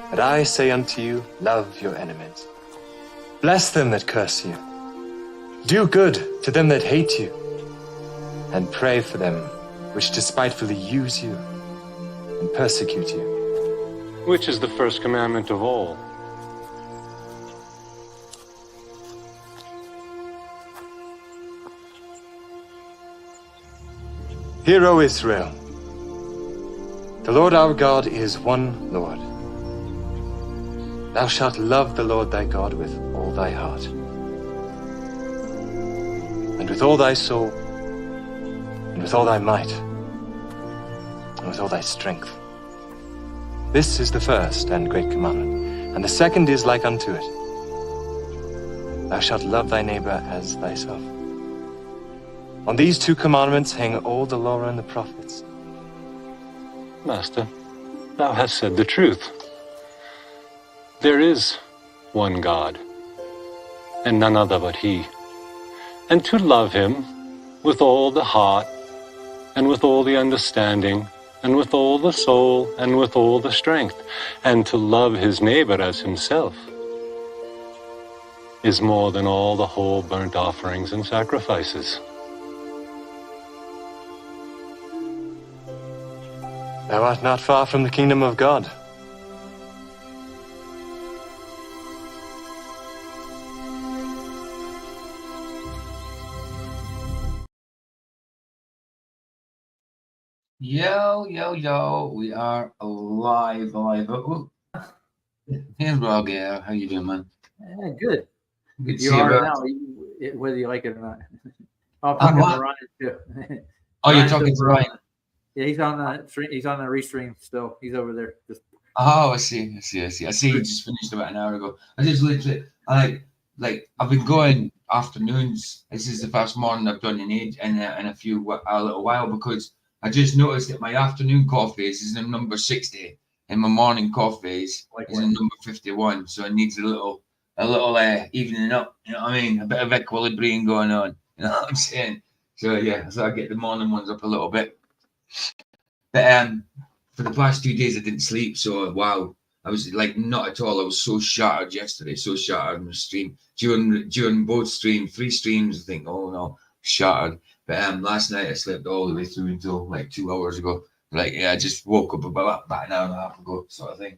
But I say unto you, love your enemies. Bless them that curse you. Do good to them that hate you. And pray for them which despitefully use you and persecute you. Which is the first commandment of all? Hear, O Israel, the Lord our God is one Lord. Thou shalt love the Lord thy God with all thy heart, and with all thy soul, and with all thy might, and with all thy strength. This is the first and great commandment, and the second is like unto it. Thou shalt love thy neighbor as thyself. On these two commandments hang all the law and the prophets. Master, thou hast said the truth. There is one God, and none other but He. And to love Him with all the heart, and with all the understanding, and with all the soul, and with all the strength, and to love his neighbor as himself, is more than all the whole burnt offerings and sacrifices. Thou art not far from the kingdom of God. Yo, yo, yo, we are alive. Oh, here's Rob here. How you doing, man? Yeah, good. Good to You see you, are bro. now, whether you like it or not. I'm talking what? to Ryan too. Oh, you're Ryan's talking to still Ryan? Yeah, he's on the stream. He's on the restream still. He's over there. Just Oh, I see. I see you just finished about an hour ago. I just literally, like I've been going afternoons. This is the first morning I've done in a little while, because I just noticed that my afternoon coffees is in number 60 and my morning coffees is in number 51. So it needs a little evening up. You know what I mean? A bit of equilibrium going on. You know what I'm saying? So yeah, so I get the morning ones up a little bit. But for the past 2 days I didn't sleep. So wow, I was like not at all. I was so shattered yesterday, so shattered on the stream during both streams, 3 streams. I think, oh no, shattered. But last night I slept all the way through until like 2 hours ago. Like yeah, I just woke up about an hour and a half ago, sort of thing.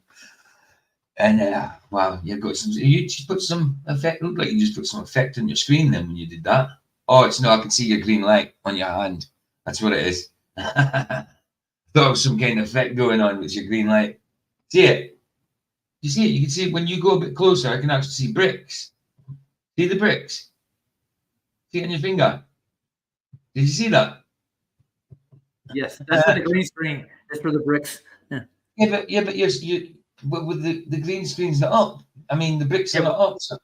And wow, you got some. You just put some effect. Looked like you just put some effect on your screen then when you did that. Oh, it's no, I can see your green light on your hand. That's what it is. Thought of some kind of effect going on with your green light. See it? You see it? You can see it when you go a bit closer. I can actually see bricks. See the bricks? See it on your finger? Did you see that? yes, that's for the green screen. That's for the bricks. Yeah, but but with the green screen's not up. I mean, the bricks are not up. So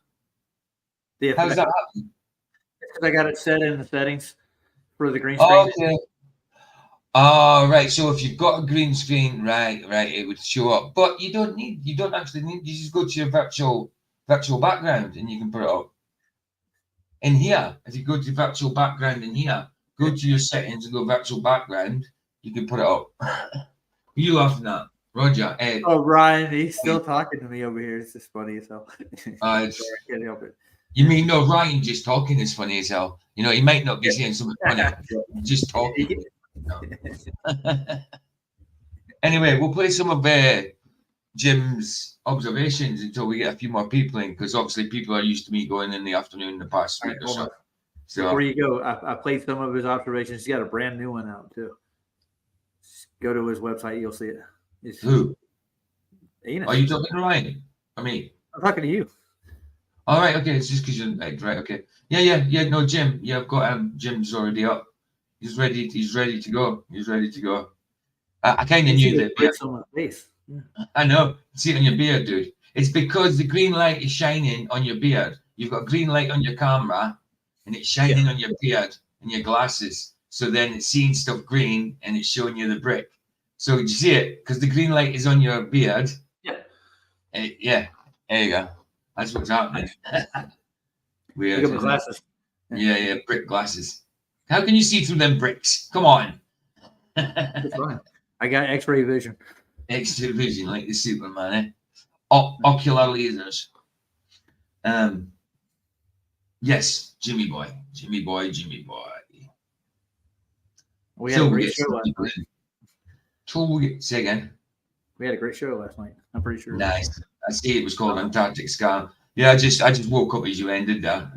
how's that happen? Because I got it set in the settings for the green screen. Okay. Oh, right. So if you've got a green screen, right, it would show up. But you don't actually need, you just go to your virtual background and you can put it up. In here, if you go to virtual background in here, go to your settings and go virtual background, you can put it up. Who you laughing at? Roger, Ed. Oh, Ryan, he's still talking to me over here. It's just funny as hell. Sorry, I can't help it. You mean no, Ryan just talking is funny as hell. You know, he might not be saying something funny, but just talking. Anyway, we'll play some of Jim's observations until we get a few more people in, because obviously people are used to me going in the afternoon the past week or so. So before you go, I played some of his observations. He's got a brand new one out too. Just go to his website, you'll see it. Who? Enos. Are you talking to Ryan? I mean, I'm talking to you. All right, okay. It's just because you're right. Okay, yeah. No, Jim. Yeah, I've got Jim's already up. He's ready to go. I kind of knew that. Bricks on my face. Yeah. I know. See it on your beard, dude. It's because the green light is shining on your beard. You've got green light on your camera, and it's shining on your beard and your glasses. So then it's seeing stuff green, and it's showing you the brick. So you see it because the green light is on your beard. Yeah. Yeah. There you go. That's what's happening. Weird. Look at my glasses. Yeah, brick glasses. How can you see through them bricks? Come on. It's fine. I got X-ray vision. X-ray vision, like the Superman, eh? ocular lasers. Yes, Jimmy boy. We had a great show last night. Say again. We had a great show last night. I'm pretty sure. Nice. I see it was called Antarctic Scar. Yeah, I just woke up as you ended there. I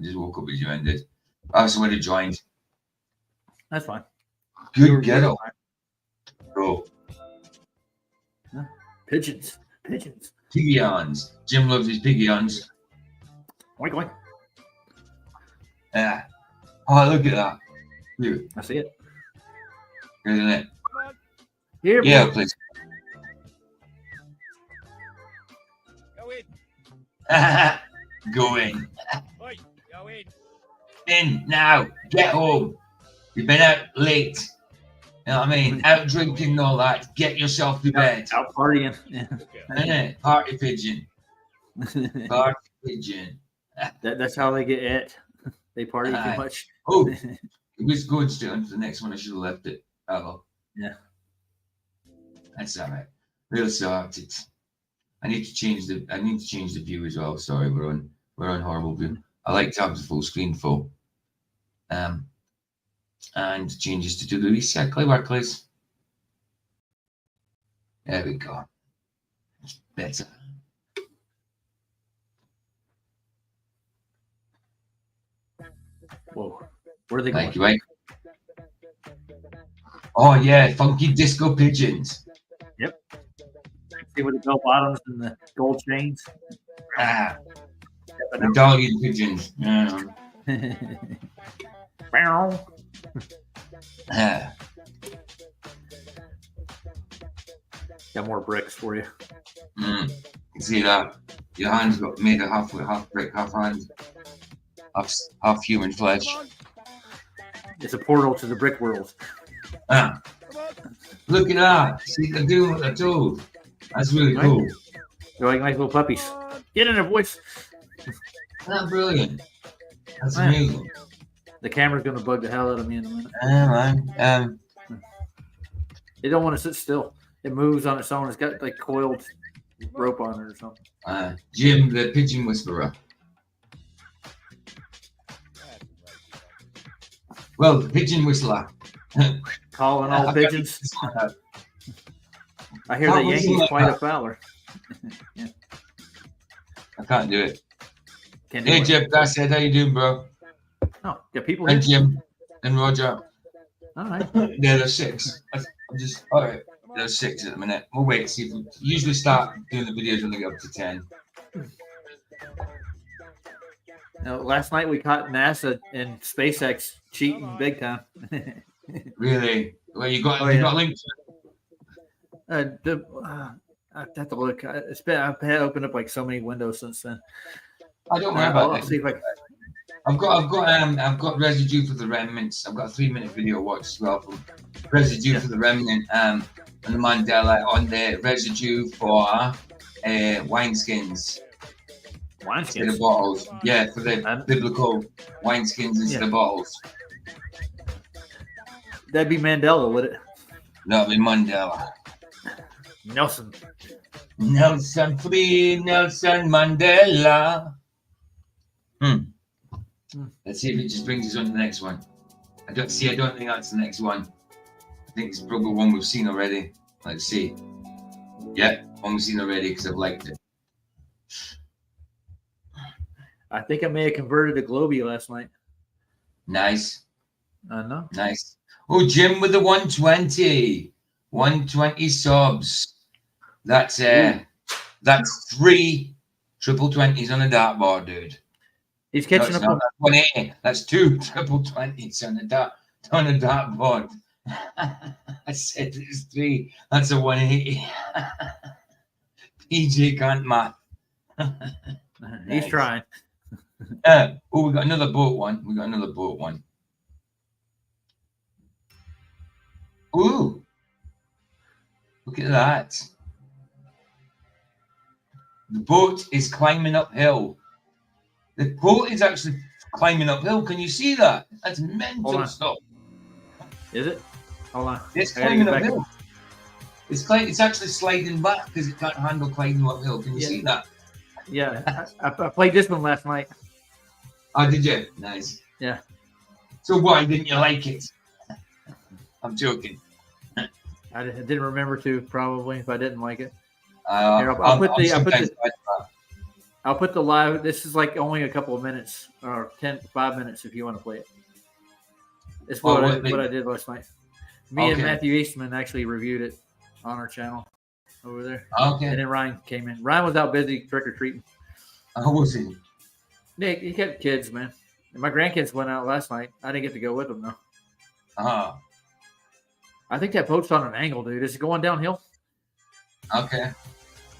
also would have joined. That's fine. Good ghetto. Bro. Pigeons. Piggy-ons. Jim loves his piggy-ons. Oink, oink. Yeah. Oh, look at that. Here, I see it. isn't it? Here, Yeah, boy. please. Go in. In now. Get home. You've been out late. You know what I mean? Out drinking and all that. Get yourself to bed. Out partying. Yeah. Innit? Party pigeon. Party pigeon. That's how they get it. They party too much. Oh, it was good still. Into the next one, I should have left it. Oh, Yeah. that's all right. We'll sort it. I need to change the view as well. Sorry, we're on horrible view. I like to have the full screen full. And changes to do the recycle workplace. There we go. It's better. Whoa. Where are they going? Thank you, mate. Oh yeah, funky disco pigeons. Yep. See with the bell bottoms and the gold chains. Medallion pigeons. Yeah. Got more bricks for you. You see that? Your hands got made of half brick, half hand, half human flesh. It's a portal to the brick world. Look at that. See, they're doing what they're told. That's really cool. They're like nice little puppies. Get in there, boys. Isn't that brilliant? That's amazing. The camera's going to bug the hell out of me in a minute. Man. They don't want to sit still. It moves on its own. It's got like coiled rope on it or something. Jim, the pigeon whisperer. Well, the pigeon whistler. Calling all pigeons. I hear that Yankee's quite a fowler. Yeah. I can't do it. Can't do Hey, it. Jeff, that's it. How you doing, bro? Oh, got people And here. Jim and Roger. All right. Yeah, there's 6. I'm just all right. There's 6 at the minute. We'll wait. See if we usually start doing the videos when they get up to 10. Now, last night we caught NASA and SpaceX cheating big time. Really? Well, you got links. I have to look. I've had opened up like so many windows since then. I don't worry about I'll it. see if I can. I've got residue for the remnants. I've got a 3-minute video watch as well for residue for the remnant and the Mandela on the residue for wineskins. Instead of bottles. Yeah, for the biblical wineskins instead of bottles. That'd be Mandela, would it? That'd be Mandela. Nelson. Free Nelson Mandela. Let's see if it just brings us on to the next one. I don't think that's the next one. I think it's probably one we've seen already. Let's see. Yeah, one we've seen already because I've liked it. I think I may have converted to Globey last night. Nice. I know. Nice. Oh, Jim with the 120. 120 subs. That's 3 triple 20s on a dartboard, dude. He's catching up. That's 180. That's 2 triple 20s on a dartboard. I said it's 3. That's a 180. PJ can't math. He's trying. We got another boat one. Ooh. Look at that. The boat is climbing uphill. The boat is actually climbing uphill. Can you see that? That's mental stuff. Is it? Hold on. It's climbing uphill. It's actually sliding back because it can't handle climbing uphill. Can you see that? Yeah, I played this one last night. Oh, did you? Nice. Yeah. So why didn't you like it? I'm joking. I didn't remember to probably if I didn't like it. Here, I'll put the live. This is like only a couple of minutes or 5 minutes if you want to play it. It's what I did last night. Me and Matthew Eastman actually reviewed it on our channel over there. Okay. And then Ryan came in. Ryan was out busy trick or treating. How was he? Nick, he got kids, man. And my grandkids went out last night. I didn't get to go with them though. I think that boat's on an angle, dude. Is it going downhill? Okay.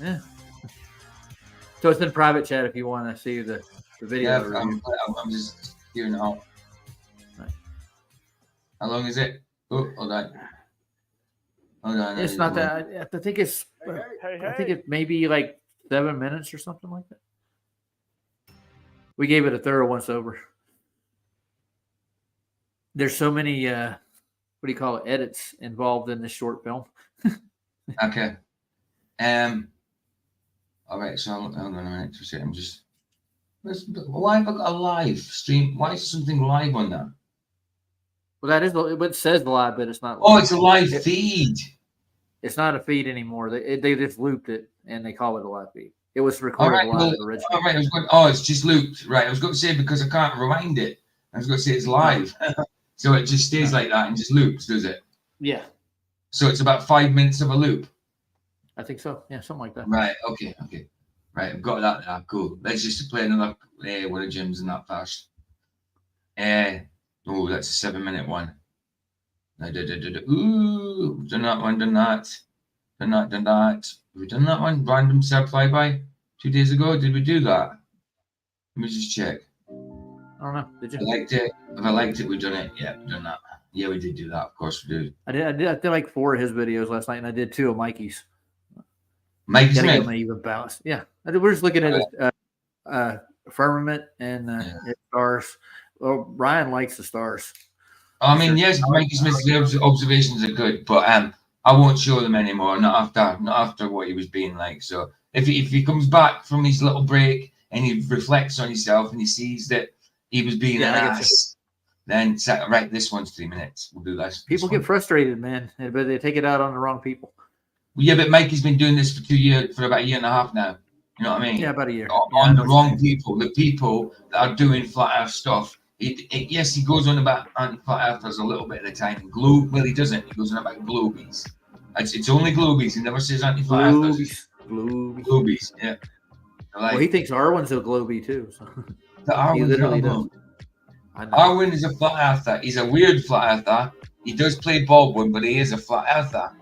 Yeah. So it's in private chat if you want to see the video. Yeah, I'm just hearing it out. Right. How long is it? Oh, hold on. It's not that. I think it's. I think it may be like 7 minutes or something like that. We gave it a thorough once over. There's so many. What do you call it? Edits involved in this short film. Okay. All right. So hold on a minute. I'm just. Why have I got a live stream? Why is something live on that? Well, that is what says live, but it's not. Oh, it's a live feed. It's not a feed anymore. They just looped it and they call it a live feed. It was recorded live originally. All right. It's just looped. Right. I was going to say because I can't rewind it. I was going to say it's live. So it just stays like that and just loops, does it? Yeah. So it's about 5 minutes of a loop. I think so. Yeah, something like that. Right. Okay. Right. I've got that now. Cool. Let's just play another one of Jim's and that fast. Oh, that's a 7 minute one. Ooh, done that one, done that. Have we done that one? Random sub flyby 2 days ago. Did we do that? Let me just check. I don't know. Did you? I liked it. If I liked it, we've done it. Yeah, we've done that. Yeah, we did do that. Of course we did. I did like 4 of his videos last night, and I did 2 of Mikey's. Mikey Smith. Get my even balance. Yeah, we're just looking at firmament and stars. Well, Ryan likes the stars. I mean, yes, Mikey Smith's observations are good, but I won't show them anymore. Not after what he was being like. So if he comes back from his little break and he reflects on himself and he sees that he was being an ass, then right, this one's 3 minutes. We'll do that. People get frustrated, man, but they take it out on the wrong people. Yeah, but Mikey's been doing this for about a year and a half now. You know what I mean? Yeah, about a year. On the wrong people, the people that are doing flat earth stuff. Yes, he goes on about anti-flat earthers a little bit at a time. Well, he doesn't. He goes on about globies. It's only globies. He never says anti-flat earthers. Globies, yeah. Well, he thinks Arwen's a globie too. So. He literally does. Arwen is a flat earther. He's a weird flat earther. He does play Baldwin, but he is a flat earther.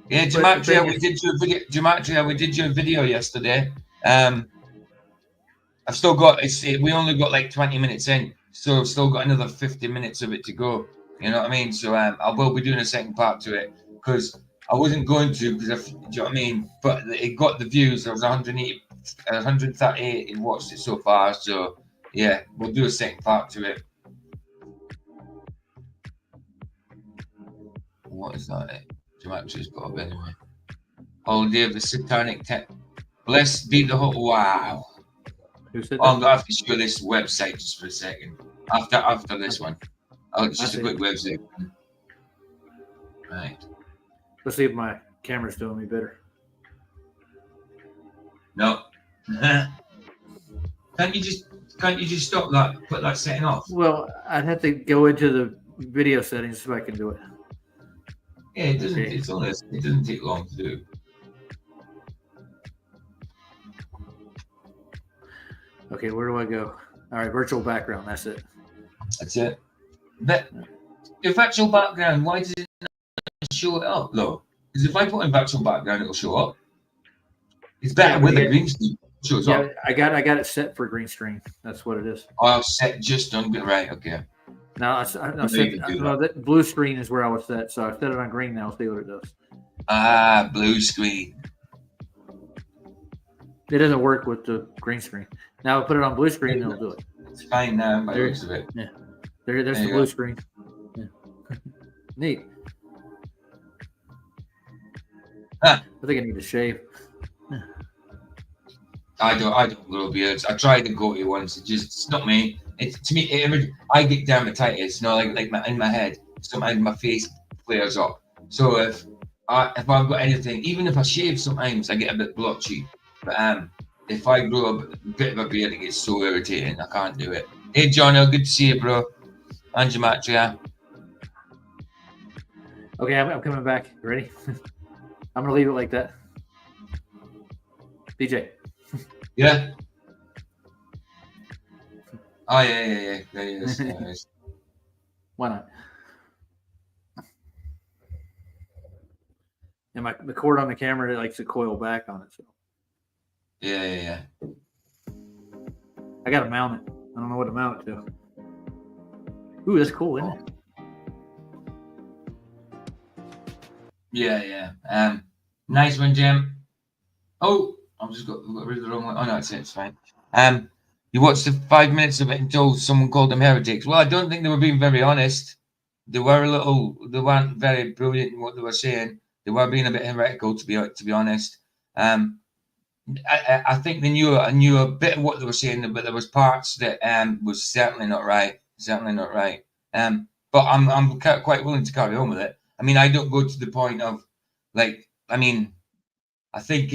Yeah, Gematria, we did your video. Gematria, we did your video yesterday. I've still got we only got like 20 minutes in, so I've still got another 50 minutes of it to go. You know what I mean? So I will be doing a second part to it because I wasn't going to, because do you know what I mean? But it got the views. There was 138 who watched it so far. So yeah, we'll do a second part to it. What is that? Gematria's got up anyway. Holiday of the Satanic Blessed be the whole. Wow. Who said I'm gonna have to show this website just for a second. After this one. It's just a quick website. Right. Let's see if my camera's doing me better. No. Can't you just stop that? Put that setting off? Well, I'd have to go into the video settings so I can do it. Yeah, it doesn't. Okay. It's honest. It doesn't take long to do. Okay, where do I go? All right, virtual background. That's it. That's it. But the virtual background, why does it not show it up though? Because if I put in virtual background, it'll show up. It's better with a green screen. It shows up. I got it set for green screen. That's what it is. Oh, set just on right. Okay. Now that blue screen is where I was set, so I set it on green now. See what it does. Ah, blue screen. It doesn't work with the green screen. Now I put it on blue screen, it'll do it. It's fine now by the looks of it. Yeah. There's the blue screen. Yeah. Neat. Huh. I think I need to shave. I don't grow beards. I tried to go to once. It's not me. It's to me. I get dermatitis. Like in my head. Sometimes my face flares up. So if I've got anything, even if I shave, sometimes I get a bit blotchy. But if I grow a bit of a beard, it gets so irritating. I can't do it. Hey, Jono, good to see you, bro. And Gematria. Okay, I'm coming back. You ready? I'm gonna leave it like that. DJ. Yeah. Oh yeah. There he is. Why not? And the cord on the camera, it likes to coil back on it. So. Yeah. I gotta mount it. I don't know what to mount it to. Ooh, that's cool, isn't it? Yeah. Nice one, Jim. Oh, I've just got rid of the wrong one. Oh no, it's fine. You watched the 5 minutes of it until someone called them heretics. Well, I don't think they were being very honest. They weren't very brilliant in what they were saying. They were being a bit heretical, to be honest. I think they knew a bit of what they were saying, but there was parts that was certainly not right. But I'm quite willing to carry on with it. I mean, I don't go to the point of I think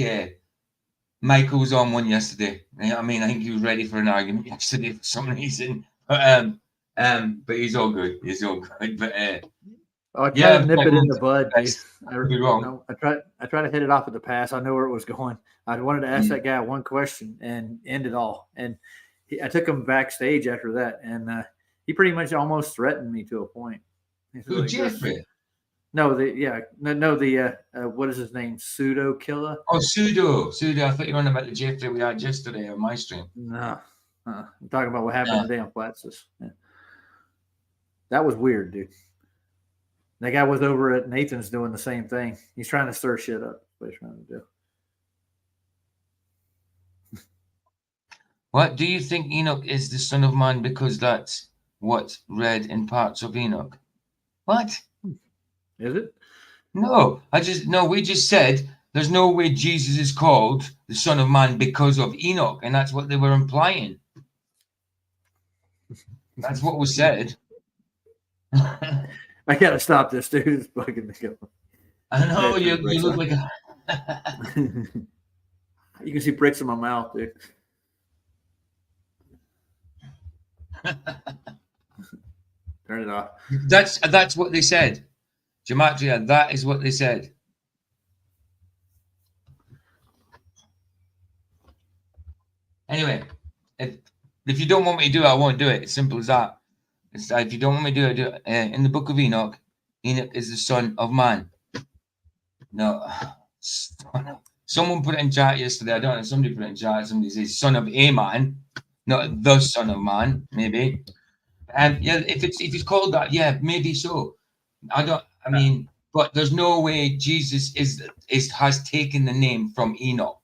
Michael was on one yesterday. I think he was ready for an argument yesterday for some reason. But he's all good. But I tried to nip it in the bud. I tried to hit it off at the pass. I know where it was going. I wanted to ask that guy one question and end it all. And I took him backstage after that, and he pretty much almost threatened me to a point. Who, Jeffrey? No, what is his name? Pseudo Killer? Oh, Pseudo. I thought you were on about the Jeffrey we had yesterday on my stream. No. I'm talking about what happened today on Platsis. Yeah. That was weird, dude. That guy was over at Nathan's doing the same thing. He's trying to stir shit up. What he's trying to do. What do you think Enoch is the Son of Man because that's what read in parts of Enoch? What? Is it? No, we just said there's no way Jesus is called the Son of Man because of Enoch, and that's what they were implying. That's what was said. I gotta stop this, dude. It's bugging me. I know you look like a. You can see bricks in my mouth, dude. Turn it off. That's what they said. Gematria, that is what they said. Anyway, if you don't want me to do it, I won't do it. It's simple as that. If you don't want me to do it, do it. In the book of Enoch, Enoch is the son of man. No, someone put it in chat yesterday. I don't know. Somebody put it in chat. Somebody says son of a man, not the son of man. Maybe. Yeah, if it's called that, yeah, maybe so. But there's no way Jesus has taken the name from Enoch.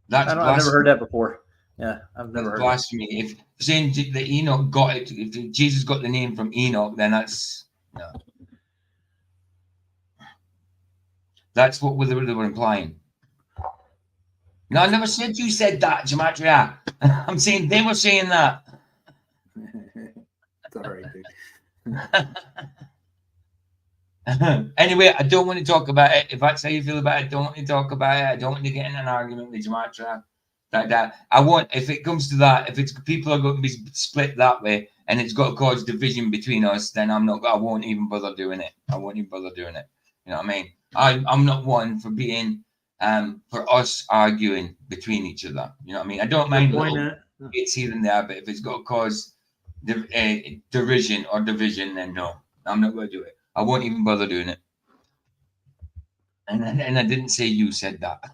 That's I've never heard that before. Yeah, I've never heard blasphemy. If saying that Enoch got it, if Jesus got the name from Enoch, then that's no. That's what they were implying. No, I never said you said that, Gematria. I'm saying they were saying that. Sorry, dude. Anyway, I don't want to talk about it. If that's how you feel about it, I don't want to talk about it. I don't want to get in an argument with Gematria. That I want, if it comes to that, if it's people are going to be split that way and it's got to cause division between us, then I won't even bother doing it. You know what I mean? I'm not one for being for us arguing between each other. You know what I mean? I don't mind little debates here and there, but if it's got to cause derision or division, then no, I'm not going to do it. I won't even bother doing it. And I didn't say you said that.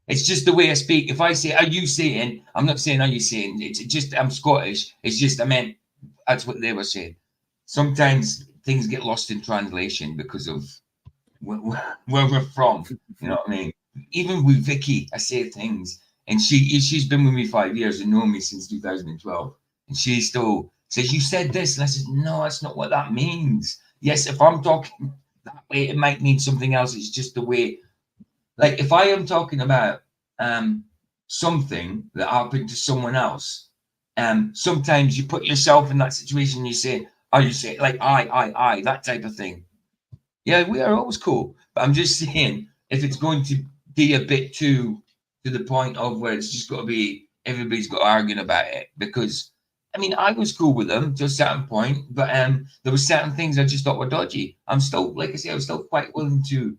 It's just the way I speak. If I say, are you saying? I'm not saying, are you saying? It's just, I'm Scottish. It's just, I meant, that's what they were saying. Sometimes things get lost in translation because of where we're from. You know what I mean? Even with Vicky, I say things, and she's been with me 5 years and known me since 2012. And she still says, you said this. And I said, no, that's not what that means. Yes, if I'm talking that way, it might mean something else. It's just the way, like if I am talking about something that happened to someone else, sometimes you put yourself in that situation, you say, like I, that type of thing. Yeah, we are always cool. But I'm just saying, if it's going to be a bit too to the point of where it's just got to be, everybody's got to argue about it. Because, I mean, I was cool with them to a certain point, but there were certain things I just thought were dodgy. I'm still, like I say, I was still quite willing to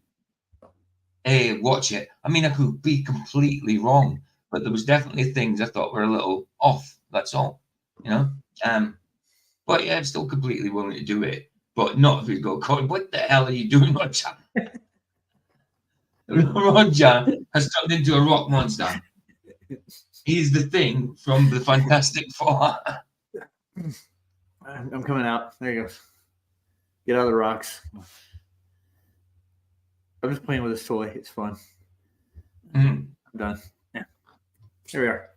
watch it. I mean, I could be completely wrong, but there was definitely things I thought were a little off. That's all, you know. But yeah, I'm still completely willing to do it. But not if you go, God, what the hell are you doing, Roger? Roger has turned into a rock monster. He's the Thing from the Fantastic Four. I'm coming out. There you go. Get out of the rocks. I'm just playing with this toy. It's fun. I'm done. Yeah. Here we are.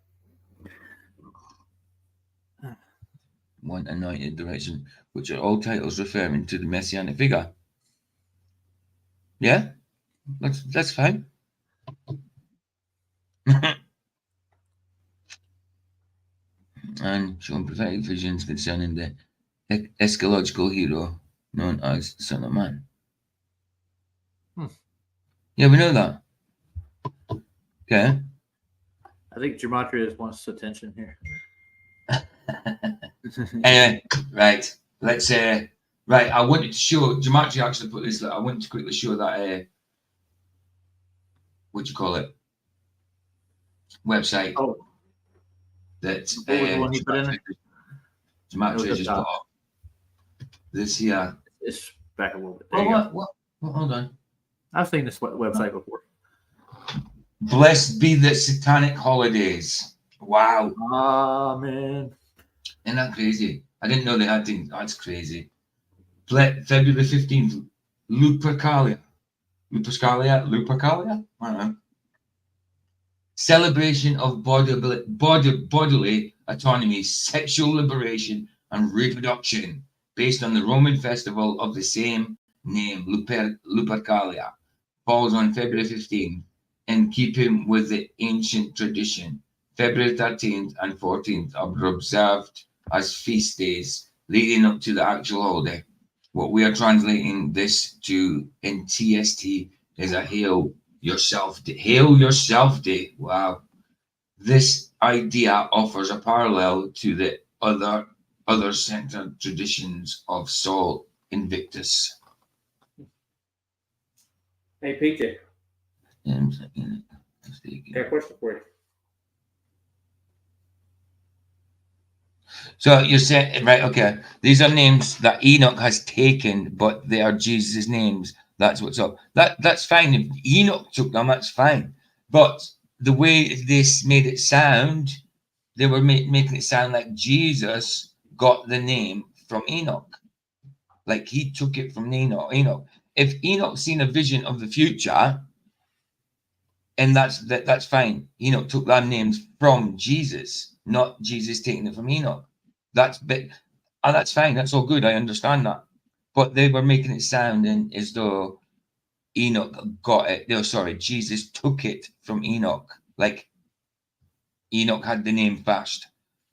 One anointed direction, which are all titles referring to the messianic figure. Yeah, that's fine. And showing prophetic visions concerning the eschatological hero known as the Son of Man. Yeah, we know that. Okay. I think Gematria wants attention here. Anyway, right. Let's right. I wanted to show Gematria actually put this. I wanted to quickly show that what do you call it? Website. Oh. That What was the one he put in? Gematria just put up. This here. It's back a little bit. What? Hold on. I've seen this website before. Blessed be the satanic holidays. Wow. Man. Isn't that crazy? I didn't know they had things. That's crazy. February 15th, Lupercalia. Lupercalia? I don't know. Celebration of bodily autonomy, sexual liberation, and reproduction, based on the Roman festival of the same name, Lupercalia, falls on February 15th, in keeping with the ancient tradition. February 13th and 14th are observed as feast days leading up to the actual holiday. What we are translating this to in TST is a Hail Yourself Day. Hail Yourself Day. Wow. This idea offers a parallel to the other centered traditions of Sol Invictus. Hey, PJ. Got a question for you. So you're saying, right, okay, these are names that Enoch has taken, but they are Jesus' names. That's what's up. That's fine. If Enoch took them, that's fine. But the way this made it sound, they were making it sound like Jesus got the name from Enoch. Like he took it from Enoch. If Enoch seen a vision of the future, and that's fine. Enoch took them names from Jesus, not Jesus taking it from Enoch. That's fine. That's all good. I understand that. But they were making it sound as though Enoch got it. No, sorry, Jesus took it from Enoch. Like Enoch had the name first.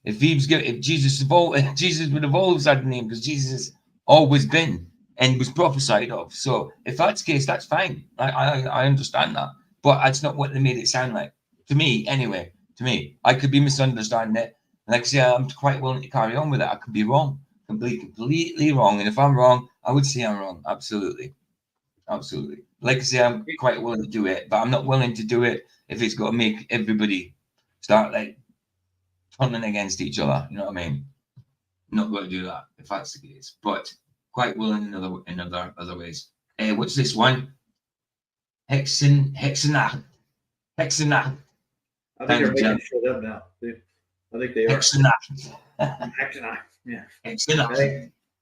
If Jesus would have always had the name, because Jesus has always been and was prophesied of. So if that's the case, that's fine. I understand that. But that's not what they made it sound like. To me, anyway. To me, I could be misunderstanding it. Like I say, I'm quite willing to carry on with it. I could be wrong, completely wrong. And if I'm wrong, I would say I'm wrong. Absolutely. Like I say, I'm quite willing to do it, but I'm not willing to do it if it's got to make everybody start like turning against each other. You know what I mean? I'm not going to do that if that's the case. But quite willing in other ways. What's this one? Hexenach. I think they're making shit up now. I think they are. Hexenach. Yeah. Hexenach.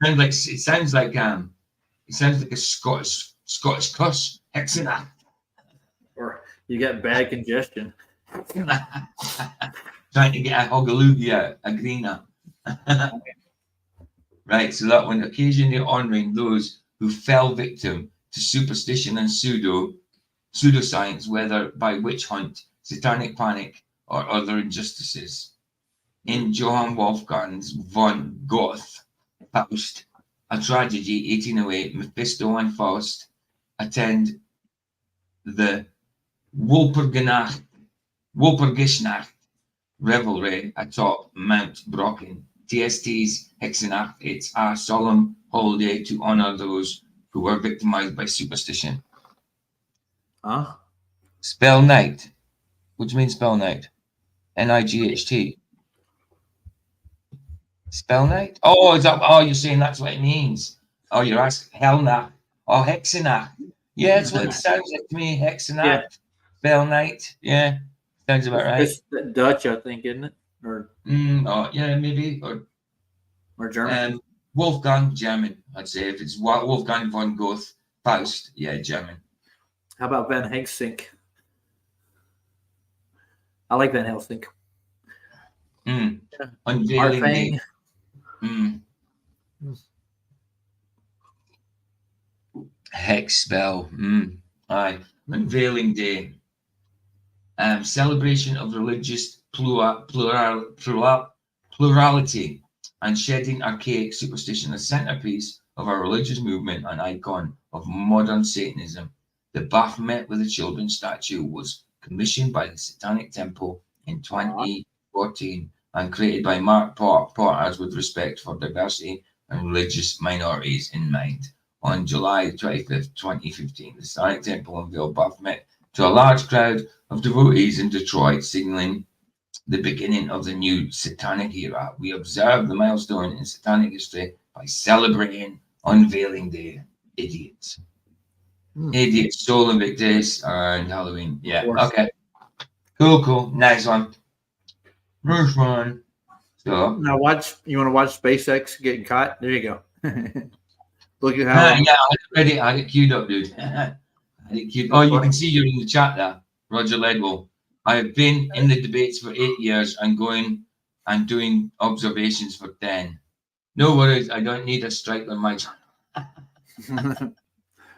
It sounds like a Scottish curse. Hexenach. Or you got bad congestion. Trying to get a Hogalugia, a greener. Right, so that one, occasionally honouring those who fell victim to superstition and pseudoscience, whether by witch hunt, satanic panic, or other injustices. In Johann Wolfgang's von Goethe, Faust, a tragedy, 1808, Mephisto and Faust attend the Walpurgisnacht revelry atop Mount Brocken. TST's Hexenacht, it's a solemn holiday to honour those who were victimised by superstition. Huh? Spell night. What do you mean spell night? Night. Spell night? Oh, is that? Oh, you're saying that's what it means. Oh, you're asking Hellnacht. Oh, Hexenacht. Yeah, that's what it sounds like to me. Hexenacht. Yeah. Spell night. Yeah, sounds about right. It's Dutch, I think, isn't it? Or Oh, yeah, maybe. Or German. Wolfgang, German. I'd say if it's Wolfgang von Goethe, Faust, yeah, German. How about Van Helsing? I like Van Helsing. Unveiling Day. Hex spell. Aye. Unveiling Day. Celebration of religious plurality and shedding archaic superstition, a centerpiece of our religious movement and icon of modern Satanism. The Baphomet with the children's statue was commissioned by the Satanic Temple in 2014 and created by Mark Porters with respect for diversity and religious minorities in mind. On July 25th, 2015, the Satanic Temple unveiled Baphomet to a large crowd of devotees in Detroit, signaling the beginning of the new Satanic era. We observe the milestone in Satanic history by celebrating Unveiling Day. Idiots. Idiots, Soul Invictus, and Halloween. Yeah, okay. Cool. Nice one. First one. So now you want to watch SpaceX getting caught? There you go. Look at how. Yeah, I had it queued up, dude. Oh, you can see you're in the chat there, Roger Ledwell. I have been in the debates for 8 years and going and doing observations for 10. No worries, I don't need a strike on my channel.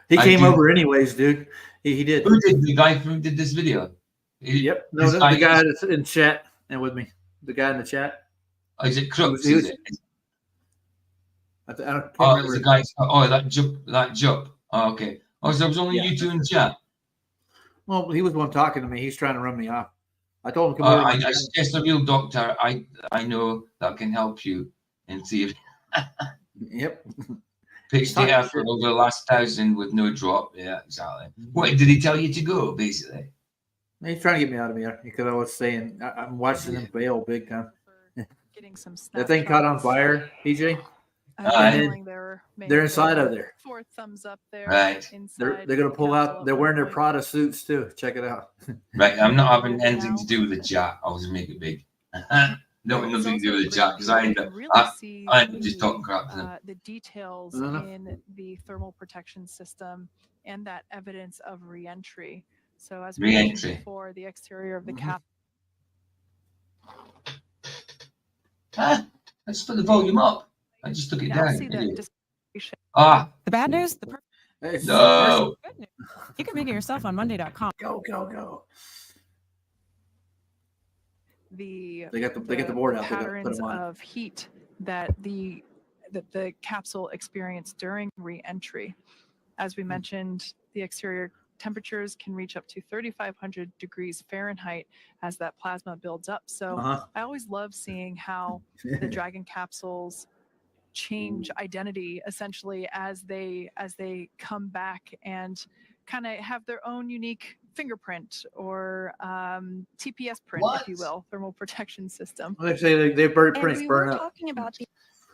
He came over anyways, dude. He did. Who did the guy who did this video? Yep. No, the guy that's in chat and with me. The guy in the chat. Oh, is it Crooks? Is it? I can't remember. The guy. Oh, that jump. Oh, okay. Oh, so it was only you two in the chat. Well, he was one talking to me. He's trying to run me off. I told him to come over. I suggest a real doctor. I know that can help you in theory. Yep. Pitched data for over the last 1,000 with no drop. Yeah, exactly. What did he tell you to go, basically? He's trying to get me out of here because I was saying I'm watching him fail big time. That thing caught on fire, PJ. They're inside of there. 4 thumbs up there. Right. They're gonna pull out. They're wearing their Prada suits too. Check it out. Right. I'm not having anything to do with the chat. I'll just make it big. Nothing to do with the chat because I end up just talking crap to them. The details in the thermal protection system and that evidence of re-entry. So as we mentioned before, the exterior of the cap. Let's put the volume up. I just took it down. The bad news? No. You can make it yourself on Monday.com. Go. They get the board out. Patterns of heat that the capsule experienced during re-entry. As we mentioned, the exterior temperatures can reach up to 3,500 degrees Fahrenheit as that plasma builds up. So I always love seeing how the Dragon capsules change identity essentially as they come back and kind of have their own unique fingerprint or TPS print, if you will, thermal protection system. Well, they say they burn prints burn up. Talking about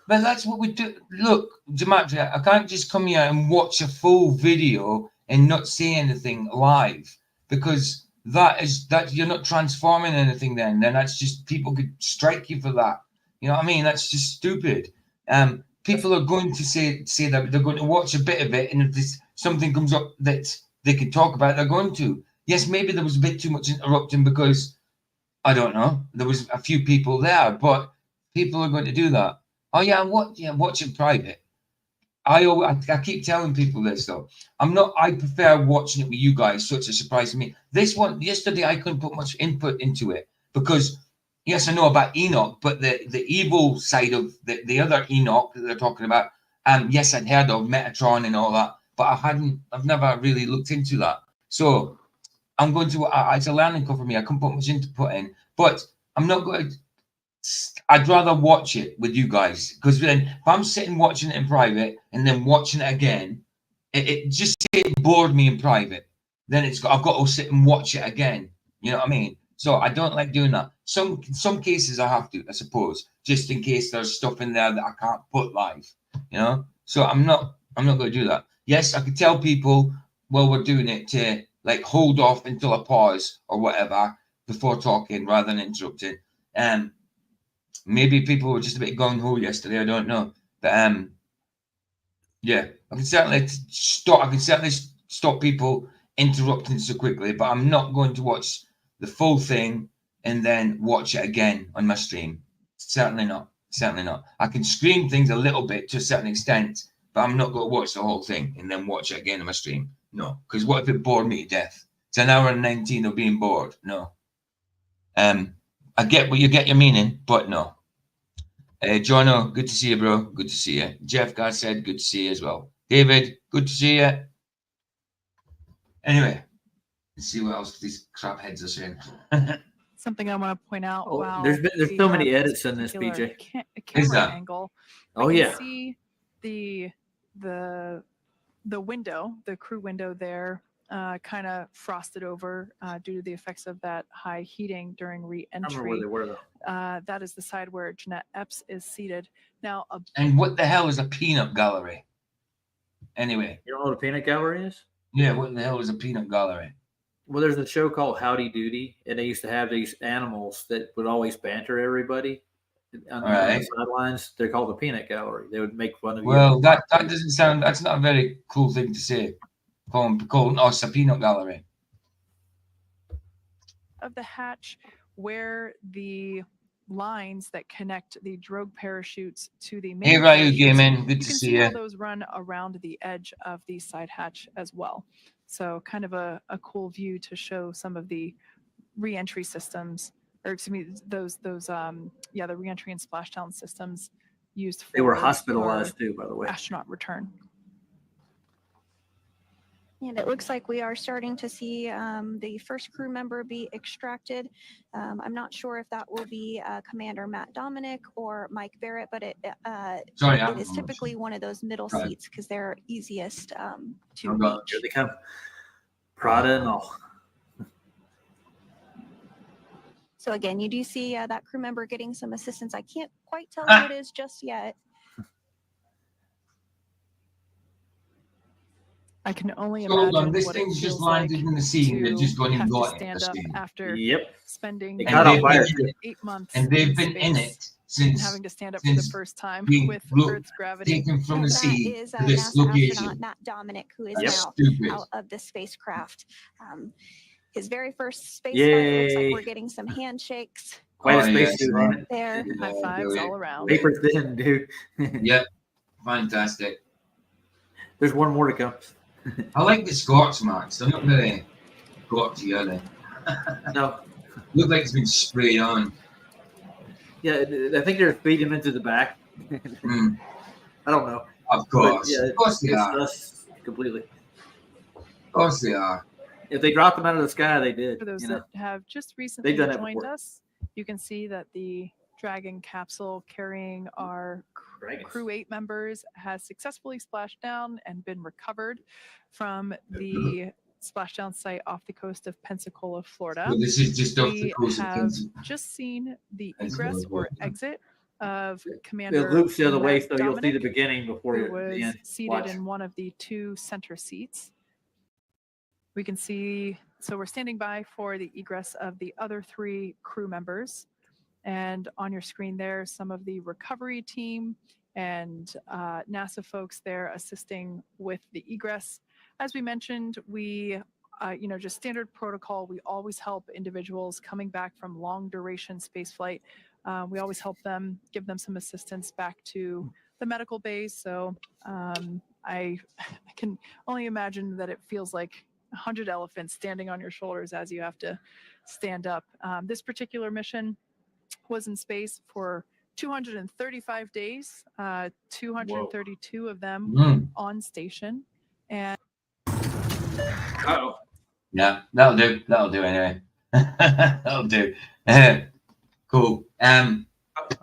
but that's what we do. Look, Demetria, I can't just come here and watch a full video and not say anything live because that you're not transforming anything. Then that's just people could strike you for that. You know what I mean? That's just stupid. People are going to say that they're going to watch a bit of it, and if something comes up that they can talk about, they're going to. Yes, maybe there was a bit too much interrupting because I don't know. There was a few people there, but people are going to do that. Oh yeah, watch it private. I keep telling people this though. I prefer watching it with you guys, so it's a surprise to me. This one yesterday I couldn't put much input into it because yes, I know about Enoch, but the evil side of the other Enoch that they're talking about, yes, I'd heard of Metatron and all that, but I've never really looked into that. So I'm going to it's a learning curve for me. I couldn't put much input in, but I'm not going to. I'd rather watch it with you guys because then if I'm sitting watching it in private and then watching it again, it just say it bored me in private. Then I've got to sit and watch it again. You know what I mean? So I don't like doing that. Some cases I have to, I suppose, just in case there's stuff in there that I can't put live. You know? So I'm not going to do that. Yes, I could tell people while we're doing it to like hold off until a pause or whatever before talking rather than interrupting. Maybe people were just a bit gung ho yesterday. I don't know, but yeah, I can certainly stop people interrupting so quickly. But I'm not going to watch the full thing and then watch it again on my stream. Certainly not. Certainly not. I can scream things a little bit to a certain extent, but I'm not going to watch the whole thing and then watch it again on my stream. No, because what if it bored me to death? It's an hour and 19 of being bored. No. I get what you get your meaning, but no. Jono, good to see you, bro. Good to see you. Jeff God said, good to see you as well. David, good to see you. Anyway, let's see what else these crap heads are saying. Something I want to point out. Oh, there's so many edits in this, BJ. Camera angle. Oh I can yeah. see the window, the crew window there, kind of frosted over due to the effects of that high heating during re-entry. I remember where they were though. That is the side where Jeanette Epps is seated. Now, and what the hell is a peanut gallery? Anyway. You don't know what a peanut gallery is? Yeah, what the hell is a peanut gallery? Well, there's a show called Howdy Doody, and they used to have these animals that would always banter everybody on the sidelines. They're called the peanut gallery. They would make fun of you. Well, that doesn't sound. That's not a very cool thing to say. Call us a peanut gallery. Of the hatch, where the lines that connect the drogue parachutes to the main. Hey, Ryu Gaming, good to see you. How those run around the edge of the side hatch as well. So kind of a cool view to show some of the re-entry systems, or excuse me, those the re-entry and splashdown systems used for. They were hospitalized too, by the way. Astronaut return. And it looks like we are starting to see the first crew member be extracted. I'm not sure if that will be Commander Matt Dominic or Mike Barrett, but it is typically one of those middle seats because they're easiest to reach. Here they come. Prada and all. So again, you do see that crew member getting some assistance. I can't quite tell who it is just yet. I can only imagine this what thing's it just feels landed in the scene. They're just going and got stand up after spending 8 months and they've been in it since having to stand up for the first time with Earth's gravity. Taken from the sea is to this NASA location. astronaut Matt Dominic, who is now out of the spacecraft. His very first space flight. It looks like we're getting some handshakes. Quite a spacesuit right there. High fives all around. Paper thin, dude. Yep, fantastic. There's one more to come. I like the Scorch marks. They're not very Scorchy, are they? No. Look like it's been sprayed on. Yeah, I think they're feeding him into the back. I don't know. Of course. Yeah, of course they are. Completely. Of course they are. If they dropped them out of the sky, they did. For those that have just recently joined us, you can see that the Dragon capsule carrying our Crew 8 members has successfully splashed down and been recovered from the splashdown site off the coast of Pensacola, Florida. Well, this is just off the coast of Pensacola. Just seen the egress or exit of Commander. It loops the other way, so Dominic, you'll see the beginning before who was the end. Seated in one of the 2 center seats. We can see, so we're standing by for the egress of the other 3 crew members. And on your screen there, some of the recovery team and NASA folks there assisting with the egress. As we mentioned, we, just standard protocol, we always help individuals coming back from long duration spaceflight We always help them, give them some assistance back to the medical base. So I can only imagine that it feels like 100 elephants standing on your shoulders as you have to stand up. This particular mission was in space for 235 days, 232 Whoa. Of them on station. And yeah, that'll do anyway. That'll do. Cool. I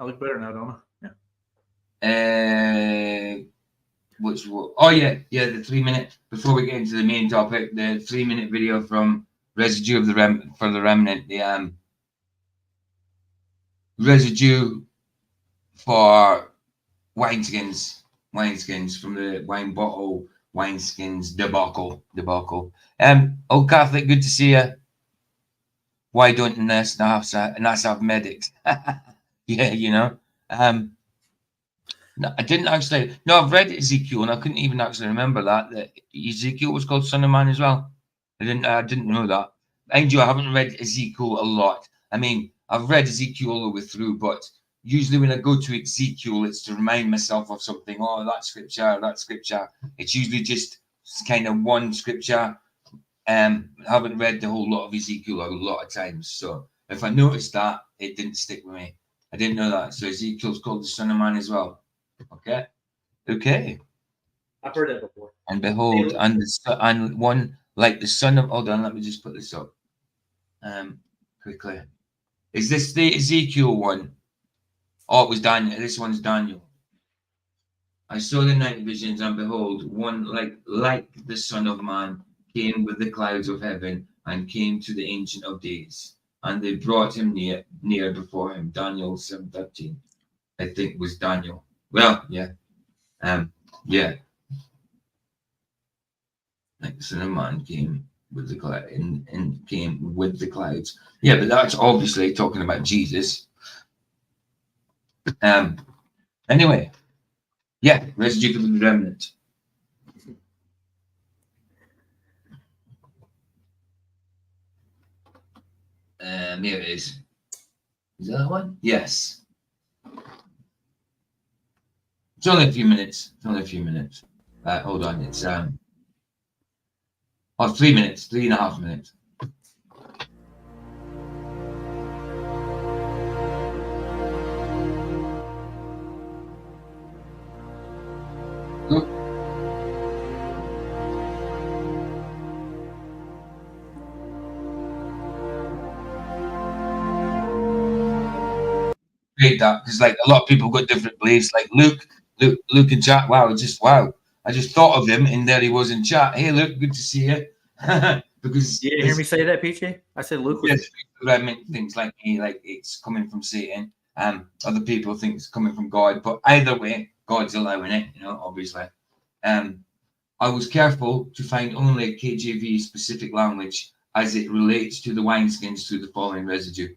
look better now, don't I? Which oh yeah, the 3 minute, before we get into the main topic, the 3 minute video from Residue of the Remnant, the residue for wineskins from the wine bottle wineskins debacle. Old Catholic, good to see you. Why don't NAS have medics? Yeah, you know. No, I didn't actually. No, I've read Ezekiel, and I couldn't even actually remember that Ezekiel was called Son of Man as well. I didn't know that. Mind you, I haven't read Ezekiel a lot. I mean, I've read Ezekiel all the way through, but usually when I go to Ezekiel, it's to remind myself of something. Oh, that scripture. It's usually just kind of one scripture. I haven't read the whole lot of Ezekiel a lot of times, so if I noticed that, it didn't stick with me. I didn't know that. So Ezekiel's called the Son of Man as well. Okay. I've heard that before. And behold, and one like the son of. Hold on, let me just put this up. Quickly. Is this the Ezekiel one? Oh, it was Daniel. This one's Daniel. I saw the night visions, and behold, one like the Son of Man came with the clouds of heaven and came to the Ancient of Days, and they brought him near before him. Daniel 7:13, I think, was Daniel. Well, yeah. Yeah. Like the Son of Man came with the cloud and came with the clouds. Yeah, but that's obviously talking about Jesus. Anyway, yeah, residue of the remnant. Here it is. Is that one? Yes. It's only a few minutes. Hold on. It's 3 minutes, 3.5 minutes. Good. Great, that, because like a lot of people got different beliefs. Like Luke in chat. Wow. I just thought of him, and there he was in chat. Hey, Luke, good to see you. Because you didn't hear me say that, PJ? I said Luke was. Things like me, like it's coming from Satan. Other people think it's coming from God, but either way, God's allowing it. You know, obviously. I was careful to find only KJV specific language as it relates to the wineskins through the following residue.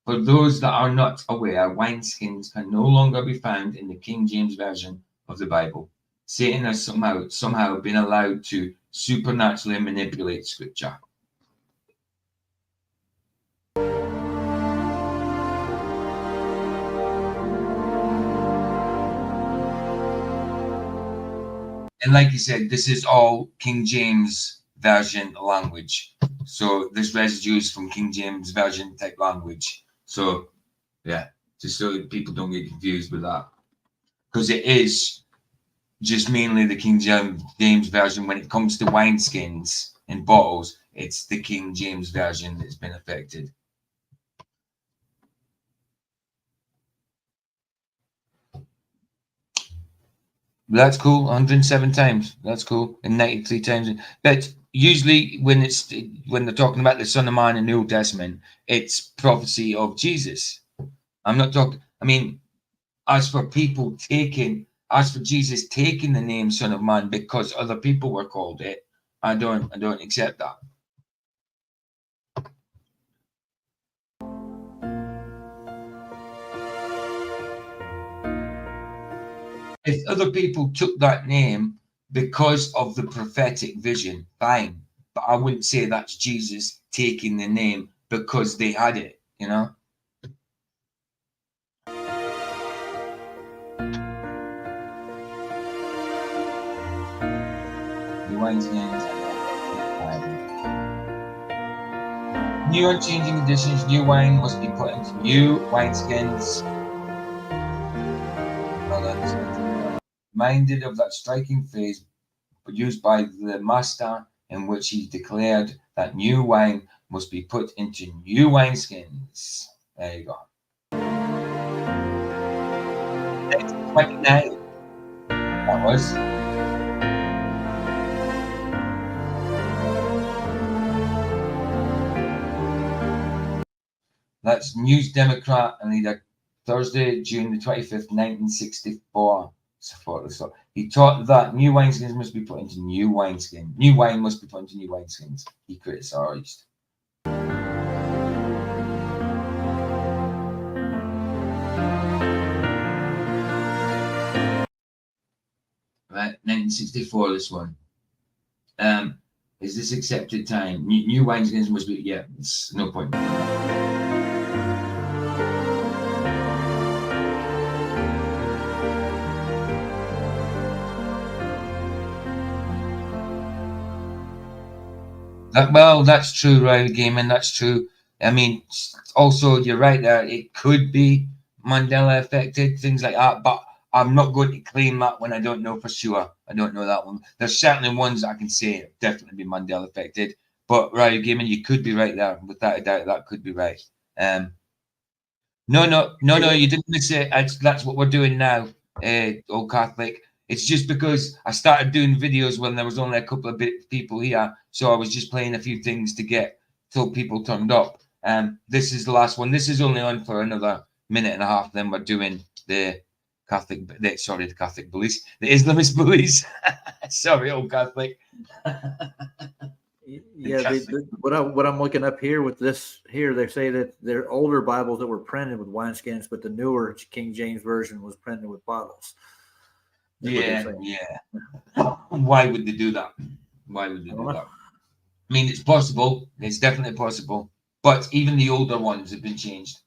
For those that are not aware, wineskins can no longer be found in the King James Version of the Bible. Satan has somehow been allowed to supernaturally manipulate Scripture. And like you said, this is all King James Version language. So this residue is from King James Version type language. So, yeah, just so people don't get confused with that. Because it is just mainly the King James Version. When it comes to wineskins and bottles, it's the King James Version that's been affected. That's cool. 107 times. That's cool. And 93 times. But usually when they're talking about the Son of Man in the Old Testament, it's prophecy of Jesus. I'm not talking. I mean, as for Jesus taking the name Son of Man because other people were called it, I don't accept that. If other people took that name because of the prophetic vision, fine. But I wouldn't say that's Jesus taking the name because they had it, you know? wineskins. New unchanging conditions, new wine must be put into new wineskins. Reminded of that striking phrase used by the master in which he declared that new wine must be put into new wineskins. There you go. 1929. That was. That's News Democrat and leader Thursday, June the 25th, 1964. So he taught that new wineskins must be put into new wineskins. New wine must be put into new wineskins. He criticized. Right, 1964, this one. Is this accepted time? New wineskins must be, yeah, it's no point. Well, that's true, right, Gaming, that's true. I mean, also, you're right there, it could be Mandela affected, things like that, but I'm not going to claim that when I don't know for sure. I don't know that one. There's certainly ones I can say have definitely been Mandela affected, but right, Gaming, you could be right there. Without a doubt, that could be right. No, you didn't miss it. That's what we're doing now, Old Catholic. It's just because I started doing videos when there was only a couple of people here, so I was just playing a few things to get till people turned up. This is the last one. This is only on for another minute and a half. Then we're doing the Catholic bullies, the Islamist bullies. Sorry, Old Catholic. Yeah, what I'm looking up here with this here, they say that there are older Bibles that were printed with wineskins, but the newer King James version was printed with bottles. Yeah. Why would they do that? Why would they do that? I mean, it's possible. It's definitely possible. But even the older ones have been changed.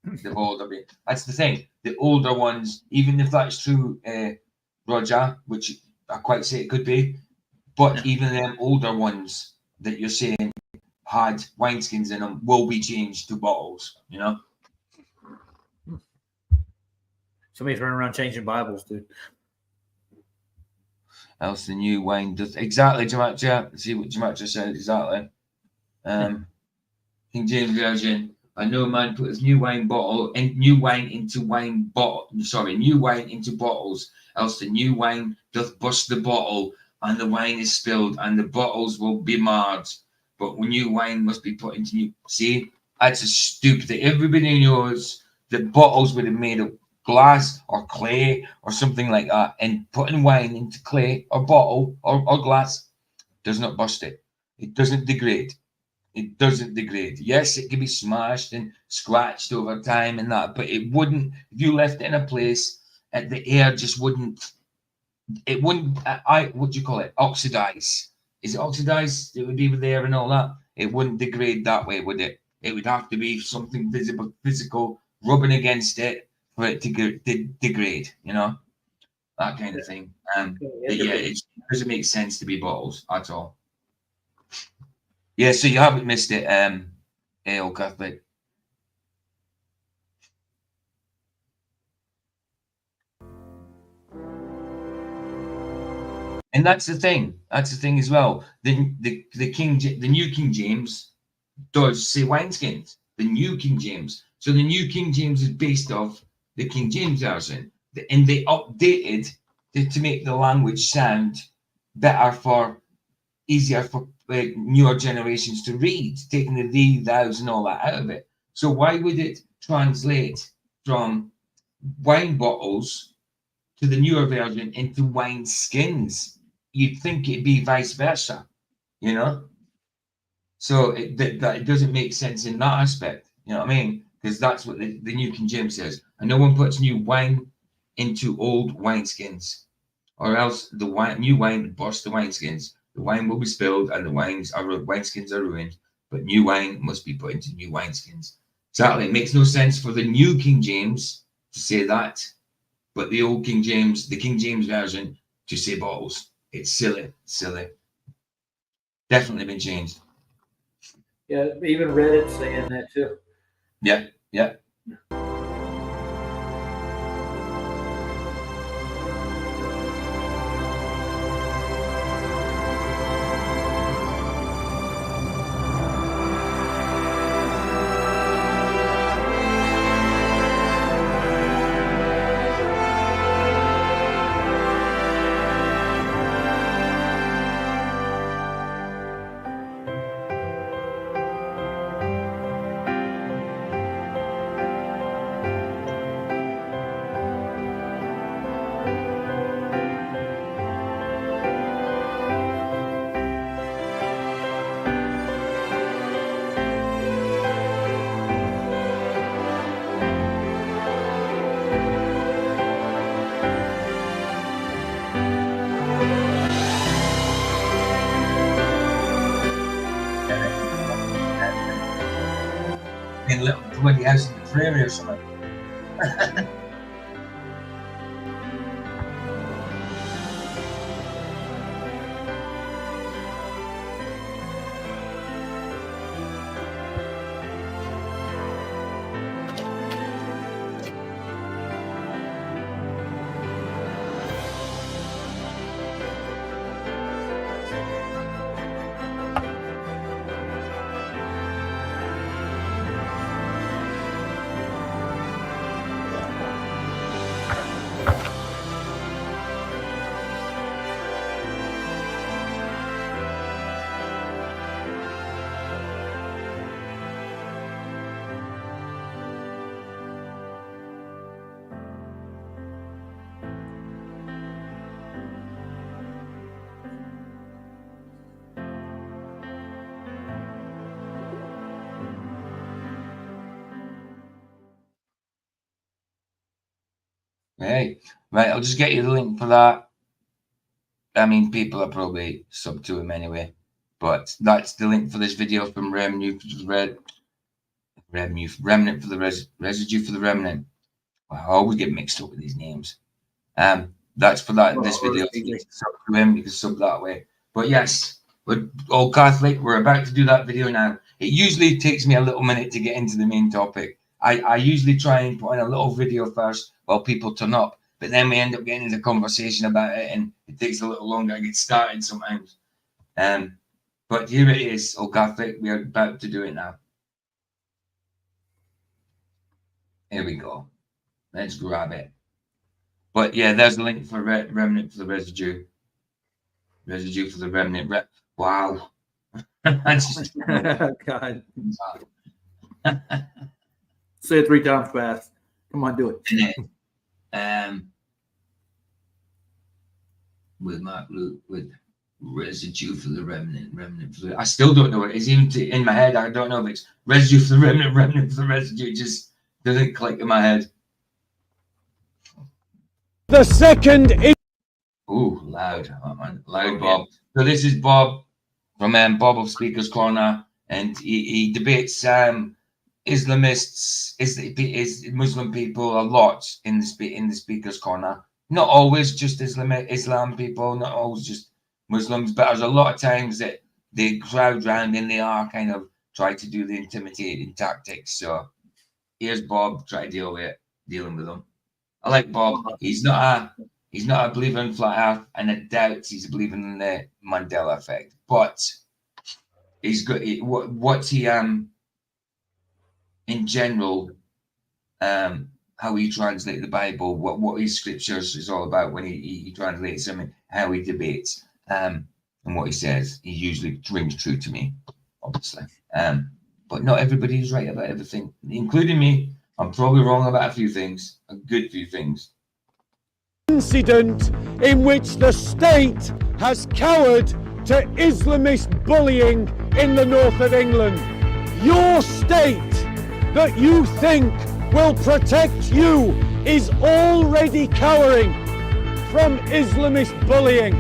That's the thing. The older ones, even if that's true, Roger, which I quite say it could be, but even them older ones that you're saying had wineskins in them will be changed to bottles, you know? Somebody's running around changing Bibles, dude. Else the new wine does exactly, Jamacha. See what Jamacha said exactly. King James Version. I know a man put his new wine into bottles, else the new wine doth burst the bottle, and the wine is spilled, and the bottles will be marred. But new wine must be put into new. See, that's a stupid thing. Everybody knows that bottles would have made of glass or clay or something like that, and putting wine into clay or bottle or glass does not burst it. It doesn't degrade. It doesn't degrade. Yes, it can be smashed and scratched over time and that, but it wouldn't. If you left it in a place, the air just wouldn't. It wouldn't. What do you call it? Oxidize. Is it oxidized? It would be with the air and all that. It wouldn't degrade that way, would it? It would have to be something physical rubbing against it for it to degrade. You know, that kind of thing. It doesn't make sense to be bottles at all. Yeah, so you haven't missed it, Old Catholic. And that's the thing. That's the thing as well. The new King James does say wineskins. The new King James. So the new King James is based off the King James version, and they updated to make the language sound better easier for newer generations to read, taking the thee, thous, and all that out of it. So why would it translate from wine bottles to the newer version into wine skins? You'd think it'd be vice versa, you know? So that doesn't make sense in that aspect, you know what I mean? Because that's what the new King James says. And no one puts new wine into old wineskins, or else the new wine would burst the wineskins. The wine will be spilled, and the wineskins are ruined. But new wine must be put into new wineskins. Exactly. It makes no sense for the new King James to say that, but the old King James, the King James version, to say bottles. It's silly. Definitely been changed. Yeah, even Reddit saying that too. Yeah, yeah. In a little bloody house in the prairie or something. Hey, right, I'll just get you the link for that. I mean, people are probably sub to him anyway, but that's the link for this video from Remnant for the Residue for the Remnant. I always get mixed up with these names. That's for that this video. If you sub to him, you can sub that way. But yes, we're all Catholic. We're about to do that video now. It usually takes me a little minute to get into the main topic. I usually try and put in a little video first while people turn up, but then we end up getting into conversation about it, and it takes a little longer to get started sometimes. But here it is, all Catholic. We are about to do it now. Here we go. Let's grab it. But yeah, there's the link for Remnant for the Residue. Residue for the Remnant. Wow. God. Say it 3 times fast. Come on, do it. With Residue for the Remnant for the. I still don't know what it is. Even in my head, I don't know if it's Residue for the Remnant for the Residue. It just doesn't click in my head. The second is. Ooh, loud. Oh, man. Loud, Bob. So this is Bob from Bob of Speaker's Corner, and he debates Islamists, is Muslim people a lot in the Speaker's Corner. Not always just Islam people, not always just Muslims, but there's a lot of times that they crowd round and they are kind of try to do the intimidating tactics. So here's Bob dealing with them. I like Bob. He's not a believer in flat Earth, and I doubt he's a believer in the Mandela effect. But he's good. What's he in general, how he translates the Bible, what his scriptures is all about when he translates them, and how he debates, and what he says. He usually rings true to me, obviously. But not everybody is right about everything, including me. I'm probably wrong about a few things, a good few things. Incident in which the state has cowered to Islamist bullying in the north of England. Your state that you think will protect you is already cowering from Islamist bullying,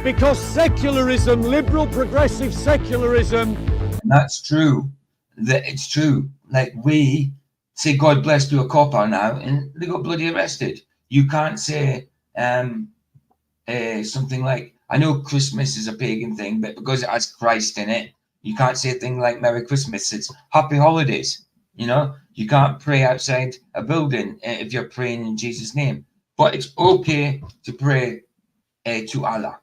because secularism, liberal progressive secularism. And that's true. It's true. Like, we say God bless to a copper now, and they got bloody arrested. You can't say something like, I know Christmas is a pagan thing, but because it has Christ in it, you can't say a thing like Merry Christmas. It's Happy Holidays. You know, you can't pray outside a building if you're praying in Jesus' name. But it's okay to pray to Allah.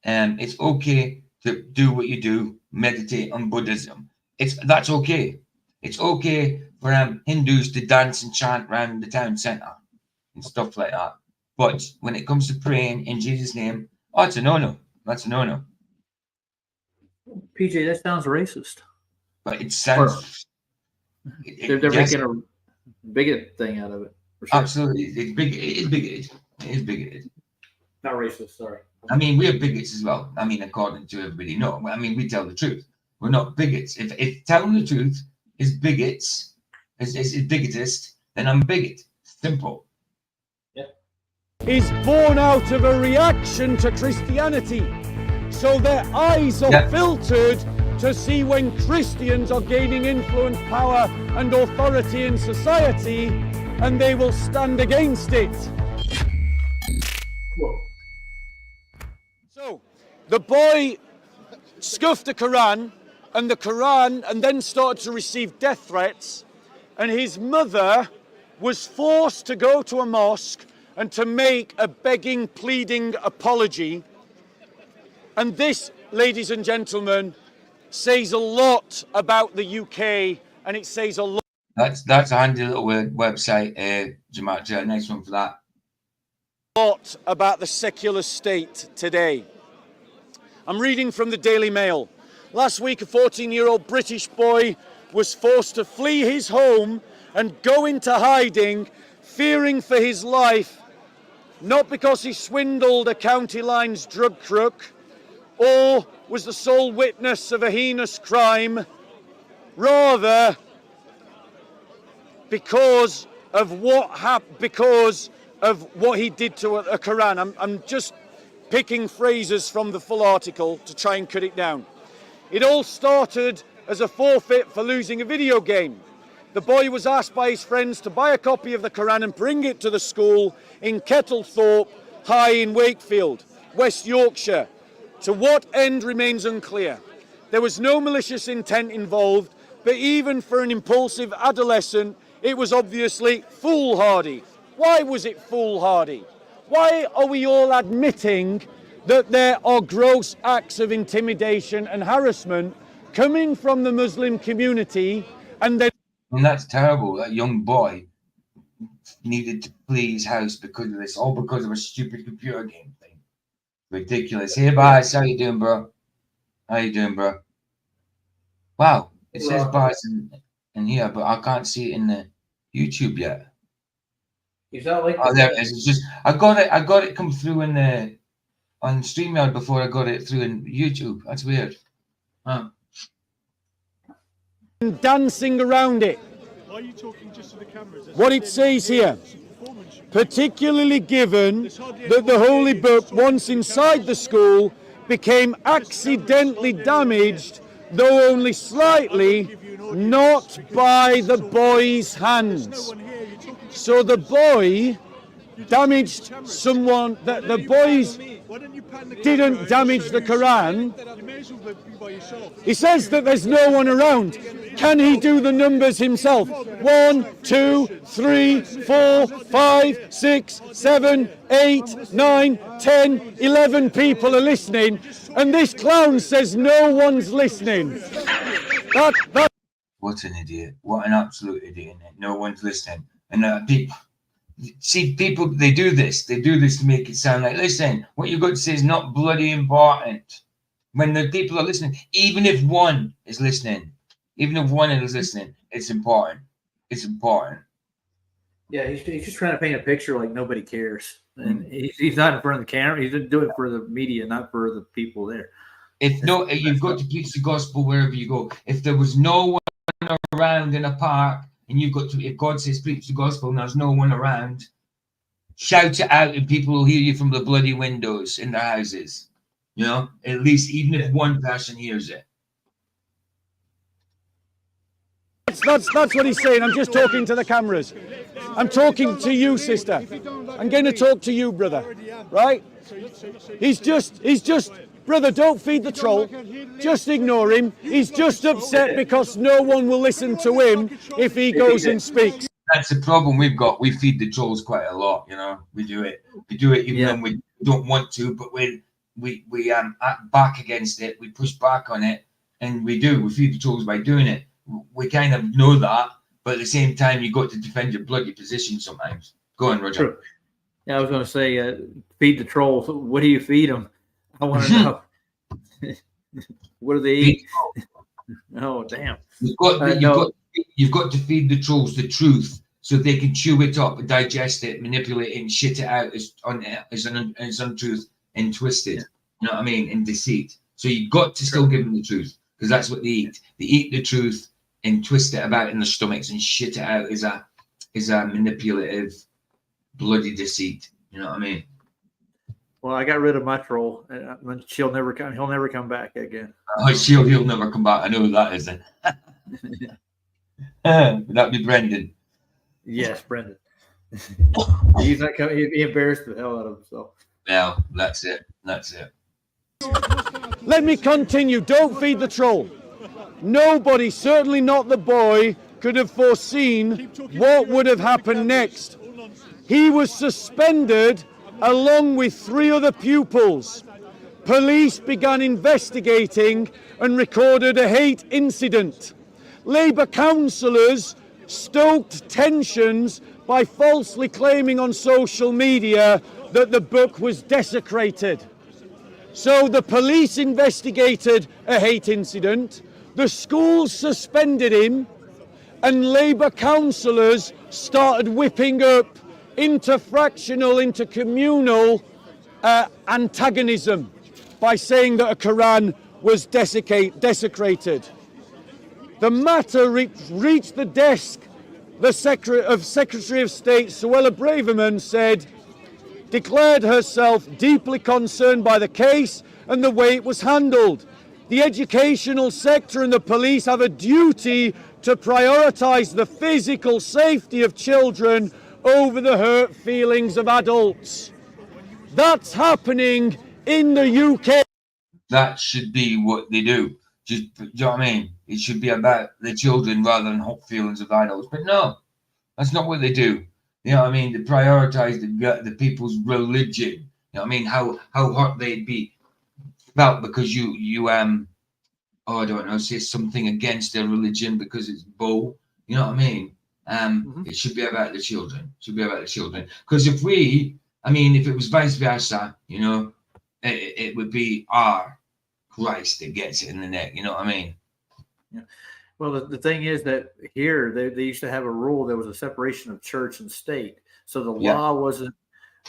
It's okay to do what you do, meditate on Buddhism. That's okay. It's okay for Hindus to dance and chant around the town centre and stuff like that. But when it comes to praying in Jesus' name, oh, it's a no-no. That's a no-no. PJ, that sounds racist. But it sounds... They're making a bigot thing out of it. For sure. Absolutely. It's big. It is bigoted. It is bigoted. Not racist, sorry. I mean, we're bigots as well. I mean, according to everybody. No, I mean, we tell the truth. We're not bigots. If telling the truth is bigots, is bigotist, then I'm a bigot. Simple. Is born out of a reaction to Christianity. So their eyes are filtered to see when Christians are gaining influence, power and authority in society, and they will stand against it. Whoa. So the boy scuffed the Quran and then started to receive death threats, and his mother was forced to go to a mosque and to make a begging, pleading apology. And this, ladies and gentlemen, says a lot about the UK, and it says a lot. That's a handy little website, Jamaat. Nice one for that. Lot about the secular state today. I'm reading from the Daily Mail. Last week, a 14-year-old British boy was forced to flee his home and go into hiding, fearing for his life, not because he swindled a County Lines drug crook or was the sole witness of a heinous crime, rather because of what he did to a Quran. I'm just picking phrases from the full article to try and cut it down. It all started as a forfeit for losing a video game. The boy was asked by his friends to buy a copy of the Quran and bring it to the school in Kettlethorpe High in Wakefield, West Yorkshire. To what end remains unclear. There was no malicious intent involved, but even for an impulsive adolescent, it was obviously foolhardy. Why was it foolhardy? Why are we all admitting that there are gross acts of intimidation and harassment coming from the Muslim community, and then... And that's terrible. That young boy needed to flee his house because of this, all because of a stupid computer game thing. Ridiculous. Hey, Baz, how you doing, bro? How you doing, bro? Wow, it says Baz in here, but I can't see it in the YouTube yet. Is that like? Oh, there it is. It's just I got it come through in the on StreamYard before I got it through in YouTube. That's weird. Huh. Dancing around it. Why are you talking just to the cameras? What it says here, particularly given that the Holy Book, once inside the school, became accidentally damaged, though only slightly, not by the boy's hands. So the boy damaged someone, the boys didn't damage the Quran. He says that there's no one around. Can he do the numbers himself? 1, 2, 3, 4, 5, 6, 7, 8, 9, 10, 11 people are listening, and this clown says no one's listening. What an idiot. What an absolute idiot. No one's listening. And people, see, people, they do this. They do this to make it sound like, listen, what you've got to say is not bloody important. When the people are listening, even if one is listening, it's important. It's important. Yeah, he's just trying to paint a picture like nobody cares. And he's not in front of the camera. He's doing it for the media, not for the people there. You've got to preach the gospel wherever you go. If there was no one around in a park, and you've got to, if God says preach the gospel and there's no one around, shout it out and people will hear you from the bloody windows in their houses. You know, at least even if one person hears it. That's what he's saying. I'm just talking to the cameras. I'm talking to you, sister. I'm going to talk to you, brother. Right? He's just, brother, don't feed the troll. Just ignore him. He's just upset because no one will listen to him if he goes and speaks. That's the problem we've got. We feed the trolls quite a lot, you know. We do it even when we don't want to, but when we act back against it, we push back on it, and we feed the trolls by doing it. We kind of know that, but at the same time, you got to defend your bloody position sometimes. Go on, Roger. True. Yeah, I was going to say, feed the trolls. What do you feed them? I want to know. What do they eat? Oh, damn. You've got to feed the trolls the truth so they can chew it up, digest it, manipulate it, and shit it out as untruth and twisted. Yeah. You know what I mean? And deceit. So you've got to still give them the truth, because that's what they eat. They eat the truth and twist it about in their stomachs and shit it out as a manipulative, bloody deceit. You know what I mean? Well, I got rid of my troll. He'll never come back again. He'll never come back. I know who that is. Then. That'd be Brendan. Yes, Brendan. He's not coming. He embarrassed the hell out of himself. Well, that's it. Let me continue. Don't feed the troll. Nobody, certainly not the boy, could have foreseen what would have happened next. He was suspended along with 3 other pupils. Police began investigating and recorded a hate incident. Labour councillors stoked tensions by falsely claiming on social media that the book was desecrated. So the police investigated a hate incident, the school suspended him, and Labour councillors started whipping up interfractional, intercommunal antagonism by saying that a Quran was desecrated. The matter reached the desk. The Secretary of State, Suella Braverman, declared herself deeply concerned by the case and the way it was handled. The educational sector and the police have a duty to prioritise the physical safety of children over the hurt feelings of adults. That's happening in the UK. That should be what they do. Do you know what I mean? It should be about the children rather than hot feelings of adults. But no, that's not what they do. You know what I mean? They prioritize the people's religion. You know what I mean? How hurt they'd be felt because you I don't know, say something against their religion because it's bull. You know what I mean? It should be about the children. It should be about the children. Because if it was vice versa, you know, it would be our Christ that gets it in the neck. You know what I mean? Yeah. Well, the thing is that here they used to have a rule. There was a separation of church and state. So the law wasn't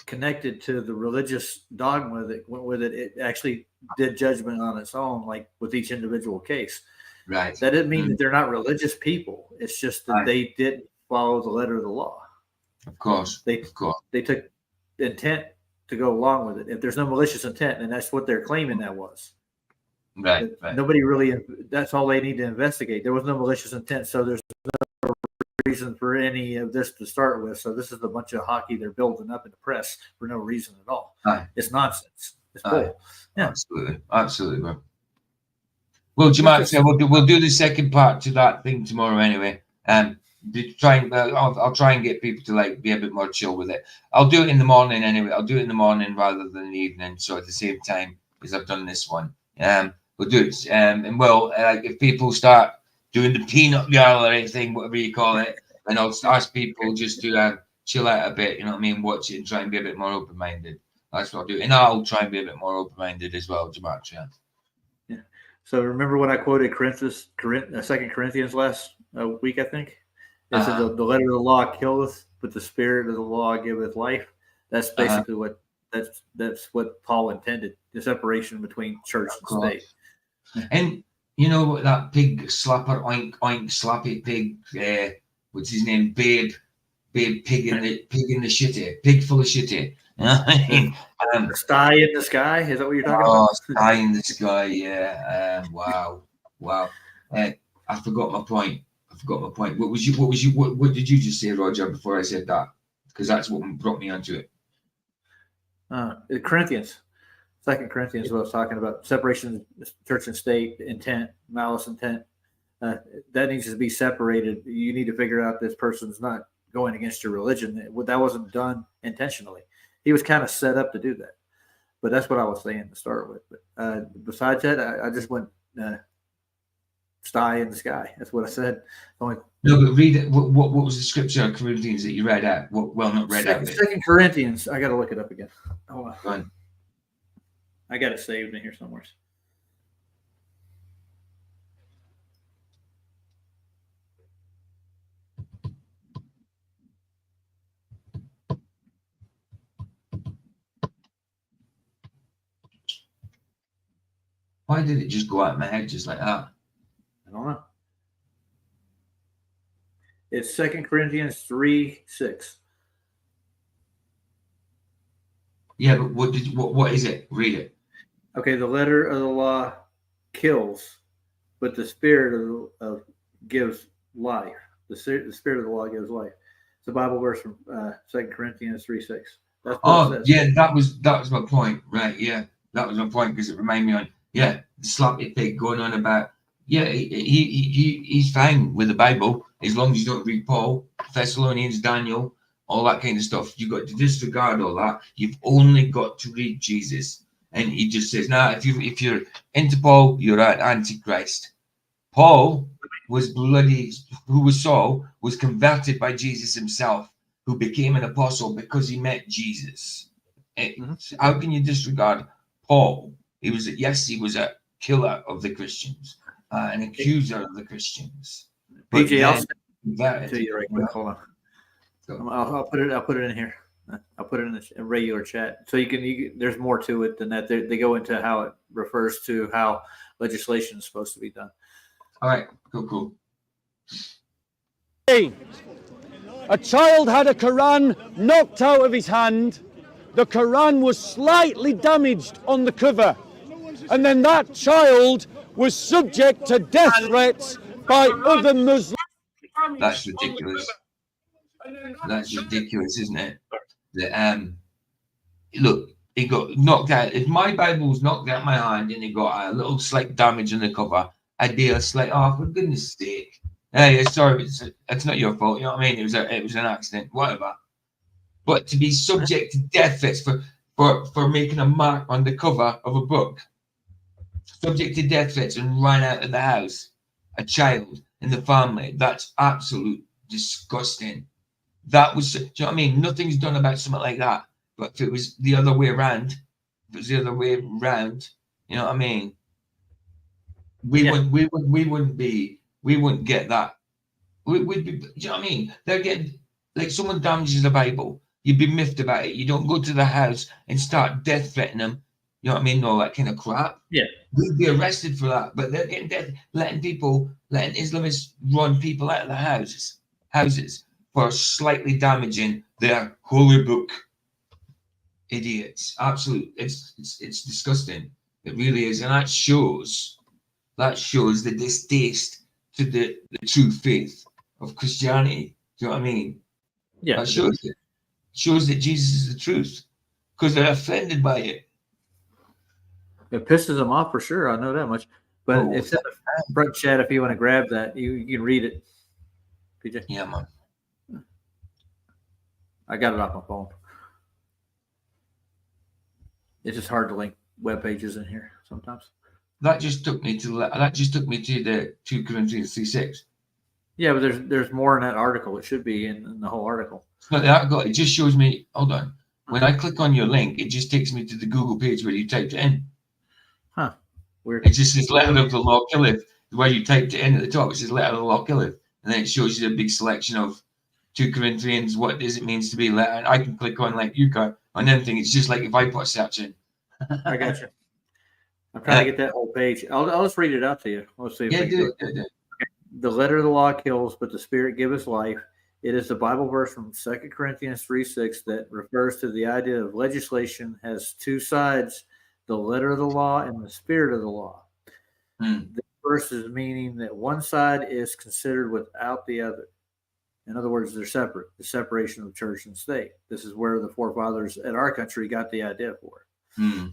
connected to the religious dogma that went with it. It actually did judgment on its own, like with each individual case. Right. That didn't mean that they're not religious people. It's just that they didn't follow the letter of the law. Of course. They took intent to go along with it. If there's no malicious intent, and that's what they're claiming that was. Right. Nobody really, that's all they need to investigate. There was no malicious intent, so there's no reason for any of this to start with. So this is a bunch of hockey they're building up in the press for no reason at all. It's nonsense. It's bull. Yeah. Absolutely, bro. Well, Jamal, we'll do the second part to that thing tomorrow anyway. I'll try and get people to be a bit more chill with it. I'll do it in the morning anyway. I'll do it in the morning rather than the evening. So at the same time as I've done this one. We'll do it. If people start doing the peanut gallery thing, whatever you call it, and I'll ask people just to chill out a bit, you know what I mean, watch it and try and be a bit more open-minded. That's what I'll do. And I'll try and be a bit more open-minded as well, Gematria. Yeah. So remember when I quoted 2 Corinthians last week, I think? It said the letter of the law killeth, but the spirit of the law giveth life. That's basically what that's what Paul intended, the separation between church and state. And you know that pig slapper, oink oink slappy pig, what's his name? Babe pig in the shitty, pig full of shitty. You know what I mean? Sty in the sky, is that what you're talking about? Sty in the sky, yeah. Wow. I forgot my point. What did you just say, Roger, before I said that? Because that's what brought me onto it. Corinthians. 2 Corinthians is what I was talking about. Separation of church and state, intent, malice intent. That needs to be separated. You need to figure out this person's not going against your religion. That wasn't done intentionally. He was kind of set up to do that. But that's what I was saying to start with. But besides that, I just went sty in the sky. That's what I said. No, but read it. What was the scripture of Corinthians that you read out? Well, not read out. 2 Corinthians. I got to look it up again. Hold on. Go on. I got it saved in here somewhere. Why did it just go out of my head just like that? I don't know. It's 2 Corinthians 3:6. Yeah, but what is it? Read it. Okay, the letter of the law kills, but the spirit of gives life. The spirit of the law gives life. It's a Bible verse from 2 Corinthians 3:6. Yeah, that was my point, right? Yeah, that was my point because it reminded me on the slappy pig going on about he's fine with the Bible as long as you don't read Paul, Thessalonians, Daniel, all that kind of stuff. You've got to disregard all that. You've only got to read Jesus. And he just says, if you're into Paul, you're at Antichrist. Paul was Saul, was converted by Jesus himself, who became an apostle because he met Jesus. How can you disregard Paul? He was a killer of the Christians, an accuser of the Christians. PJ, I'll send that to you right quick. Hold on. I'll put it in here. I'll put it in a regular chat, so you can. There's more to it than that. They go into how it refers to how legislation is supposed to be done. All right, cool. A child had a Quran knocked out of his hand. The Quran was slightly damaged on the cover, and then that child was subject to death threats by other Muslims. That's ridiculous. That's ridiculous, isn't it? Look, he got knocked out. If my Bible was knocked out of my hand and it got a little slight damage on the cover, I'd be a slight, oh, for goodness sake. Hey, sorry, it's not your fault. You know what I mean? It was an accident, whatever. But to be subject to death threats for making a mark on the cover of a book, subject to death threats and run out of the house, a child in the family, that's absolute disgusting. That was, do you know what I mean? Nothing's done about something like that. But if it was the other way around, you know what I mean? We wouldn't get that. We'd be, do you know what I mean? They're getting, like, someone damages the Bible, you'd be miffed about it. You don't go to the house and start death threatening them. You know what I mean? All that kind of crap. Yeah. We'd be arrested for that. But they're getting letting Islamists run people out of the houses for slightly damaging their holy book. Idiots. Absolute. It's disgusting. It really is. And that shows the distaste to the true faith of Christianity. Do you know what I mean? Yeah. That shows that Jesus is the truth, because they're offended by it. It pisses them off for sure. I know that much. But it's in the front chat. If you want to grab that, you can read it. PJ. Yeah, man. I got it off my phone. It's just hard to link web pages in here sometimes. That just took me to the 2 Corinthians 3:6. Yeah, but there's more in that article. It should be in the whole article. It's not the article. It just shows me. Hold on. When I click on your link, it just takes me to the Google page where you typed it in. Huh. Weird. It just says letter of the law killeth. Where you typed it in at the top, it says letter of the law killeth, and then it shows you a big selection of 2 Corinthians. What does it means to be letter? And I can click on like you can on anything. It's just like if I put a search in. I got you. I'm trying to get that whole page. I'll just read it out to you. Let's see. Yeah, do it. Okay. The letter of the law kills, but the Spirit giveth life. It is the Bible verse from 2 Corinthians 3:6 that refers to the idea of legislation has two sides, the letter of the law and the spirit of the law. This verse is meaning that one side is considered without the other. In other words, they're separate. The separation of church and state. This is where the forefathers at our country got the idea for it.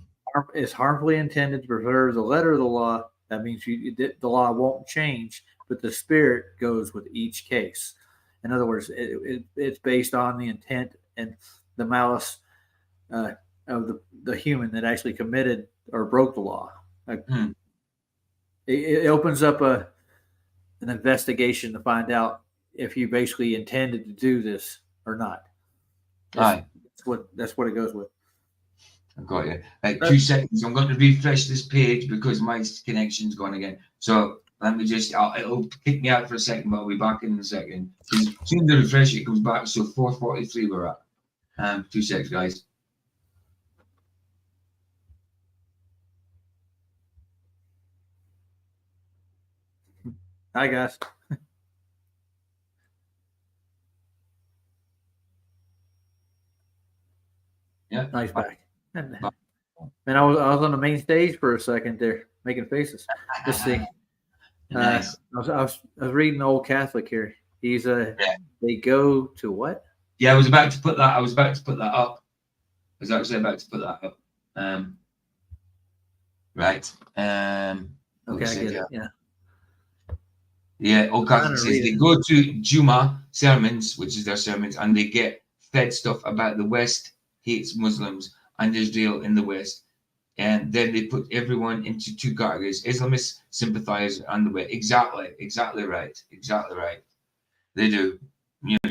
It's harmfully intended to preserve the letter of the law. That means the law won't change, but the spirit goes with each case. In other words, it's based on the intent and the malice of the human that actually committed or broke the law. It opens up an investigation to find out if you basically intended to do this or not. That's what it goes with. I've got you. Right, 2 seconds. I'm going to refresh this page because my connection's gone again. So let me just, it'll kick me out for a second, but I'll be back in a second. As soon as I refresh it, comes back. So 4:43 we're at. 2 seconds, guys. Hi, guys. Yeah. Nice back. Man, I was on the main stage for a second there, making faces. Let's see. Nice. I was reading the Old Catholic here. He's they go to what? Yeah, I was about to put that up. I was actually about to put that up. Right. Okay, I get it. Yeah. Yeah, Old Catholic says they go to Juma sermons, which is their sermons, and they get fed stuff about the West hates Muslims and Israel in the West. And then they put everyone into 2 categories: Islamists, sympathizers, and the West. Exactly right. They do.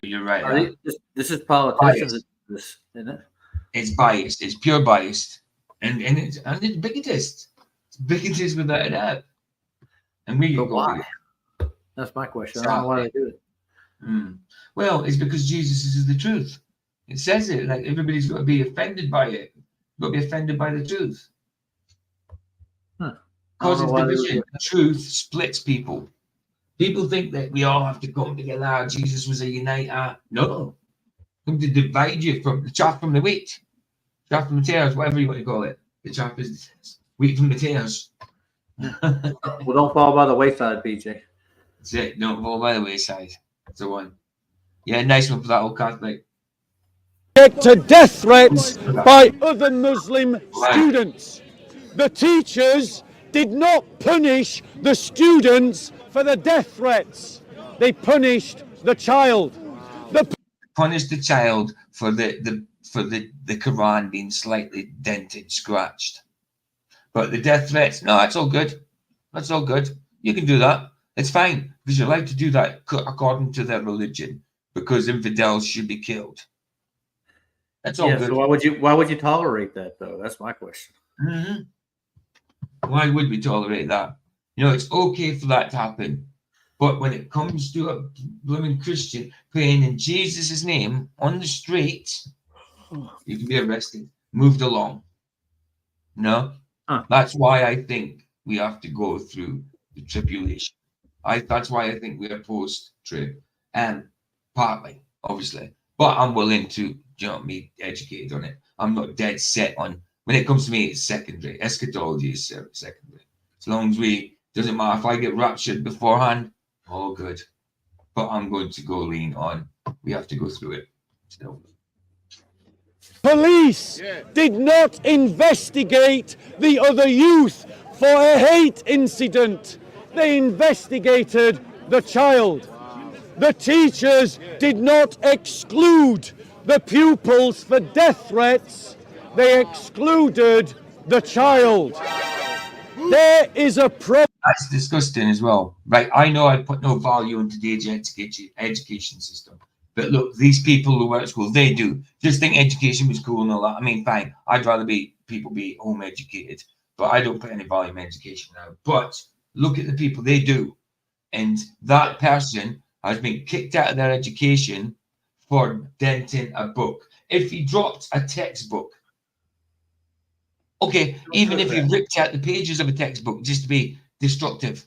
You're right. This is politicians, isn't it? It's biased. It's pure biased, and it's bigotist. It's bigotist without a doubt. And we go why? That's my question. I don't know why they do it. Well, it's because Jesus is the truth. It says it. Like, everybody's got to be offended by it. Got to be offended by the truth. Causes division. Truth splits people. People think that we all have to come together. Jesus was a uniter. No. Come to divide you from the chaff from the wheat. Chaff from the tares, whatever you want to call it. The chaff is wheat from the tares. Well, don't fall by the wayside, PJ. That's it. Don't fall by the wayside. That's the one. Yeah, nice one for that Old Catholic. To death threats by other Muslim students. The teachers did not punish the students for the death threats. They punished the child. Punished the child for the Quran being slightly dented, scratched. But the death threats, no, that's all good. That's all good. You can do that. It's fine, because you're allowed to do that according to their religion, because infidels should be killed. That's all good. So why would you tolerate that, though? That's my question. Why would we tolerate that? It's okay for that to happen. But when it comes to a blooming Christian praying in Jesus' name on the street, you can be arrested, moved along. That's why I think we have to go through the tribulation. That's why I think we are post-trib, and partly, obviously. But I'm willing to, be educated on it. I'm not dead set on. When it comes to me, it's secondary. Eschatology is secondary. As long as doesn't matter if I get raptured beforehand, all good. But I'm going to go lean on. We have to go through it. So. Police did not investigate the other youth for a hate incident. They investigated the child. The teachers did not exclude the pupils for death threats. They excluded the child. There is a problem. That's disgusting as well. Right, I know I put no value into the education system. But look, these people who work at school, they do. Just think education was cool and all that. I mean, fine. I'd rather people be home educated. But I don't put any value in education now. But look at the people, they do. And that person has been kicked out of their education for denting a book. If he dropped a textbook, okay, even if he ripped out the pages of a textbook just to be destructive,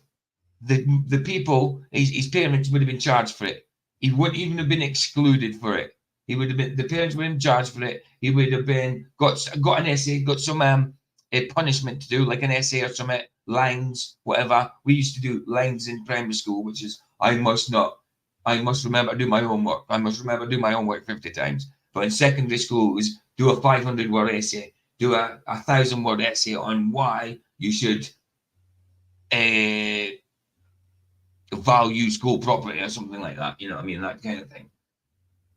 the people, his parents would have been charged for it. He wouldn't even have been excluded for it. He would have been, the parents would have been charged for it. He would have been got an essay, got some a punishment to do, like an essay or some lines, whatever. We used to do lines in primary school, which is I must not I must remember to do my homework. I must remember to do my homework 50 times. But in secondary school, it was do a 500-word essay, do a 1,000-word essay on why you should value school property or something like that. You know what I mean? That kind of thing.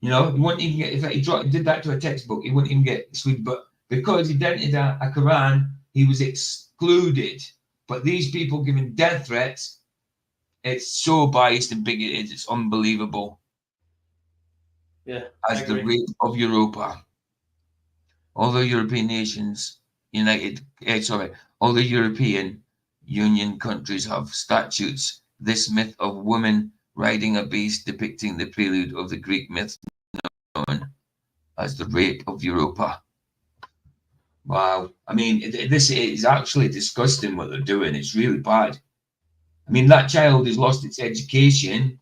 You know, you wouldn't even get, if he did that to a textbook, he wouldn't even get excluded. But because he dented a Quran, he was excluded. But these people giving death threats, it's so biased and bigoted, it's unbelievable. Yeah. As the rate of Europa, all the European nations, all the European Union countries have statutes. This myth of women riding a beast depicting the prelude of the Greek myth known as the rape of Europa. Wow. I mean, this is actually disgusting what they're doing. It's really bad. I mean, that child has lost its education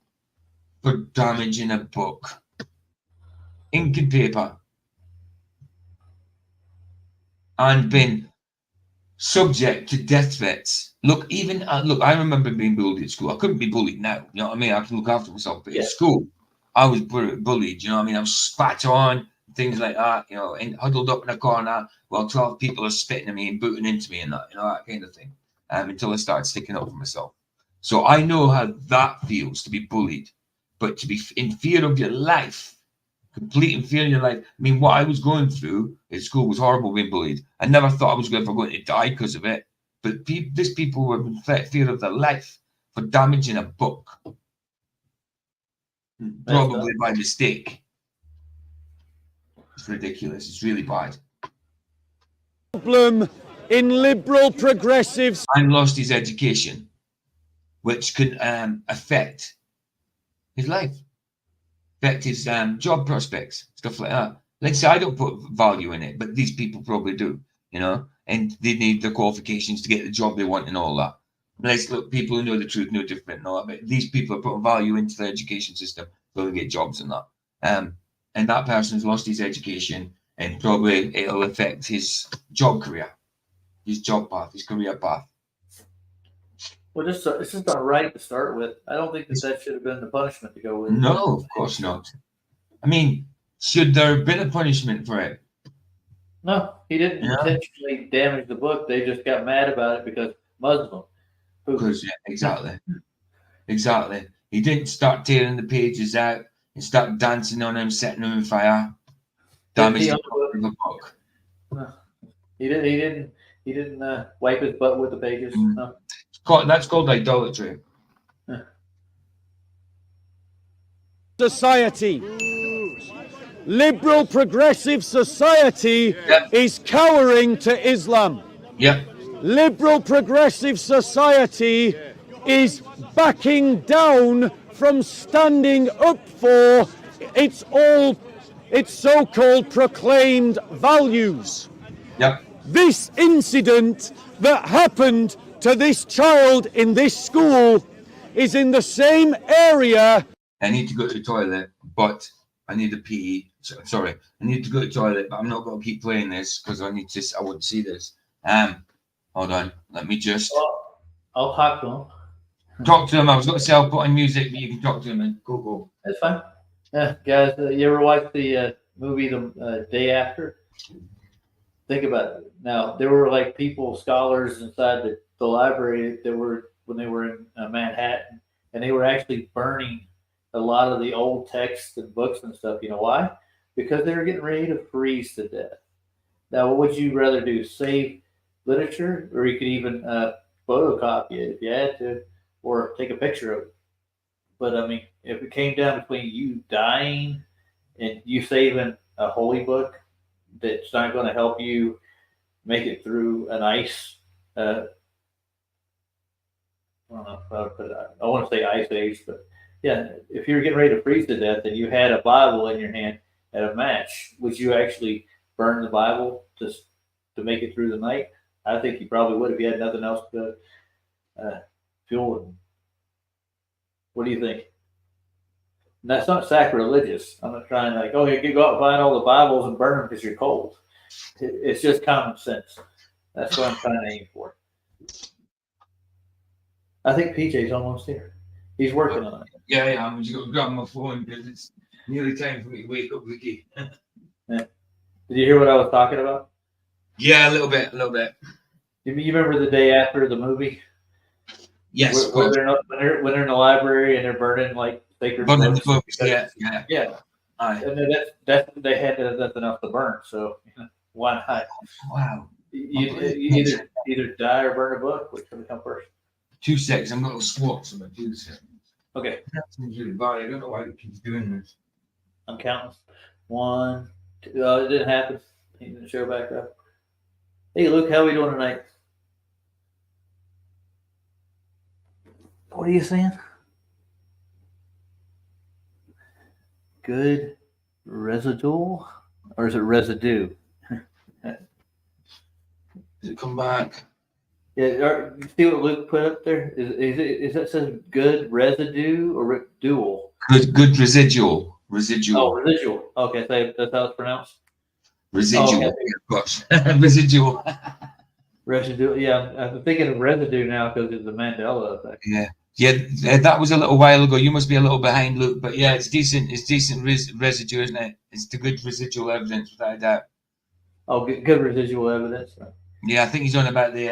for damaging a book. Ink and paper. And been subject to death threats. Look, I remember being bullied at school. I couldn't be bullied now. You know what I mean? I can look after myself. But at school, I was bullied. You know what I mean? I was spat on, things like that, you know, and huddled up in a corner while 12 people are spitting at me and booting into me and that, you know, that kind of thing. Until I started sticking up for myself. So I know how that feels to be bullied, but to be in fear of your life, complete in fear of your life. I mean, what I was going through at school was horrible being bullied. I never thought I was ever going to die because of it. But these people were in fear of their life for damaging a book. Probably by mistake. It's ridiculous. It's really bad. Problem in liberal progressives. And lost his education, which could affect his life, affect his job prospects, stuff like that. Let's say I don't put value in it, but these people probably do, you know, and they need the qualifications to get the job they want and all that. Let's look, people who know the truth know different and all that, but these people are putting value into the education system so they get jobs and that. And that person's lost his education, and probably it'll affect his job career, his job path, his career path. Well, it's just not right to start with. I don't think that should have been the punishment to go with. No, of course not. I mean, should there have been a punishment for it? No, he didn't intentionally damage the book. They just got mad about it because Muslim. Because, exactly. Exactly. He didn't start tearing the pages out and start dancing on them, setting them on fire. Damage the book. No. He didn't wipe his butt with the pages. No. That's called idolatry. Society. Liberal progressive society is cowering to Islam. Liberal progressive society is backing down from standing up for its so-called proclaimed values. This incident that happened to this child in this school is in the same area. I need to go to the toilet, but I need a pee. Sorry, I need to go to the toilet, but I'm not going to keep playing this because I want to see this. Hold on, let me just. I'll talk to him. Talk to him. I was going to say I'll put on music, but you can talk to him and go. That's fine. Yeah, guys, you ever watch the movie The Day After? Think about it. Now, there were like scholars inside the library that were, when they were in Manhattan, and they were actually burning a lot of the old texts and books and stuff. You know why? Because they were getting ready to freeze to death. Now, what would you rather do? Save literature, or you could even photocopy it if you had to, or take a picture of it. But I mean, if it came down between you dying and you saving a holy book that's not going to help you make it through an ice, I don't know if I would put it, I want to say ice age, but yeah, if you're getting ready to freeze to death and you had a Bible in your hand at a match, would you actually burn the Bible to make it through the night? I think you probably would if you had nothing else to fuel it. What do you think? And that's not sacrilegious. I'm not trying like, oh, you go out and find all the Bibles and burn them because you're cold. It's just common sense. That's what I'm trying to aim for. I think PJ's almost here. He's working on it. Yeah, I'm just going to grab my phone because it's nearly time for me to wake up, Vicky. Yeah. Did you hear what I was talking about? Yeah, a little bit. You remember the day after the movie? Yes, when they're in the library and they're burning like sacred burning books. the books. Yeah. Aye. And that's they had that's enough to burn. So why not? Wow. You either die or burn a book. Which will come first? 2 seconds. I'm going to swap some of 2 seconds. Okay. That seems really bad. I don't know why it keeps doing this. I'm counting. 1, 2. It didn't happen. He didn't show back up. Hey, Luke, how are we doing tonight? What are you saying? Good residual, or is it residue? Does it come back? Yeah, you see what Luke put up there? Is that says good residue or dual? Good residual. Residual. Oh, residual. Okay, so that's how it's pronounced. Residual. Oh, okay. Of course. Residual. Residue. Yeah, I'm thinking of residue now because it's the Mandela effect. Yeah, that was a little while ago. You must be a little behind, Luke. But yeah, it's decent. It's decent residue, isn't it? It's the good residual evidence, without a doubt. Oh, good residual evidence. Yeah, I think he's on about the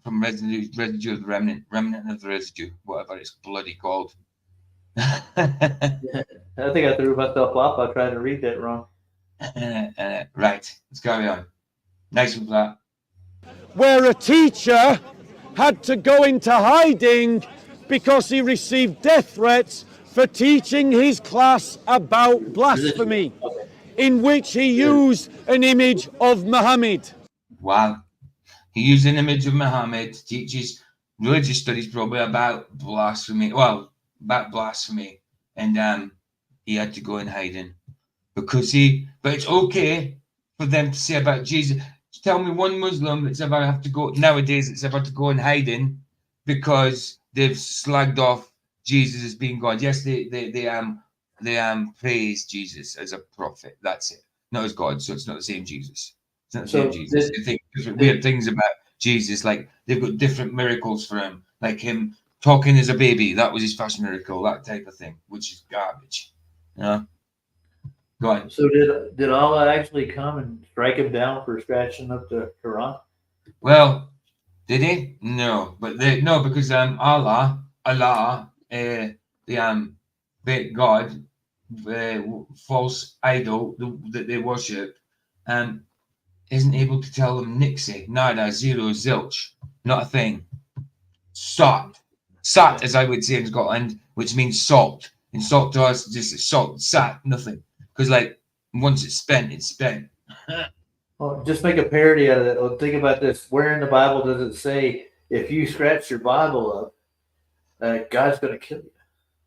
from residue of the remnant of the residue, whatever it's bloody called. I think I threw myself off by trying to read that wrong. Right, let's carry on. Nice one for that. Where a teacher had to go into hiding because he received death threats for teaching his class about blasphemy, in which he used an image of Muhammad. Wow. He used an image of Muhammad, teaches religious studies probably about blasphemy. Well, about blasphemy. And he had to go in hiding. But it's okay for them to say about Jesus. Tell me one Muslim that's ever have to go nowadays that's ever to go in hiding because they've slagged off Jesus as being God. Yes, they praise Jesus as a prophet. That's it. Not as God, so it's not the same Jesus. It's not the same Jesus. They think different weird things about Jesus, like they've got different miracles for him, like him talking as a baby. That was his first miracle, that type of thing, which is garbage. Go on. So did Allah actually come and strike him down for scratching up the Quran? Well, did he? No, but because Allah, the God, false idol that they worship, isn't able to tell them nixie, nada, zero, zilch, not a thing. Sat, as I would say in Scotland, which means salt. And salt to us, just salt, sat, nothing. Because like once it's spent, it's spent. Well, just make a parody out of it. Well, think about this. Where in the Bible does it say if you scratch your Bible up, God's going to kill you?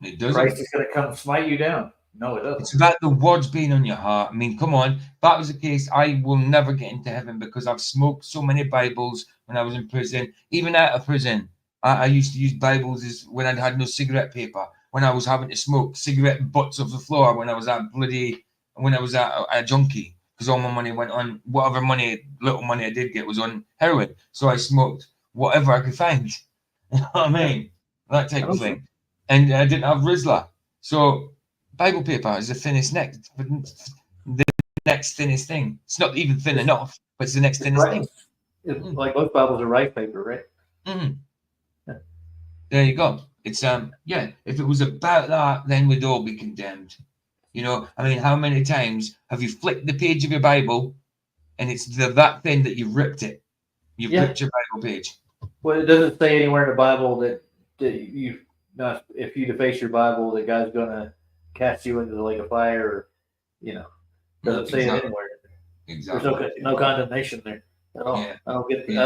It doesn't. Christ is going to come smite you down. No, it doesn't. It's about the words being on your heart. I mean, come on. If that was the case, I will never get into heaven because I've smoked so many Bibles when I was in prison. Even out of prison, I used to use Bibles as when I had no cigarette paper. When I was having to smoke cigarette butts off the floor. When I was a junkie. Because all my money went on, whatever little money I did get was on heroin. So I smoked whatever I could find. You know what I mean? That type of thing. And I didn't have Rizla. So Bible paper is the next thinnest thing. It's not even thin enough, but it's the next thinnest thing. Like most Bibles are rice paper, right? Mm-hmm. Yeah. There you go. It's if it was about that, then we'd all be condemned. You know, I mean, how many times have you flicked the page of your Bible and it's that thin that you've ripped it? You've ripped your Bible page. Well, it doesn't say anywhere in the Bible that you not if you deface your Bible that God's going to cast you into the lake of fire. Or, doesn't say it anywhere. Exactly. There's no condemnation there at all. Yeah. I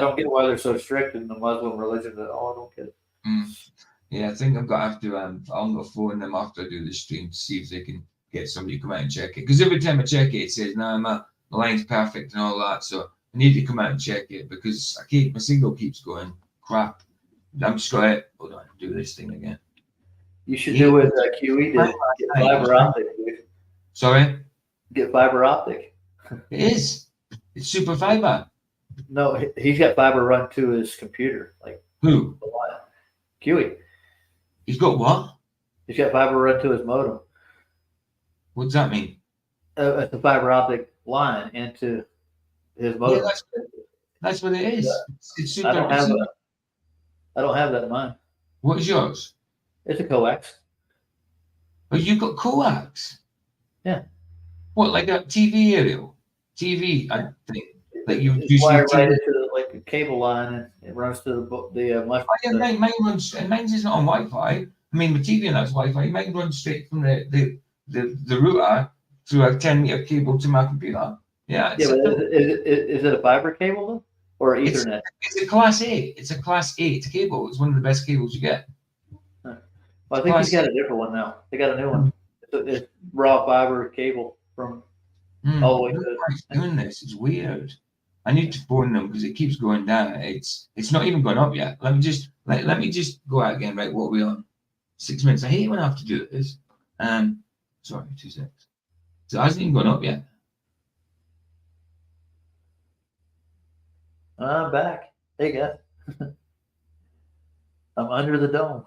don't get why they're so strict in the Muslim religion at all. I don't get it. Yeah, I think I'm gonna have to. I'm gonna phone them after I do the stream to see if they can get somebody to come out and check it. Because every time I check it, it says, "No, my line's perfect" and all that. So I need to come out and check it because my signal keeps going crap. I'm just gonna hold on, do this thing again. You should do what QE did. Get fiber optic. Sorry? Get fiber optic. It is. It's super fiber. No, he's got fiber run to his computer. Like who? QE. He's got what? He's got fiber run to his modem. What's that mean? It's a fiber optic line into his modem. Yeah, that's what it is. Yeah. It's super. I don't have that in mine. What is yours? It's a coax. Oh, you got coax? Yeah. What, like a TV aerial? TV, I think. Like you wire right into like a cable line, and it runs to the oh, yeah, mine runs. And mine's isn't on Wi-Fi. I mean, the TV and that's Wi-Fi. Mine runs straight from the router through a 10-meter cable to my computer. Yeah. Yeah, but is it a fiber cable though, or Ethernet? It's a Class A. It's a Class 8 cable. It's one of the best cables you get. Huh. Well, I think he's got a different one now. They got a new one. It's raw fiber cable from all the way to. Doing this, it's weird. I need to phone them because it keeps going down. It's not even gone up yet. Let me just go out again. Right, what are we on? 6 minutes. I hate when I have to do this. Sorry, 2 seconds. So it hasn't even gone up yet. I'm back. Hey guys. I'm under the dome.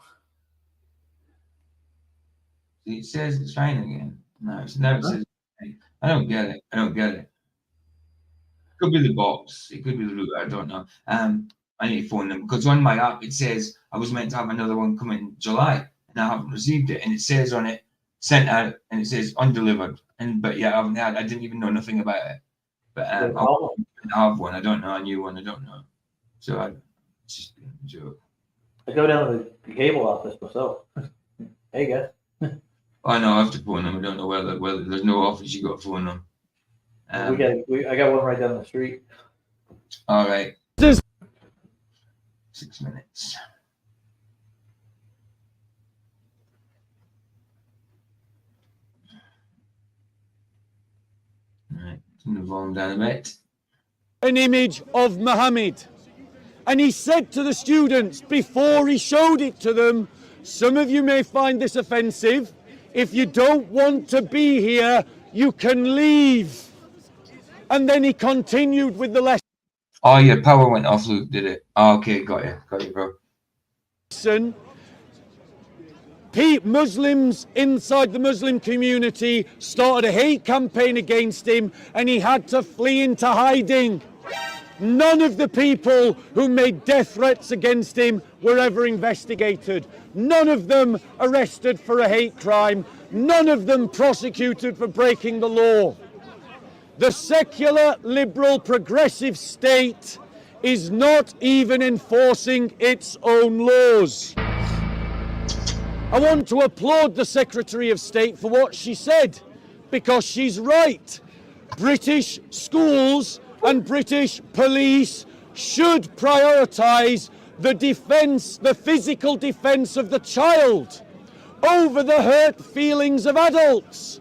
It says it's fine again. No, it says. I don't get it. It could be the box. It could be the router. I don't know. I need to phone them because on my app it says I was meant to have another one come in July and I haven't received it. And it says on it sent out and it says undelivered. But yeah, I didn't even know nothing about it. But I have one. I don't know. A new one. I don't know. So it's just a joke. I go down to the cable office myself. Hey guys. I know. I have to phone them. I don't know whether there's no office. You got to phone them. I got one right down the street. All right. 6 minutes. All right. Turn the volume down a bit. An image of Muhammad. And he said to the students before he showed it to them, some of you may find this offensive. If you don't want to be here, you can leave. And then he continued with the lesson. Oh, your power went off, Luke, did it? Oh, okay, got you, bro. Muslims inside the Muslim community started a hate campaign against him and he had to flee into hiding. None of the people who made death threats against him were ever investigated. None of them arrested for a hate crime. None of them prosecuted for breaking the law. The secular, liberal, progressive state is not even enforcing its own laws. I want to applaud the Secretary of State for what she said, because she's right. British schools and British police should prioritise the physical defence of the child over the hurt feelings of adults.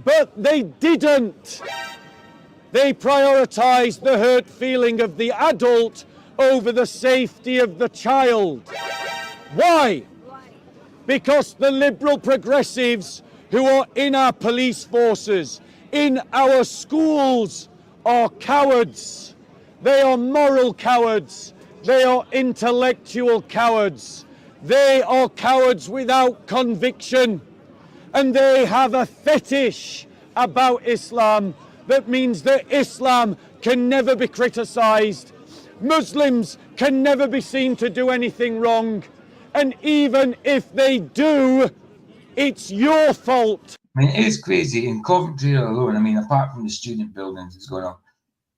But they didn't. They prioritised the hurt feeling of the adult over the safety of the child. Why? Because the liberal progressives who are in our police forces, in our schools, are cowards. They are moral cowards. They are intellectual cowards. They are cowards without conviction. And they have a fetish about Islam that means that Islam can never be criticised. Muslims can never be seen to do anything wrong. And even if they do, it's your fault. I mean, it is crazy. In Coventry alone, I mean, apart from the student buildings that's going on,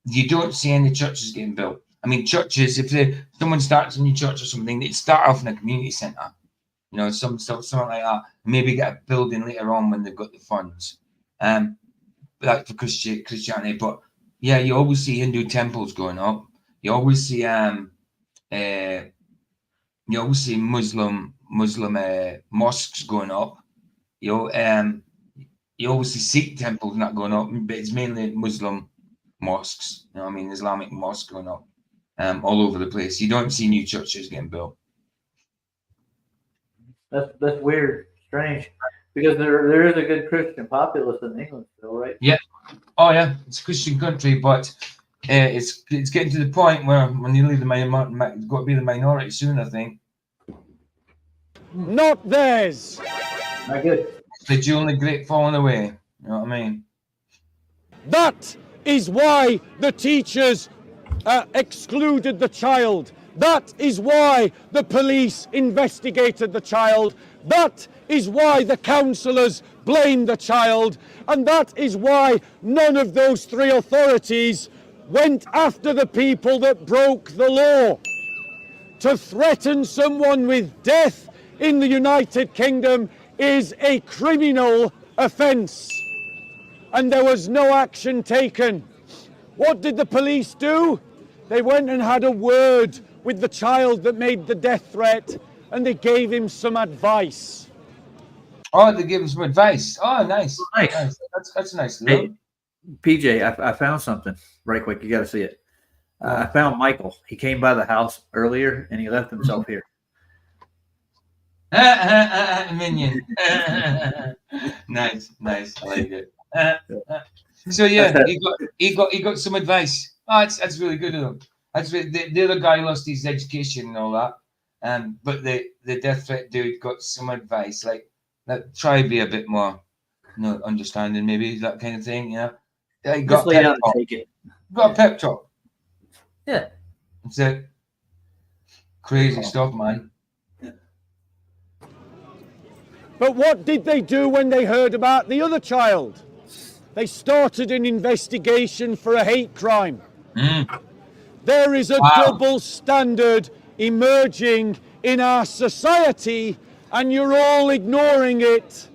you don't see any churches getting built. I mean, churches, if someone starts a new church or something, they'd start off in a community centre. You know, something like that. Maybe get a building later on when they've got the funds. Like for Christianity. But yeah, you always see Hindu temples going up. You always see Muslim mosques going up. You always see Sikh temples not going up, but it's mainly Muslim mosques. You know what I mean? Islamic mosques going up all over the place. You don't see new churches getting built. That's weird, strange, because there is a good Christian populace in England still, right? Yeah. Oh yeah, it's a Christian country, but it's getting to the point where when you leave it's got to be the minority soon, I think. Not theirs. Not good. The jewel and the great falling away. You know what I mean? That is why the teachers excluded the child. That is why the police investigated the child. That is why the councillors blamed the child. And that is why none of those three authorities went after the people that broke the law. To threaten someone with death in the United Kingdom is a criminal offence. And there was no action taken. What did the police do? They went and had a word with the child that made the death threat, and they gave him some advice. Oh, they gave him some advice. Oh, nice. Nice. That's nice. Hey, PJ, I found something right quick. You got to see it. I found Michael. He came by the house earlier, and he left himself here. Minion. Nice. I like it. So yeah, he got some advice. Oh, that's really good of him. That's the other guy lost his education and all that. But the death threat dude got some advice, like try to be a bit more, understanding, maybe that kind of thing. Yeah, he got just lay down and take it. Got a pep talk. Yeah, that's it. Crazy stuff, man. But what did they do when they heard about the other child? They started an investigation for a hate crime. There is a double standard emerging in our society, and you're all ignoring it.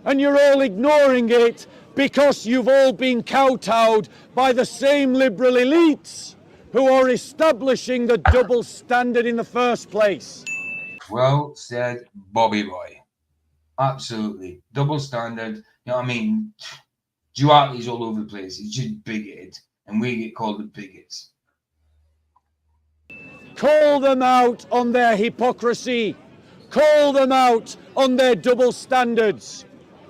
And you're all ignoring it because you've all been kowtowed by the same liberal elites who are establishing the double standard in the first place. Well said, Bobby boy. Absolutely. Double standard. You know what I mean? Duality's all over the place. It's just bigoted. And we get called the bigots. Call them out on their hypocrisy. Call them out on their double standards.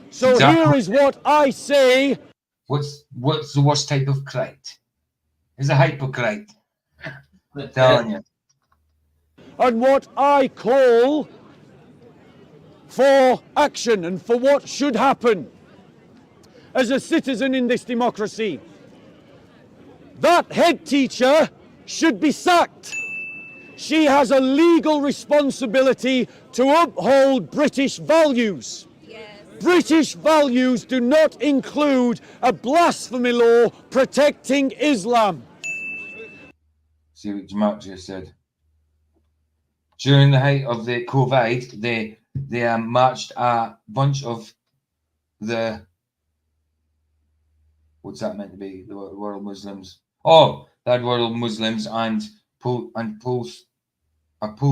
So here is what I say. What's the worst type of crate? Is a hypocrite. I'm telling you. And what I call for action and for what should happen as a citizen in this democracy. That head teacher should be sacked. She has a legal responsibility to uphold British values. British values do not include a blasphemy law protecting Islam. See what Jamal just said. During the height of the COVID, they marched a bunch of the, what's that meant to be? The world Muslims. Oh, that world Muslims and pull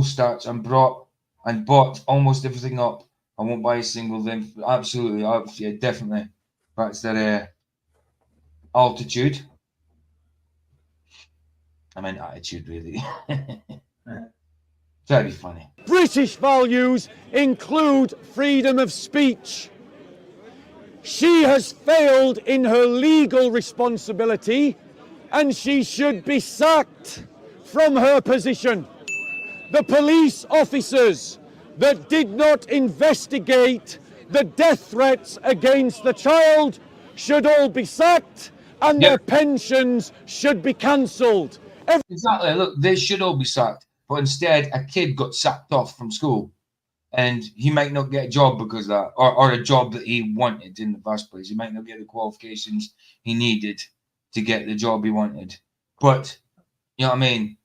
starts and bought almost everything up. I won't buy a single thing. Absolutely, yeah, definitely. That's their altitude. I mean attitude, really. Very funny. British values include freedom of speech. She has failed in her legal responsibility, and she should be sacked from her position. The police officers that did not investigate the death threats against the child should all be sacked, and their pensions should be cancelled. Exactly. Look, they should all be sacked. But instead, a kid got sacked off from school, and he might not get a job because of that, or a job that he wanted in the first place. He might not get the qualifications he needed to get the job he wanted. But, you know what I mean?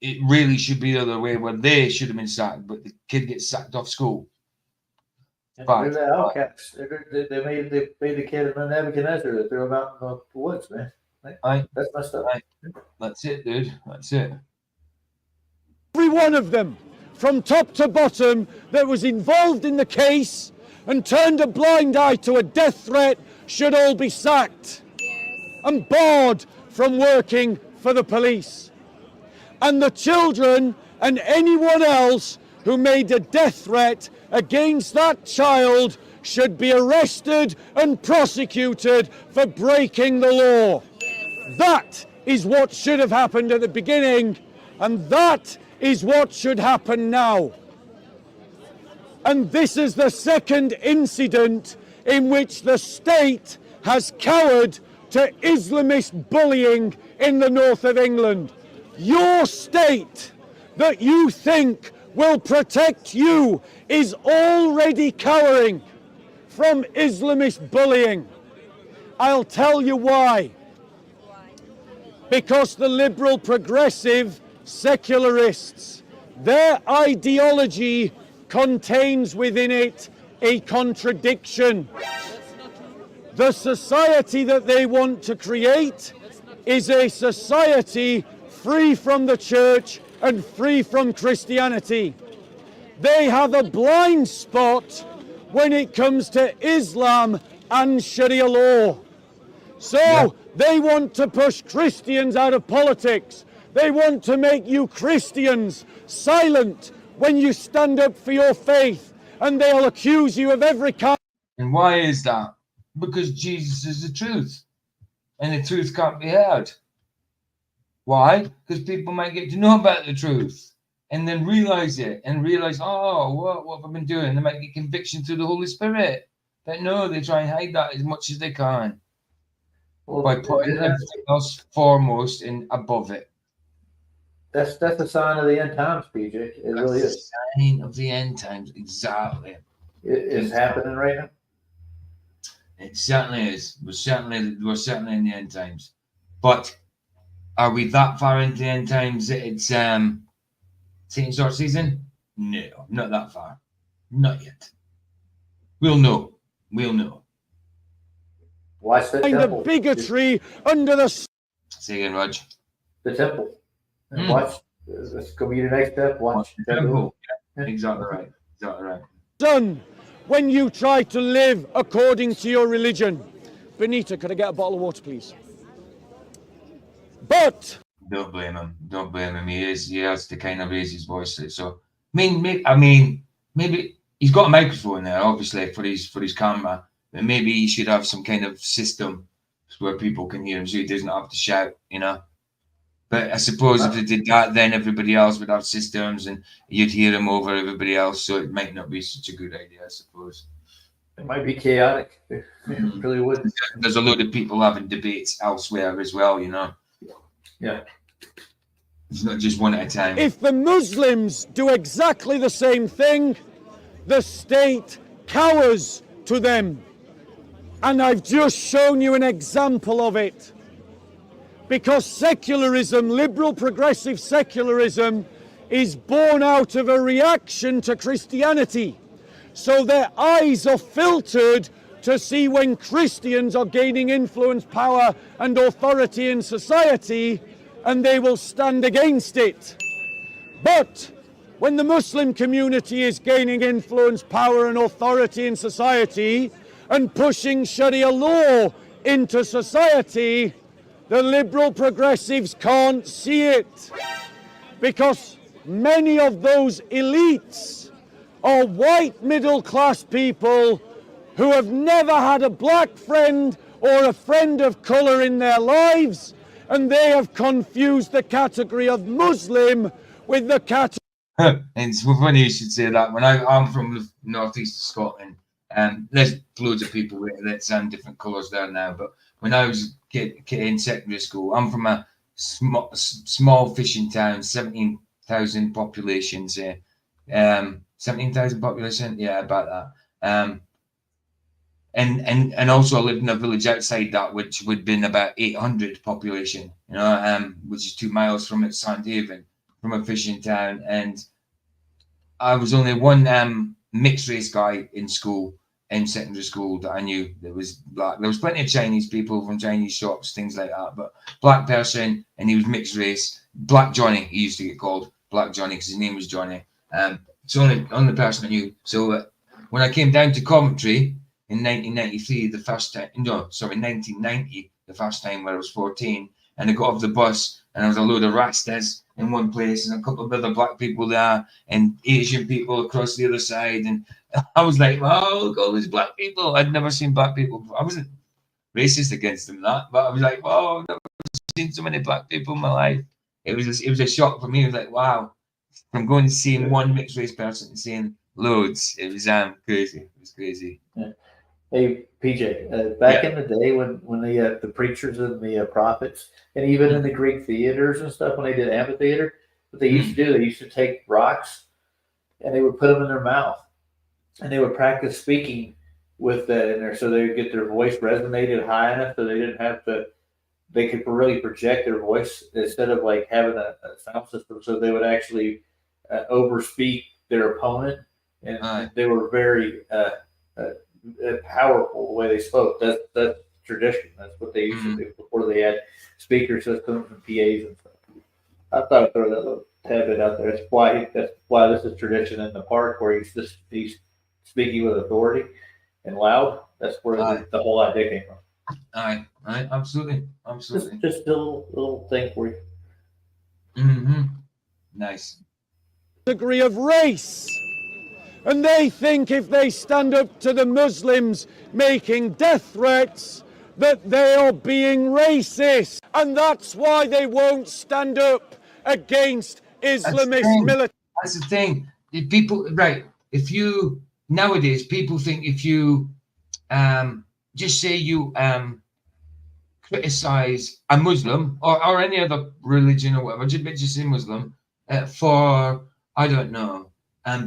It really should be the other way, where they should have been sacked, but the kid gets sacked off school. Bad. They're the outcasts. They made the kid an Nebuchadnezzar that threw him out in the woods, man. That's messed up. That's it, dude. That's it. Every one of them, from top to bottom, that was involved in the case and turned a blind eye to a death threat should all be sacked and barred from working for the police. And the children and anyone else who made a death threat against that child should be arrested and prosecuted for breaking the law. That is what should have happened at the beginning, and that is what should happen now. And this is the second incident in which the state has cowered to Islamist bullying in the north of England. Your state that you think will protect you is already cowering from Islamist bullying. I'll tell you why. Because the liberal progressive secularists, their ideology contains within it a contradiction. The society that they want to create is a society free from the church and free from Christianity. They have a blind spot when it comes to Islam and Sharia law. So they want to push Christians out of politics. They want to make you Christians silent when you stand up for your faith, and they'll accuse you of every kind. And why is that? Because Jesus is the truth, and the truth can't be heard. Why? Because people might get to know about the truth and then realize it and realize, oh, what have I been doing? They might get conviction through the Holy Spirit. But no, they try and hide that as much as they can by putting everything else foremost and above it. That's a sign of the end times, PJ. It really is. A sign of the end times, exactly. It's happening right now. It certainly is. We're certainly in the end times. But are we that far into the end times that it's Satan's short season? No, not that far. Not yet. We'll know. We'll know. Watch the temple. The bigotry under the... Say again, Rog. The temple. Watch. Let's go be the next step. Watch the temple. Yeah. Exactly right. Exactly right. Son, when you try to live according to your religion. Benita, could I get a bottle of water, please? But don't blame him. Don't blame him. He has to kind of raise his voice. So I mean, maybe he's got a microphone there, obviously, for his camera. But maybe he should have some kind of system where people can hear him, so he doesn't have to shout, you know. But I suppose if they did that, then everybody else would have systems, and you'd hear him over everybody else. So it might not be such a good idea, I suppose. It might be chaotic. It really would. There's a load of people having debates elsewhere as well, you know. Yeah. It's not just one at a time. If the Muslims do exactly the same thing, the state cowers to them. And I've just shown you an example of it. Because secularism, liberal progressive secularism, is born out of a reaction to Christianity. So their eyes are filtered to see when Christians are gaining influence, power, and authority in society, and they will stand against it. But when the Muslim community is gaining influence, power, and authority in society, and pushing Sharia law into society, the liberal progressives can't see it. Because many of those elites are white middle-class people who have never had a black friend or a friend of colour in their lives, and they have confused the category of Muslim with the category... It's funny you should say that. When I'm from the northeast of Scotland, and there's loads of people that sound different colours there now, but when I was in secondary school, I'm from a small fishing town, 17,000 population, say. 17,000 population, yeah, about that. And also I lived in a village outside that, which would have been about 800 population, you know, which is 2 miles from Sandhaven, from a fishing town. And I was only one mixed race guy in school, in secondary school, that I knew. There was black. There was plenty of Chinese people from Chinese shops, things like that, but black person, and he was mixed race. Black Johnny, he used to get called Black Johnny because his name was Johnny. It's only person I knew. So when I came down to Coventry in 1993, 1990, the first time where I was 14, and I got off the bus, and there was a load of Rastas in one place, and a couple of other black people there, and Asian people across the other side, and I was like, wow, look at all these black people. I'd never seen black people before. I wasn't racist against them, but I was like, wow, I've never seen so many black people in my life. It was a shock for me. It was like, wow, from going to seeing one mixed race person to seeing loads. It was crazy. It was crazy. Yeah. Hey PJ, back in the day when the preachers and the prophets, and even in the Greek theaters and stuff, when they did amphitheater, what they used to do, they used to take rocks and they would put them in their mouth, and they would practice speaking with that in there, so they would get their voice resonated high enough so they didn't have to. They could really project their voice instead of like having a sound system, so they would actually overspeak their opponent, and they were very powerful the way they spoke. That's tradition. That's what they used to do before they had speaker systems and PAs and stuff. I thought I'd throw that little tad bit out there. That's why this is tradition in the park, where he's speaking with authority and loud. That's where the whole idea came from. Aye, absolutely. Just a little thing for you. Nice. Degree of race. And they think if they stand up to the Muslims making death threats, that they are being racist. And that's why they won't stand up against Islamist military. That's the thing. If people, nowadays, people think if you just say you criticize a Muslim or any other religion or whatever, just say Muslim, for, I don't know,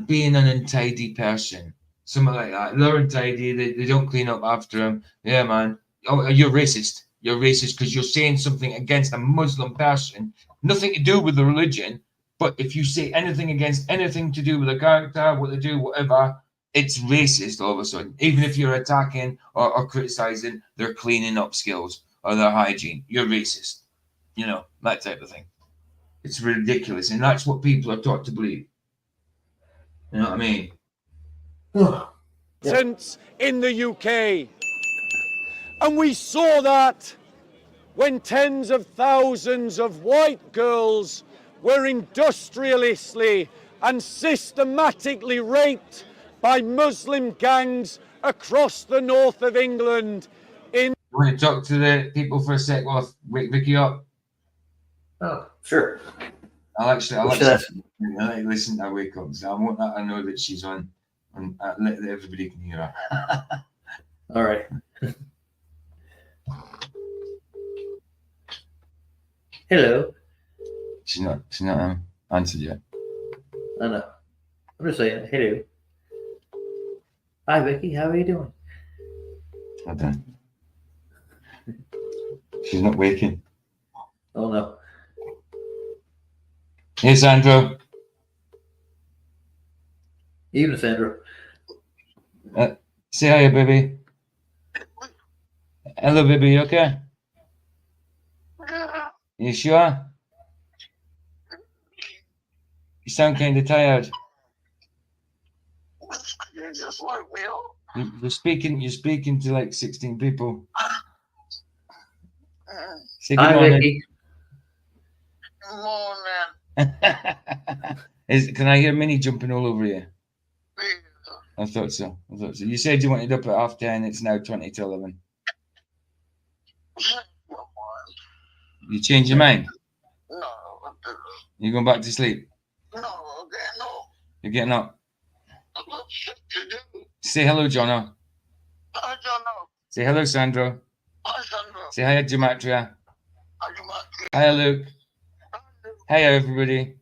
being an untidy person, something like that. They're untidy, they don't clean up after them. Yeah, man. Oh, you're racist. You're racist because you're saying something against a Muslim person, nothing to do with the religion. But if you say anything against anything to do with a character, what they do, whatever, it's racist all of a sudden. Even if you're attacking or criticizing their cleaning up skills or their hygiene, you're racist. You know, that type of thing. It's ridiculous. And that's what people are taught to believe. You know what I mean? Since in the UK. And we saw that when tens of thousands of white girls were industrialistly and systematically raped by Muslim gangs across the north of England. You want to talk to the people for a sec while I wake Vicky up? Oh, sure. I'll actually listen to her wake up. So I want that. I know that she's on let everybody can hear her. All right. Hello. She's not answered yet. I know. I'm just saying hello. Hi Vicky, how are you doing? I don't. She's not waking. Oh no. Hey Sandra. Evening, Sandra. Say hi, baby. Hello, baby. You okay? You sure? You sound kind of tired. You're speaking to like 16 people. Say good hi, morning. Vicky. Good morning. Can I hear Minnie jumping all over you? I thought so. You said you wanted up at 10:30. It's now 20 to 11. You change your mind? No. You going back to sleep? No, again, no. You're getting up? I got shit to do. Say hello, Jono. Hi, Jono. Say hello, Sandro. Hi, Sandro. Say hi, Gematria. Hi, Gematria. Hi, Luke. Hi, Luke. Hey, everybody.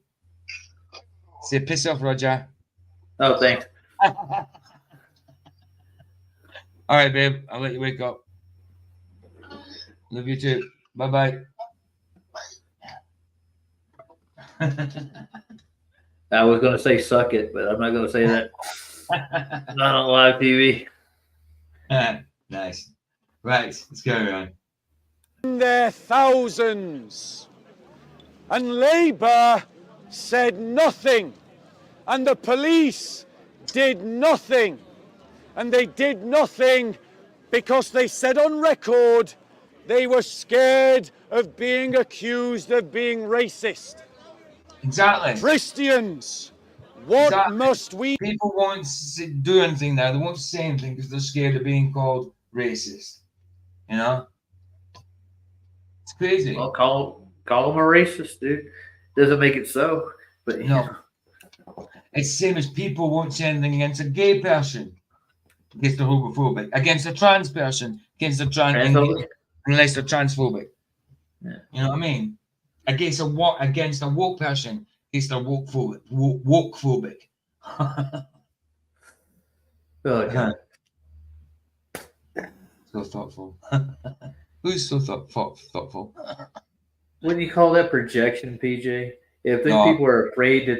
Say piss off, Roger. Oh, thanks. All right, babe. I'll let you wake up. Love you too. Bye-bye. I was going to say suck it, but I'm not going to say that. Not on live TV. Nice. Right, let's go on. In their thousands. And Labour said nothing. And the police did nothing. And they did nothing because they said on record they were scared of being accused of being racist. Exactly. Christians, what must we... People won't do anything now. They won't say anything because they're scared of being called racist. You know? It's crazy. Well, call them a racist, dude. Doesn't make it so, but no. It's the same as people won't say anything against a gay person, against a homophobic, against a trans person, against a Transphobic? unless they're transphobic. Yeah. You know what I mean? Against a woke person, against a woke phobic. Okay. So thoughtful. Who's so thoughtful? Wouldn't you call that projection, PJ? If these No. people are afraid of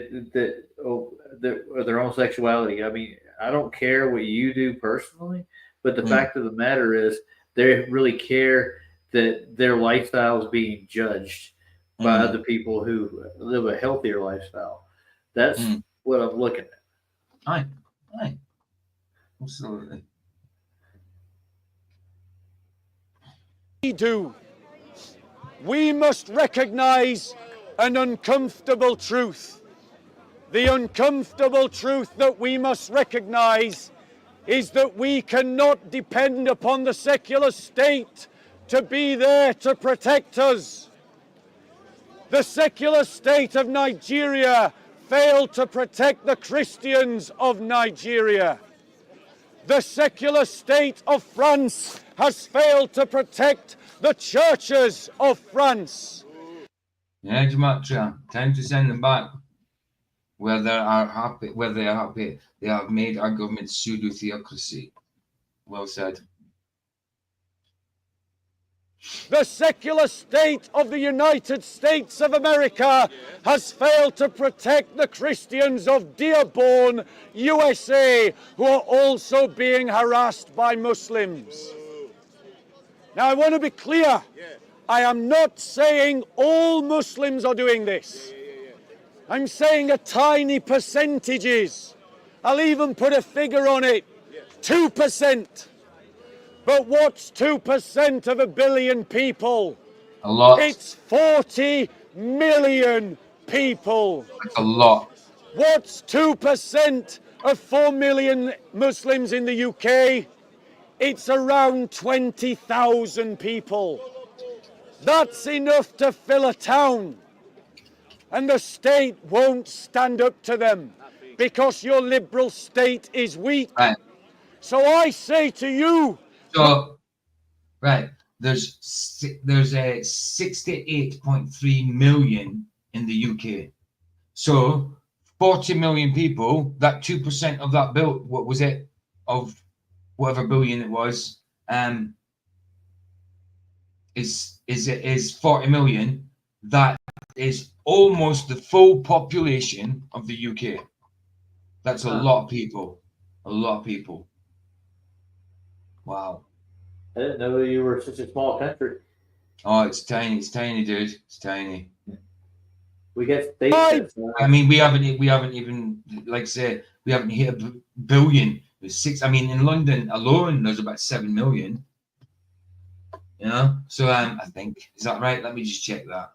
their own sexuality, I mean, I don't care what you do personally, but the fact of the matter is, they really care that their lifestyle is being judged by other people who live a healthier lifestyle. That's what I'm looking at. Aye. Absolutely. We must recognize an uncomfortable truth. The uncomfortable truth that we must recognize is that we cannot depend upon the secular state to be there to protect us. The secular state of Nigeria failed to protect the Christians of Nigeria. The secular state of France has failed to protect the churches of France. Yeah, Gematria, time to send them back. Where they are happy, they have made our government pseudo-theocracy. Well said. The secular state of the United States of America has failed to protect the Christians of Dearborn, USA, who are also being harassed by Muslims. Now, I want to be clear. I am not saying all Muslims are doing this. I'm saying a tiny percentages. I'll even put a figure on it. 2%. But what's 2% of 1 billion people? A lot. It's 40 million people. That's a lot. What's 2% of 4 million Muslims in the UK? It's around 20,000 people. That's enough to fill a town. And the state won't stand up to them because your liberal state is weak. Right. So I say to you, there's a 68.3 million in the UK. So 40 million people, that 2% of that bill, what was it, of whatever billion it was, is 40 million. That is almost the full population of the UK. That's a lot of people. A lot of people. Wow. I didn't know you were such a small country. Oh, it's tiny. It's tiny, dude. It's tiny. We get states. I mean, we haven't even, like I say, we haven't hit a billion. There's 6. I mean, in London alone, there's about 7 million. You know, so I think, is that right? Let me just check that.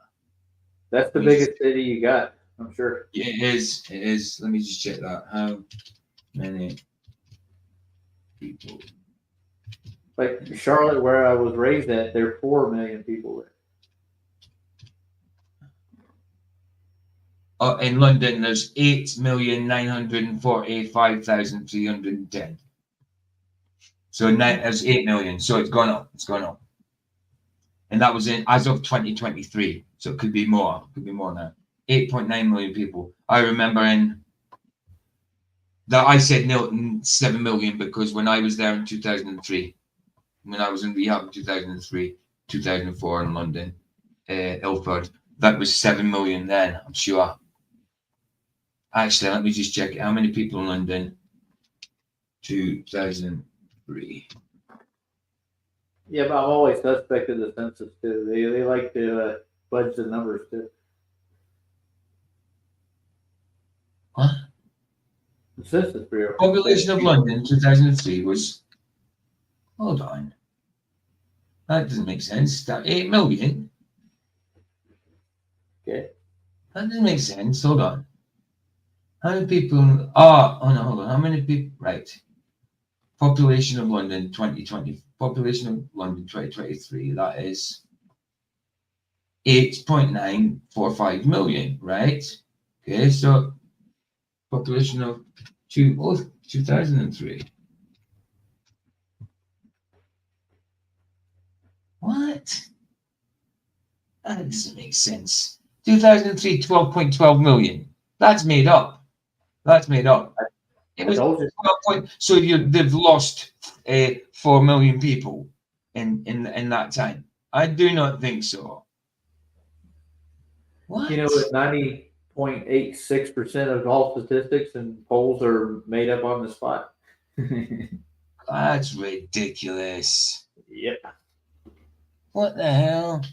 That's the biggest city you got, I'm sure. Yeah, it is. It is. Let me just check that. How many people? Like Charlotte, where I was raised at, there are 4 million people there. Oh, in London, there's 8,945,310. So now there's 8 million. So it's gone up. It's gone up. And that was as of 2023. So it could be more. It could be more now. 8.9 million people. I remember I said 7 million because when I was there in 2003, when I was in rehab in 2003, 2004 in London, Ilford, that was 7 million then, I'm sure. Actually, let me just check it. How many people in London? 2003. Yeah, but I'm always suspect of the census too. They like to fudge the numbers too. What? The Census Bureau. Population of London 2003 was. Hold on. That doesn't make sense. That 8 million. Okay. That doesn't make sense. Hold on. How many people? Oh no, hold on. How many people? Right. Population of London 2020. Population of London 2023. That is 8.945 million. Right. Okay. So Population of 2003. What? That doesn't make sense. 2003, 12.12 million. That's made up. That's made up. It was 12 point, so they've lost 4 million people in that time. I do not think so. What? You know, 90.86% of all statistics and polls are made up on the spot. That's ridiculous. Yep. What the hell?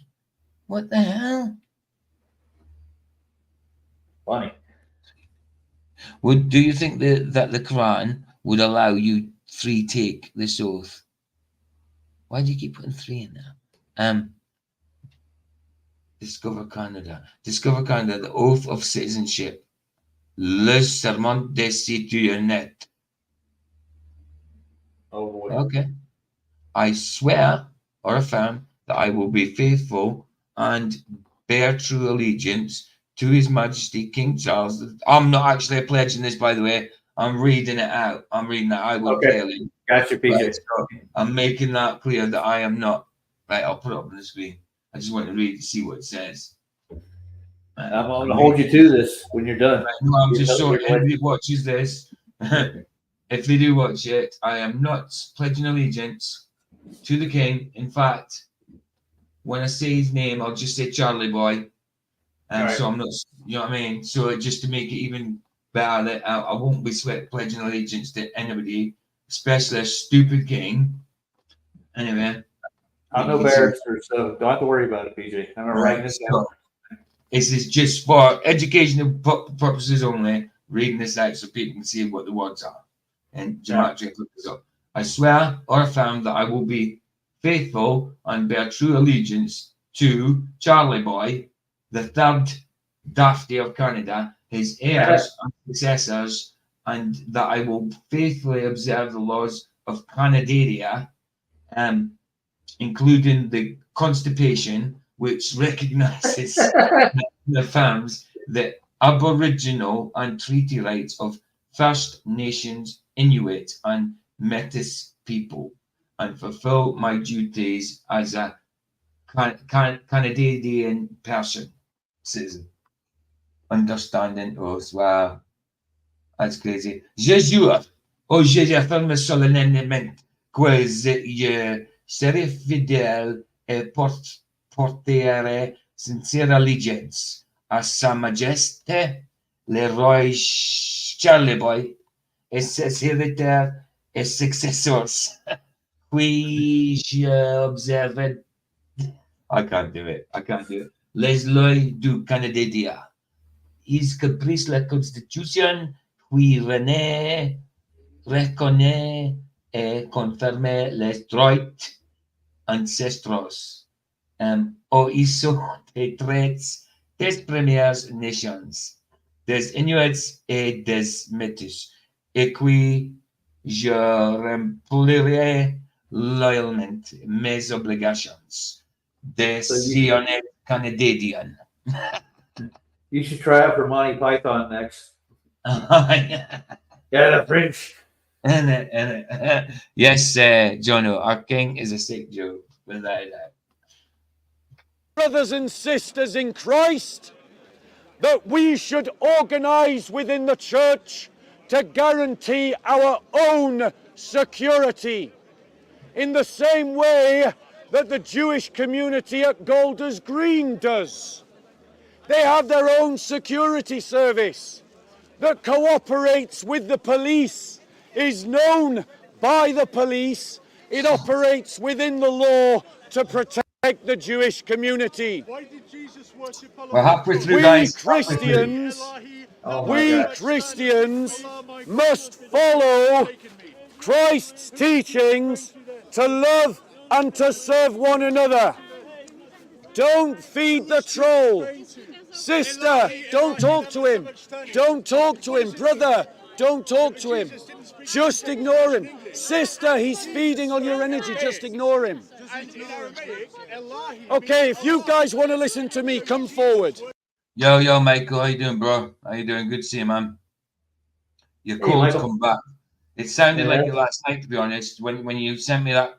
What the hell? Funny. Do you think that the Quran would allow you free take this oath? Why do you keep putting 3 in there? Discover Canada. Discover Canada, the oath of citizenship. Le serment de citoyenneté. Oh boy. Okay. I swear or affirm that I will be faithful and bear true allegiance to His Majesty King Charles. I'm not actually pledging this, by the way. I'm reading it out. I'm reading that I will okay. clearly. Gotcha, PJ. Right, so I'm making that clear that I am not. Right, I'll put it up on the screen. I just want to read to see what it says. Right, I'm going to hold you to this when you're done. Right, no, I'm just showing anybody watches this. If they do watch it, I am not pledging allegiance to the king. In fact, when I say his name, I'll just say Charlie Boy. And so I'm not, you know what I mean? So just to make it even better, that I won't be pledging allegiance to anybody, especially a stupid king. Anyway. I'm no barrister, so don't have to worry about it, PJ. I'm going to write this down. This is just for educational purposes only, reading this out so people can see what the words are. And Gematria look this up. I swear or affirm that I will be faithful and bear true allegiance to Charlie Boy, the third Daffy of Canada, his heirs and successors, and that I will faithfully observe the laws of Canadaria, including the Constitution, which recognizes and affirms the Aboriginal and treaty rights of First Nations, Inuit, and Métis people, and fulfill my duties as a Canadian citizen. Understanding oath. Wow, that's crazy. Je jure, j'affirme solennellement que je serai fidèle et porterai sincère allégeance à Sa Majesté le roi Charlie Boy et ses héritiers et successors. Puis observe. I can't do it. Les lois du Canada. His caprice la Constitution, puis reconnaît et confirme les droits ancestraux. Hizo des traits des Premières Nations, des Inuits et des Métis, et puis je remplirai loyalement mes obligations des citoyens canadiens. You should try out for Monty Python next. Yeah, the French. Yes, Jono, our king is a sick Jew. Without that. Brothers and sisters in Christ, that we should organize within the church to guarantee our own security in the same way that the Jewish community at Golders Green does. They have their own security service that cooperates with the police, is known by the police. It operates within the law to protect the Jewish community. Why did Jesus worship Allah? We're halfway through, guys. We Christians must follow Christ's teachings to love and to serve one another. Don't feed the troll. Sister, don't talk to him. Don't talk to him. Brother, don't talk to him. Just ignore him. Sister, he's feeding on your energy. Just ignore him. Okay, if you guys want to listen to me, come forward. Yo, Michael, how you doing, bro? How you doing? Good to see you, man. Your cold's Michael. come back. It sounded like Yeah. it last night, to be honest. When you sent me that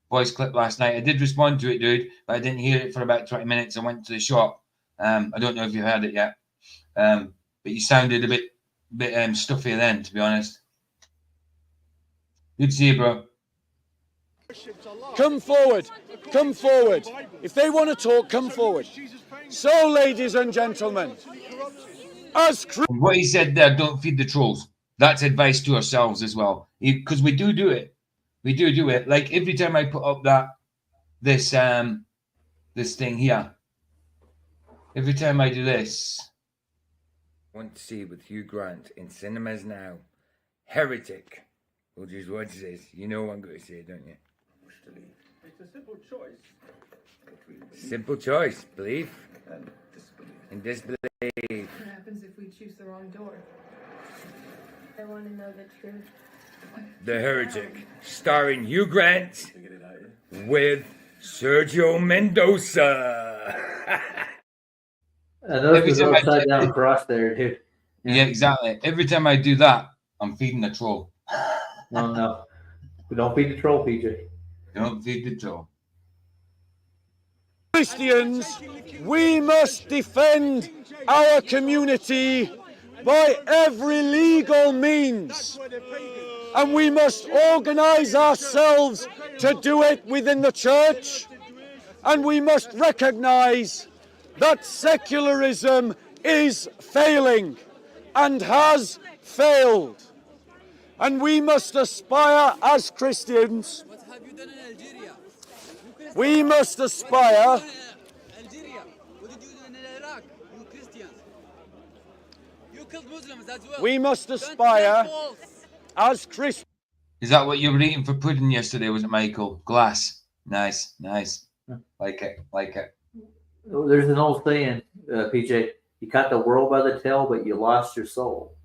voice clip last night, I did respond to it, dude, but I didn't hear it for about 20 minutes. I went to the shop. I don't know if you heard it yet, but you sounded a bit stuffy then, to be honest. Good to see you, bro. Come forward. Come forward. If they want to talk, come forward. So, ladies and gentlemen, as what he said there, don't feed the trolls. That's advice to ourselves as well, because we do it. We do it. Like every time I put up this thing here, every time I do this. Want to see with Hugh Grant in cinemas now. Heretic. Which is what it says. You know what I'm going to say, don't you? It's a simple choice. Simple choice. Belief and disbelief. What happens if we choose the wrong door? I want to know the truth. The Heretic, starring Hugh Grant with Sergio Mendoza. And those are upside down cross there, dude. Yeah, exactly. Every time I do that, I'm feeding the troll. No. We don't feed the troll, PJ. Don't feed the troll. Christians, we must defend our community by every legal means. And we must organize ourselves to do it within the church. And we must recognize that secularism is failing and has failed. And we must aspire as Christians. We must aspire. Algeria. What did you do in Iraq? You Christians. You killed Muslims as well. We must aspire as Christians. Is that what you were eating for pudding yesterday, was it, Michael? Glass. Nice. Like it. There's an old saying, PJ, you caught the world by the tail, but you lost your soul.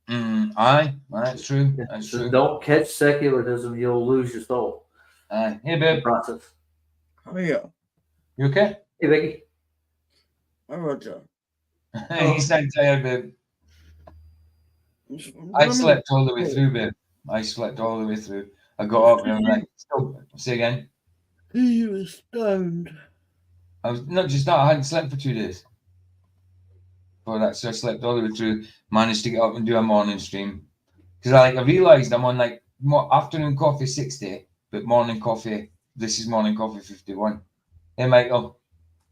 Aye, that's true. That's So true. don't catch secularism, you'll lose your soul. Aye. Hey, babe. Process. How are you? You okay? Hey, Vicky. Hi, Roger. You sound tired, babe. I slept all the way through, babe. I slept all the way through. I got up and I'm like, say again. You were stoned. I was not just that, I hadn't slept for 2 days. For that, so I slept all the way through, managed to get up and do a morning stream. Because I realised I'm on like afternoon coffee 60, but morning coffee, this is morning coffee 51. Hey, Michael.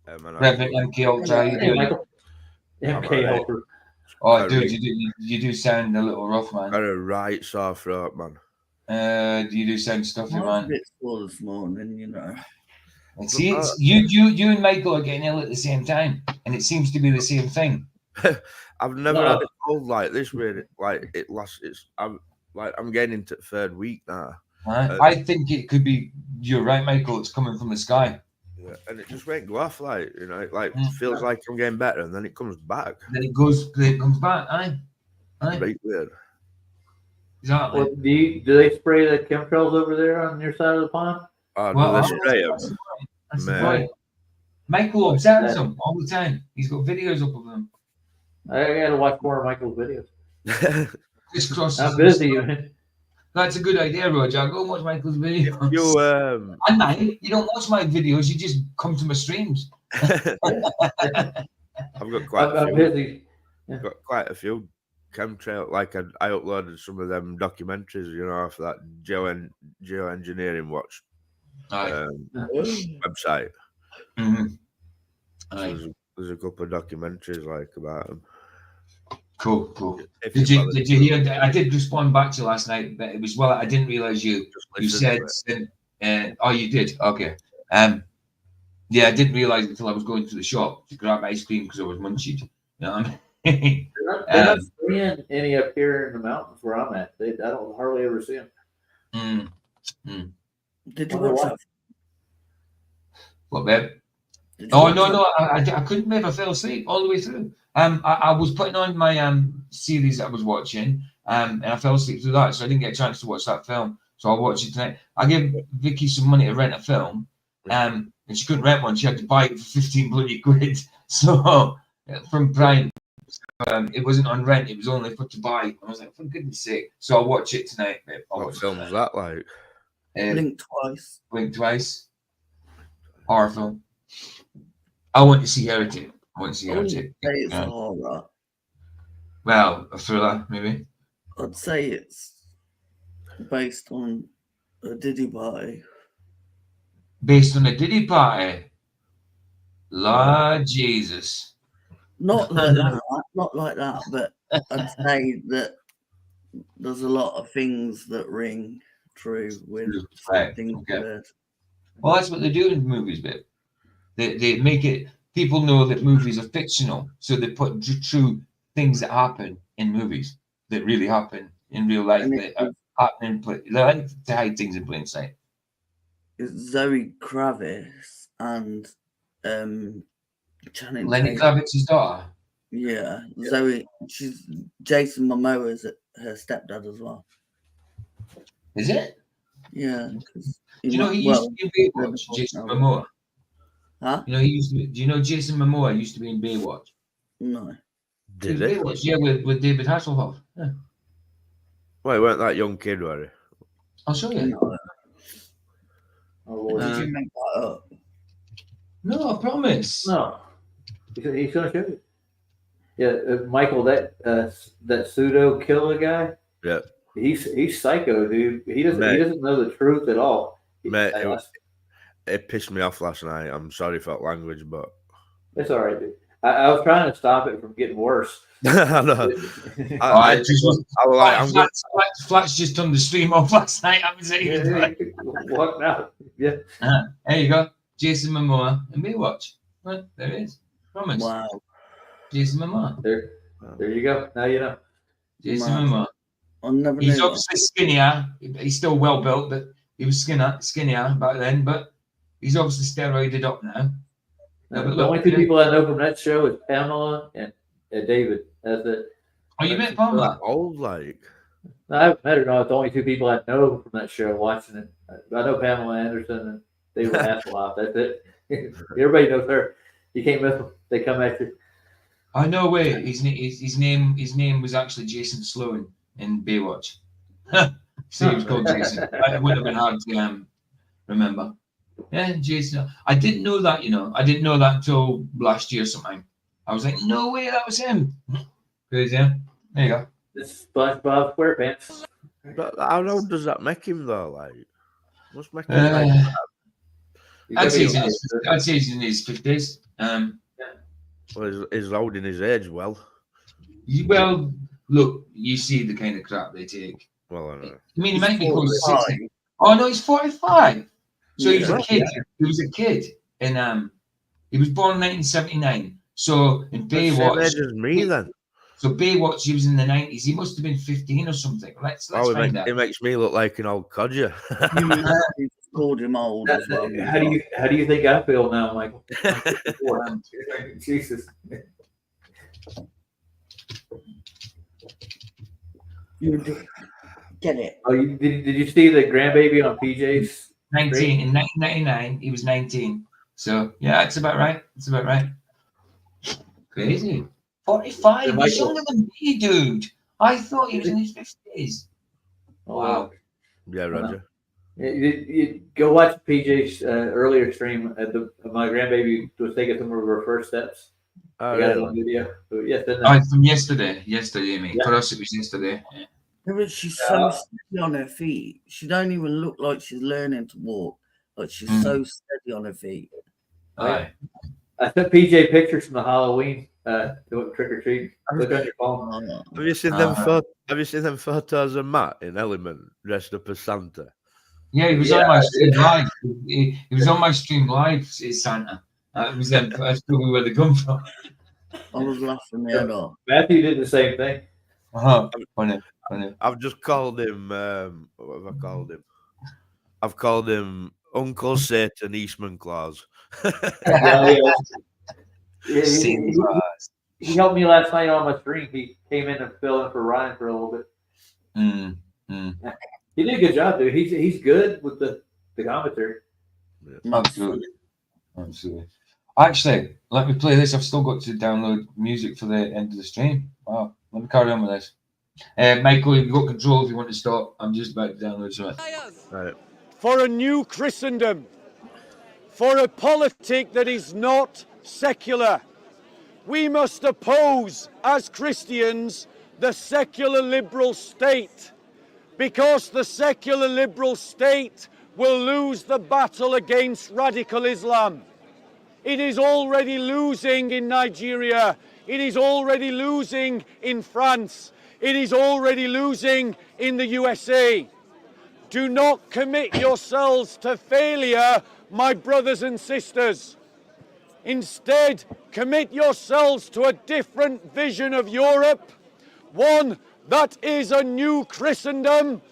Reverend MK Ultra, how you doing? Michael. MK Ultra. Oh, dude, you do sound a little rough, man. Got a right sore throat, man. You do sound stuffy, I was a man. bit sore this morning, you know. And see, it's you and Michael are getting ill at the same time, and it seems to be the same thing. I've never had a cold like this. Really, like it lasts. I'm getting into the 3rd week now. I think it could be. You're right, Michael. It's coming from the sky. Yeah, and it just won't go off. Like it feels like I'm getting better, and then it comes back. Then it comes back. Aye. Very weird. Exactly. Well, do they spray the chemtrails over there on your side of the pond? Oh, no, they spray them. That's the point. Michael observes them all the time. He's got videos up of them. I gotta watch more of Michael's videos. I'm busy, man. That's a good idea, Roger. Go and watch Michael's videos. And you don't watch my videos. You just come to my streams. I've got quite a few chemtrail. Like I uploaded some of them documentaries, you know, for that geoengineering watch website. So there's a couple of documentaries like about them. Cool. Did you hear? I did respond back to you last night, but it was I didn't realize you said. Oh, you did. Okay. Yeah, I didn't realize until I was going to the shop to grab ice cream because I was munchied. You know what I mean? They're not seeing any up here in the mountains where I'm at. I don't hardly ever see them. Did you watch that? What, babe? Oh no! I couldn't, babe. I fell asleep all the way through. I was putting on my series that I was watching, and I fell asleep through that, so I didn't get a chance to watch that film. So I'll watch it tonight. I gave Vicky some money to rent a film, and she couldn't rent one. She had to buy it for 15 bloody quid. So from Prime. it wasn't on rent. It was only to buy. I was like, for goodness sake! So I'll watch it tonight. Babe. What film's that like? Blink twice. Blink twice. Horror film. I want to see Heretic. I want to see I wouldn't Heretic. say it's a horror. Well, a thriller, maybe. I'd say it's based on a Diddy party. Based on a Diddy party. Lord Jesus. Not like that. Not like that. But I'd say that there's a lot of things that ring true with things that. Well, that's what they do in movies, babe. They make it. People know that movies are fictional, so they put true things that happen in movies that really happen in real life. That are happening. They like to hide things in plain sight. It's Zoe Kravitz and Channing Lenny Tatum. Kravitz's daughter. Yeah, Zoe. She's Jason Momoa's her stepdad as well. Is it? Yeah. Do you know he used to be in Baywatch? Jason Momoa. Huh? You know he used to be. Do you know Jason Momoa used to be in Baywatch? No. Did he? he? Baywatch, yeah, with David Hasselhoff. Yeah. Well, he weren't that young kid, were he? I'll show you. No. Did you make that up? No, I promise. No, he's going to show you. Yeah, Michael, that pseudo killer guy. Yeah, he's psycho, dude. He doesn't know the truth at all. Mate, it pissed me off last night. I'm sorry for that language, but it's all right, dude. I was trying to stop it from getting worse. I know. Flats just turned the stream off last night. I was walked out. Yeah. There you go. Jason Momoa and Baywatch. Right, there it is. Promise. Wow. Jason Momoa. There you go. Now you know. Jason Momoa. Never He's obviously skinnier. He's still well built, but he was skinnier back then. But he's obviously steroided up now. The only two people I know from that show is Pamela and David. That's it. Oh, you met Pamela? Old like. No, I haven't met her. No, it's the only two people I know from that show watching it. I know Pamela Anderson and David Hasselhoff. That's it. Everybody knows her. You can't miss them. They come at you. I know. Wait, his name was actually Jason Sloan in Baywatch. See, he was called Jason. It would have been hard to remember. Yeah, Jason. I didn't know that. I didn't know that until last year sometime. I was like, no way, that was him. Crazy. Yeah. There you go. This is SpongeBob SquarePants. But how old does that make him though? Like, must make him I'd say he's in his 50s. Well, he's old in his age. Well, look, you see the kind of crap they take. Well, I know. I mean, he might be close to 60. Oh no, he's 45. So he was a kid. Yeah. He was a kid, and he was born in 1979. So in Baywatch, same age as me then. So Baywatch, he was in the 90s. He must have been 15 or something. Let's find out. It makes me look like an old codger. You called him old as well. How do you think I feel now, Michael? Jesus. You get it. Oh, did you see the grandbaby on PJ's? 19 in 1999. He was 19. So yeah, it's about right. It's about right. Crazy. 45. He's younger than me, dude. I thought he was in his 50s. Wow. Yeah, Roger. You go watch PJ's earlier stream at my grandbaby was taking some of her first steps. I got it on video. From yesterday. Yesterday, mate. For us, it was yesterday. Yeah. But she's so steady on her feet. She don't even look like she's learning to walk. But she's so steady on her feet. Aye. I sent PJ pictures from the Halloween trick or treat. Look on your phone. Have you seen them? Have you seen them photos of Matt in Element dressed up as Santa? Yeah, he was on my stream live. He was on my stream live. It's Santa. It was them. That's probably where they come from. I was laughing my head off. Matthew did the same thing. Funny. I've just called him. What have I called him? I've called him Uncle Satan Eastman Claus. He helped me last night on my stream. He came in and filled in for Ryan for a little bit. He did a good job, dude. He's good with the commentary. Absolutely. Actually, let me play this. I've still got to download music for the end of the stream. Wow. Let me carry on with this. Michael, you've got control if you want to stop. I'm just about to download something. Right. For a new Christendom, for a politic that is not secular. We must oppose, as Christians, the secular liberal state, because the secular liberal state will lose the battle against radical Islam. It is already losing in Nigeria. It is already losing in France. It is already losing in the USA. Do not commit yourselves to failure, my brothers and sisters. Instead, commit yourselves to a different vision of Europe, one that is a new Christendom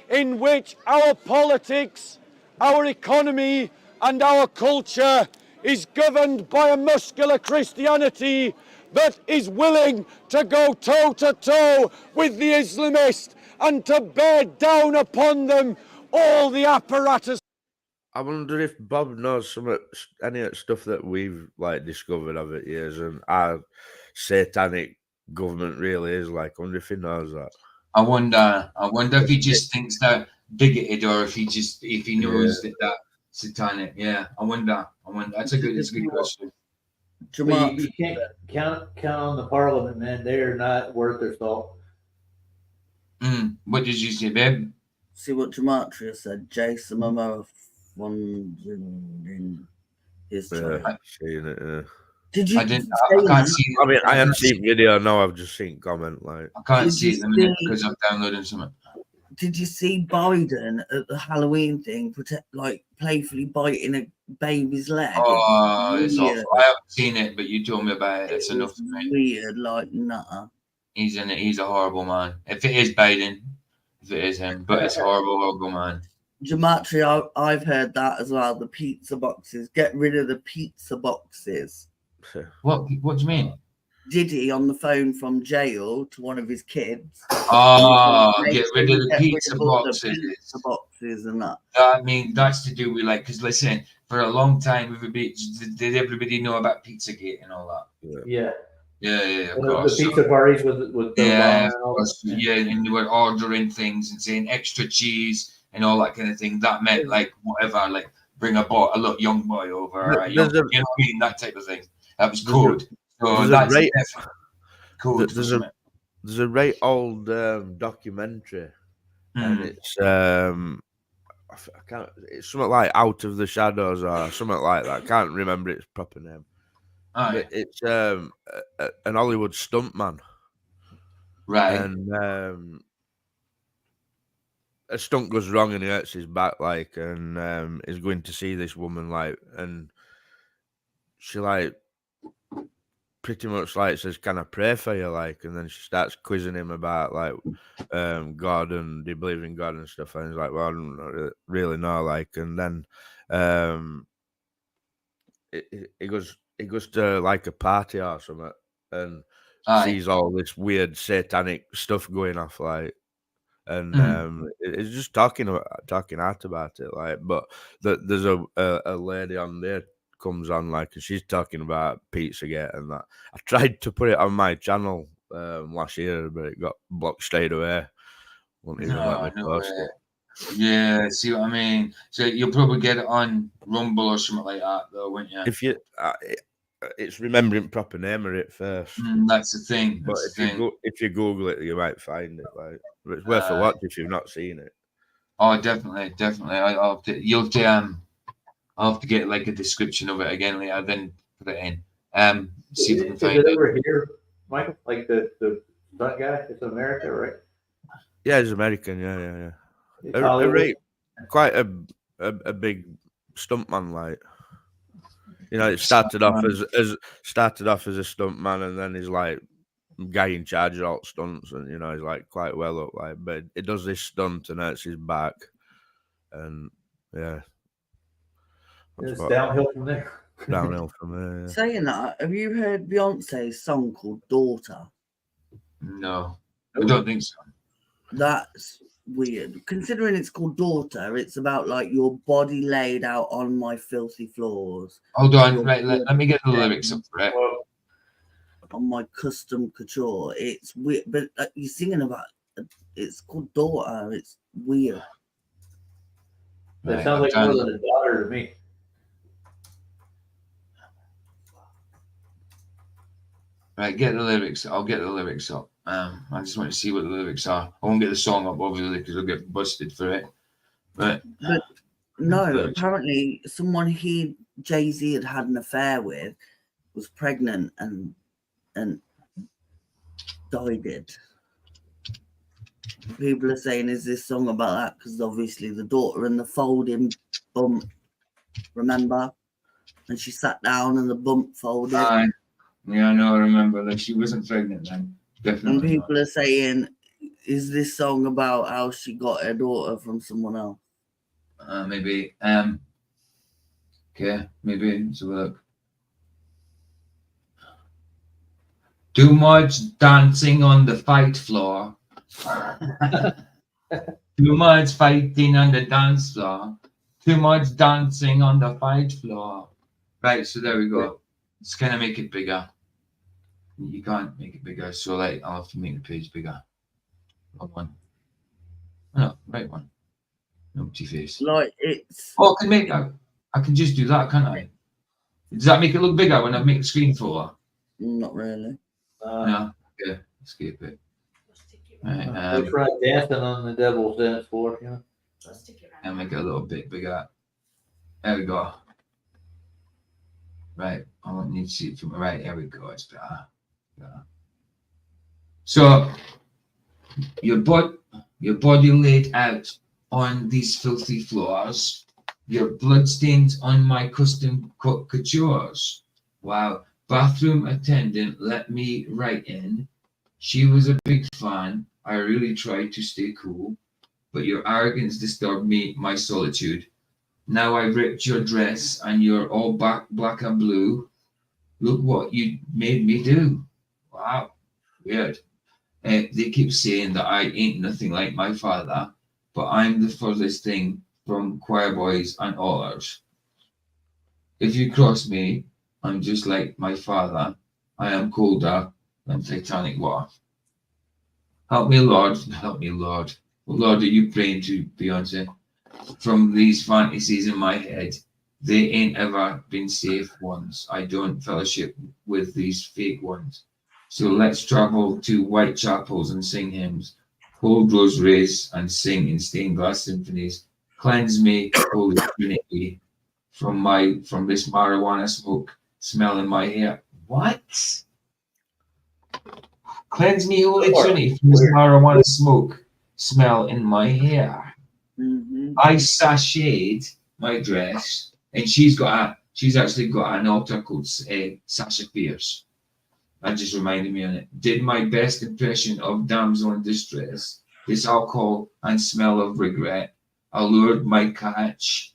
in which our politics, our economy, and our culture is governed by a muscular Christianity that is willing to go toe-to-toe with the Islamists and to bear down upon them all the apparatus. I wonder if Bob knows any of the stuff that we've like discovered over the years and our satanic government really is like. I wonder if he knows that. I wonder if he just thinks that bigoted, or if he knows that satanic. Yeah, I wonder. That's a good question. But you can't count on the Parliament, man. They are not worth their salt. What did you say, babe? See what Gematria said. Jason Momoa in his channel. Seen it, yeah. Did you? I can't see. I mean, I haven't seen video. No, I've just seen comment. Like, I can't see it in a minute because I'm downloading something. Did you see Biden at the Halloween thing, playfully biting a baby's leg? Oh, it's awful. I haven't seen it, but you told me about it. It's enough for me. Weird, like, nah. He's in it. He's a horrible man. If it is Biden, if it is him, but it's horrible man. Gematria, I've heard that as well. The pizza boxes. Get rid of the pizza boxes. What do you mean? Diddy on the phone from jail to one of his kids. Oh, get rid of the pizza boxes. The pizza boxes and that. I mean, that's to do with because listen, for a long time, did everybody know about Pizzagate and all that? Yeah. Yeah, of course. The pizza parties with the and they were ordering things and saying extra cheese and all that kind of thing. That meant whatever, bring a young boy over, you know what I mean, that type of thing. That was code. So that's code. There's a very old documentary, and it's it's something like Out of the Shadows or something like that. I can't remember its proper name. But it's an Hollywood stuntman, right? And a stunt goes wrong and he hurts his back, and is going to see this woman, and she pretty much says, "Can I pray for you?" And then she starts quizzing him about God and do you believe in God and stuff, and he's like, "Well, I don't really know," and then he goes to a party or something and sees all this weird satanic stuff going off, and it's just talking out about it, but there's a lady on there comes on and she's talking about Pizzagate and that. I tried to put it on my channel last year, but it got blocked straight away. Won't even let me post it. Yeah, see what I mean. So you'll probably get it on Rumble or something like that, though, won't you? If you, it's remembering proper name of it first. That's the thing. But if you Google it, you might find it. But it's worth a watch if you've not seen it. Oh, definitely. I'll have to get a description of it again later, then put it in. See if we can find it. Over here, Michael, the stunt guy. It's America, right? Yeah, he's American. Yeah. Quite a big stuntman, it started off as a stuntman, and then he's guy in charge of all stunts, and he's quite well up, but he does this stunt and hurts his back, and yeah. It's downhill from there. Downhill from there. Yeah. Saying that, have you heard Beyonce's song called "Daughter"? No, I don't think so. That's weird. Considering it's called Daughter, it's about like your body laid out on my filthy floors. Hold on, right? Let me get the lyrics up for it. On my custom couture, it's weird. But you're singing about it's called Daughter. It's weird. That sounds like more than a daughter to me. Right, get the lyrics. I'll get the lyrics up. I just want to see what the lyrics are. I won't get the song up obviously because I'll get busted for it. But no, apparently someone Jay-Z had an affair with was pregnant and died it. People are saying, is this song about that? Because obviously the daughter and the folding bump, remember? And she sat down and the bump folded. Yeah, I know, I remember that she wasn't pregnant then. Definitely. And people are saying, is this song about how she got her daughter from someone else? Maybe. Okay, maybe. Let's have a look. Too much dancing on the fight floor. Too much fighting on the dance floor. Too much dancing on the fight floor. Right, so there we go. It's gonna make it bigger. You can't make it bigger, so like I'll have to make the page bigger. Wrong one. Oh, no, right one. Empty face. Like it's. Oh, I can make that. I can just do that, can't I? Does that make it look bigger when I make the screen fuller? Not really. No. Yeah. Escape it. Right, Looks like dancing on the devil's dance floor. You know. And make it a little bit bigger. There we go. Right. I won't need to see it from right. There we go. It's better. Yeah. So your body laid out on these filthy floors. Your bloodstains on my custom coutures. Wow. Bathroom attendant let me right in. She was a big fan. I really tried to stay cool, but your arrogance disturbed me, my solitude. Now I've ripped your dress and you're all black and blue. Look what you made me do. Wow. Weird. They keep saying that I ain't nothing like my father, but I'm the furthest thing from choir boys and allers. If you cross me, I'm just like my father. I am colder than Titanic water. Help me, Lord. Help me, Lord. What Lord are you praying to, Beyonce? From these fantasies in my head, they ain't ever been safe ones. I don't fellowship with these fake ones. So let's travel to white chapels and sing hymns, hold rosaries and sing in stained glass symphonies. Cleanse me, Holy Trinity, from this marijuana smoke smell in my hair. What? Cleanse me, Holy Trinity, from this marijuana smoke smell in my hair. Mm-hmm. I sashayed my dress, and she's actually got an altar called Sasha Fierce. That just reminded me on it. Did my best impression of damsel in distress. This alcohol and smell of regret. Allured my catch.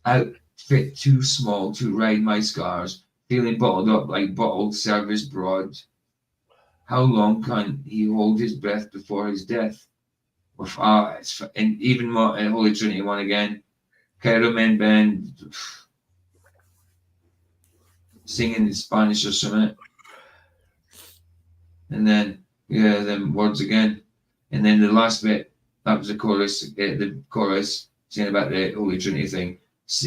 Outfit too small to ride my scars. Feeling bottled up like bottled service broad. How long can he hold his breath before his death? And even more Holy Trinity one again. Cairo Men Band singing in Spanish or something. And then them words again. And then the last bit, that was the chorus saying about the Holy Trinity thing.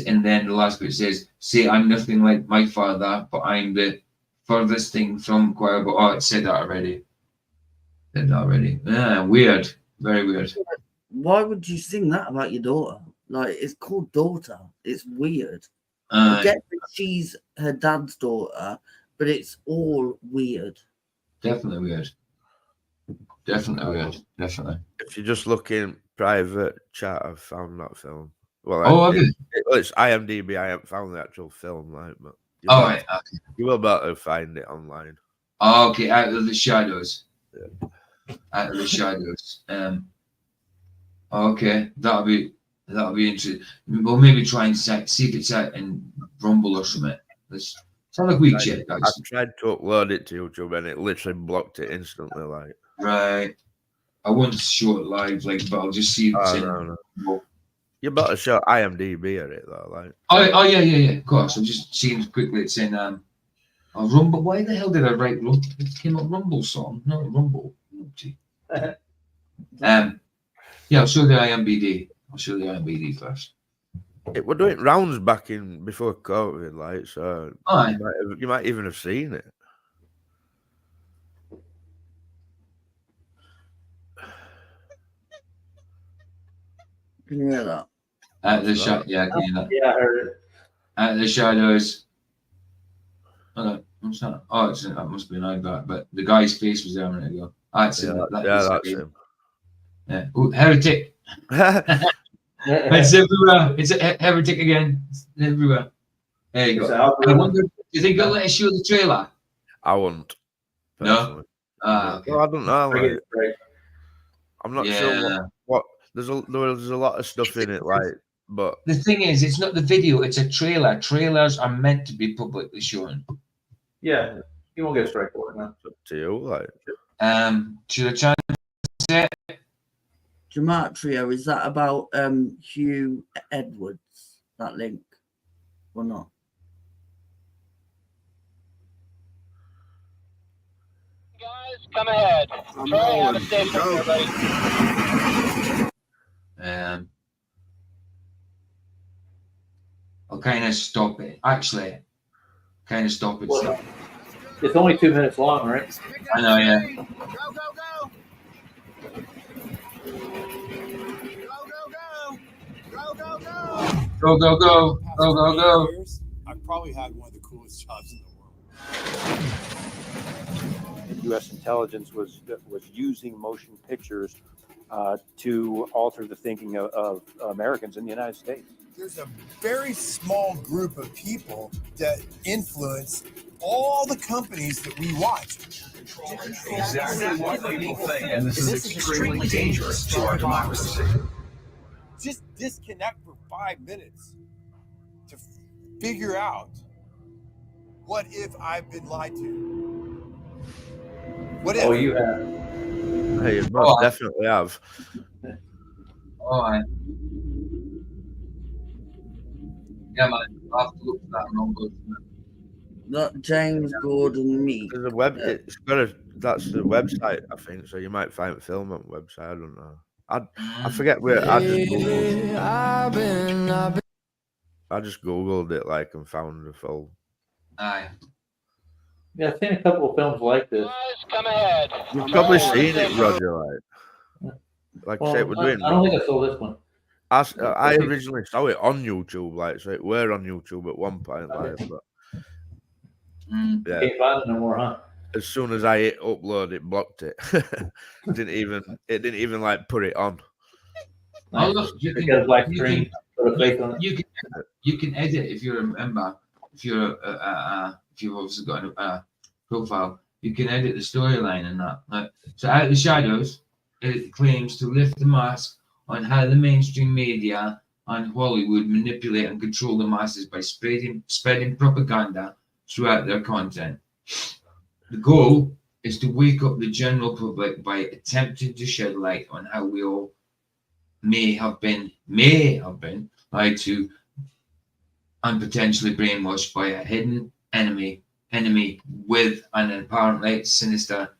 And then the last bit says, say I'm nothing like my father, but I'm the furthest thing from choir. But it said that already. Yeah, weird. Very weird. Why would you sing that about your daughter? Like, it's called Daughter. It's weird. I get that she's her dad's daughter, but it's all weird. Definitely weird. Definitely. If you just look in private chat, I've found that film. Well, it's IMDb. I haven't found the actual film, right? But you will be able to find it online. Oh, okay, Out of the Shadows. Yeah. Out of the Shadows. Okay, that'll be interesting. We'll maybe try and see if it's out in Rumble or something. Let's have a quick check, guys. I tried to upload it to YouTube and it literally blocked it instantly. Like, right. I want to show it live, like, but I'll just see if it's in. No. You better show IMDb at it though, like. Oh yeah. Of course. I'm just seeing quickly. It's in Rumble. Why the hell did I write Rumble? It came up Rumble song, not Rumble. Yeah, I'll show the IMDb. I'll show the IMDb first. It were doing rounds back in before COVID, like, so you might even have seen it. Can you hear that? Yeah, I can hear that. Yeah, I heard it. Out of the shadows. Oh, what's that? Oh, that must be an iPad, but the guy's face was there a minute ago. That's him. Yeah. Ooh, heretic. It's everywhere. It's a heretic again. It's everywhere. There you go. I wonder, do you think they'll let us show the trailer? I won't. No? Okay. Well, I don't know. Like, I'm not sure what there's a lot of stuff in it, like, but the thing is, it's not the video, it's a trailer. Trailers are meant to be publicly shown. Yeah. You won't get a strike for it, man. Up to you, like. To the chance set. Gematria, is that about Hugh Edwards, that link, or not? Guys, come ahead. Troy, have a station, everybody. I'll kind of stop it. Actually, kind of stop it. Well, it's only 2 minutes long, right? I know, yeah. Go, go, go. Go, go, go. I've probably had one of the coolest jobs in the world. U.S. intelligence was using motion pictures to alter the thinking of Americans in the United States. There's a very small group of people that influence all the companies that we watch. Exactly what people think, and this is extremely dangerous to our democracy. Just disconnect for 5 minutes to figure out, what if I've been lied to? What if? Oh, you have. Hey, you most definitely have. Oh, yeah, man. I'll have to look for that number. Not James Gordon Meek. There's a that's the website, I think. So you might find film on the website. I don't know. I forget where. I just googled it, like, and found the film. Aye. Yeah, I've seen a couple of films like this. Come ahead. You've probably seen it, Roger. Like Well, I say, we're doing. I don't think I saw this one. I originally saw it on YouTube, like, so it were on YouTube at one point, like, but yeah, Can't find it no more, huh? as soon as I hit upload, it blocked it. It didn't even like put it on. Oh, look, you can edit if you're a member. If you've obviously got a profile, you can edit the storyline and that. Like, so Out of the Shadows, it claims to lift the mask on how the mainstream media and Hollywood manipulate and control the masses by spreading propaganda throughout their content. The goal is to wake up the general public by attempting to shed light on how we all may have been lied to and potentially brainwashed by a hidden enemy with an apparently sinister,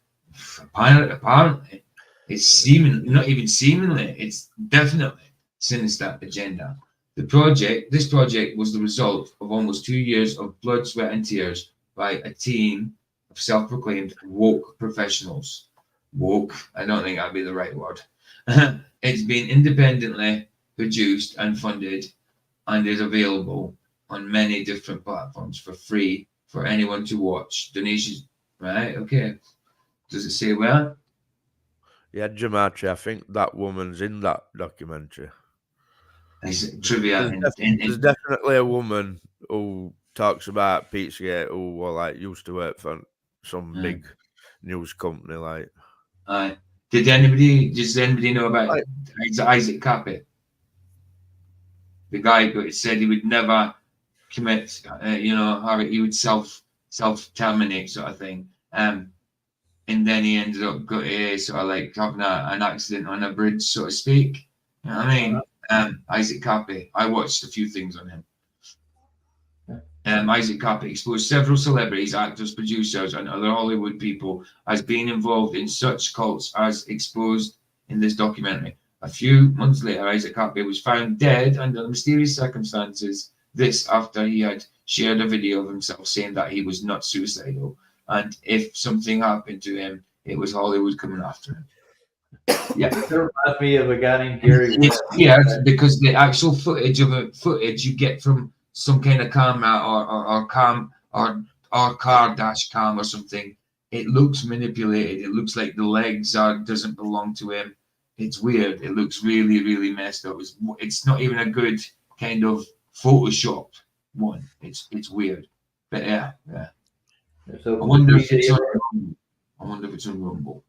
apparently it's it's definitely sinister agenda. This project was the result of almost 2 years of blood, sweat, and tears by a team of self-proclaimed woke professionals. Woke, I don't think that'd be the right word. It's been independently produced and funded and is available on many different platforms for free for anyone to watch. Donations, right? Okay. Does it say where? Yeah, Gematria, I think that woman's in that documentary. Trivia. There's definitely a woman who talks about Pizzagate who used to work for some big news company, like. Does anybody know about Isaac Capet? The guy who said he would never commit, he would self-terminate, sort of thing. and then he ended up sort of like having an accident on a bridge, so to speak. You know what I mean? Isaac Cappy. I watched a few things on him. Isaac Cappy exposed several celebrities, actors, producers, and other Hollywood people as being involved in such cults as exposed in this documentary. A few months later, Isaac Cappy was found dead under mysterious circumstances. This after he had shared a video of himself saying that he was not suicidal, and if something happened to him, it was Hollywood coming after him. Yeah, it reminds me of a guy named Gary. Yeah, because the actual footage you get from some kind of camera or car dash cam or something, it looks manipulated. It looks like the legs doesn't belong to him. It's weird. It looks really, really messed up. It's not even a good kind of photoshopped one. It's weird. But yeah. So I wonder if it's on Rumble.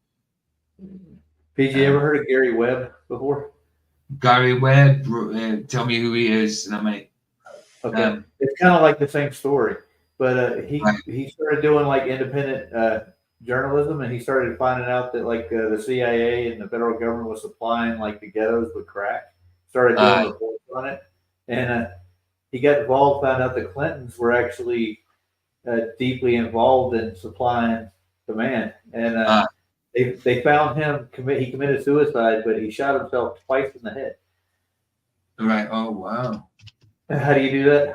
PJ, ever heard of Gary Webb before? Gary Webb, tell me who he is, and I might. Okay, it's kind of like the same story, but he started doing like independent journalism, and he started finding out that like the CIA and the federal government was supplying like the ghettos with crack. Started doing reports on it, and he got involved. Found out the Clintons were actually deeply involved in supplying the man, and they found him. He committed suicide, but he shot himself twice in the head. Right. Oh wow. How do you do that?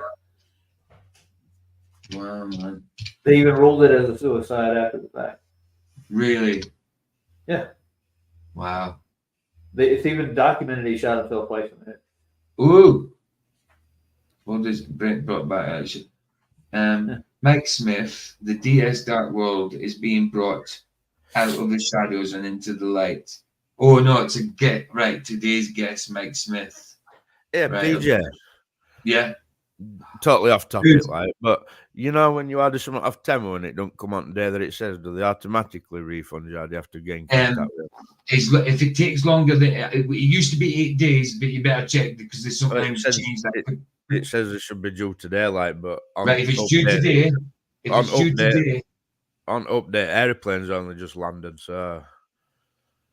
Wow, man. They even ruled it as a suicide after the fact. Really? Yeah. Wow. It's even documented he shot himself twice in the head. Ooh. What does Brent brought back actually? Mike Smith, the DS Dark World is being brought out of the shadows and into the light. Oh no, today's guest, Mike Smith. Yeah, right, PJ. Yeah. Totally off topic, like, but you know when you order something off Temu and it don't come on the day that it says, do they automatically refund you? Or do you have to get in contact with them? If it takes longer than it used to be 8 days, but you better check because there's sometimes change that. It says it should be due today, like, but on Right, if it's due today, on update, airplanes only just landed, so.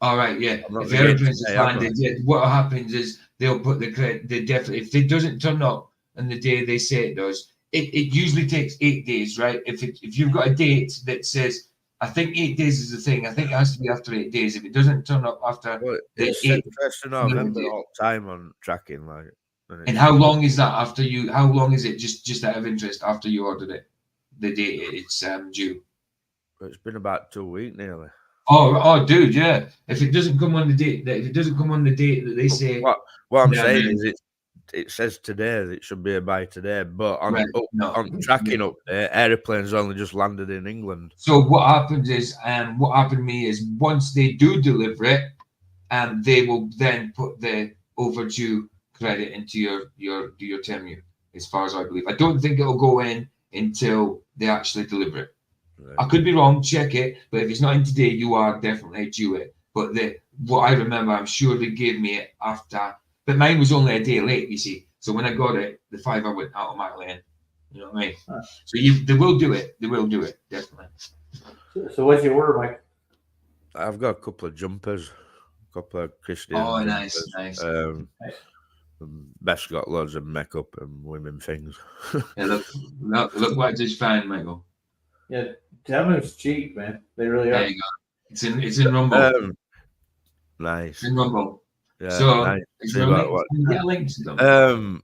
All right, yeah. If airplanes just landed, what happens is they'll put the credit. They definitely, if it doesn't turn up on the day they say it does, it usually takes 8 days, right? If you've got a date that says, I think 8 days is the thing. I think it has to be after 8 days. If it doesn't turn up after the 8, first of November all the time on tracking, like. And how long is that after you? How long is it? Just out of interest, after you ordered it, the date it's due. It's been about 2 weeks nearly. Oh, dude, yeah. If it doesn't come on the date, that they say. What I'm saying is, it says today that it should be by today, but on tracking update, airplanes only just landed in England. So what happens is, what happened to me is once they do deliver it, they will then put the overdue credit into your Temu, as far as I believe. I don't think it'll go in until they actually deliver it. Right. I could be wrong, check it, but if it's not in today, you are definitely due it. But what I remember, I'm sure they gave me it after, but mine was only a day late, you see. So when I got it, the $5 went automatically in. You know what I mean? So they will do it. They will do it, definitely. So what's your order, Mike? I've got a couple of jumpers, a couple of Christian. Oh, jumpers. nice. Best got loads of makeup and women things. Yeah, look what I just found, Michael. Yeah, Temu's cheap, man. They really are. There you go. It's in Rumble. Nice. It's in Rumble. Yeah, so nice. Is there a link to them?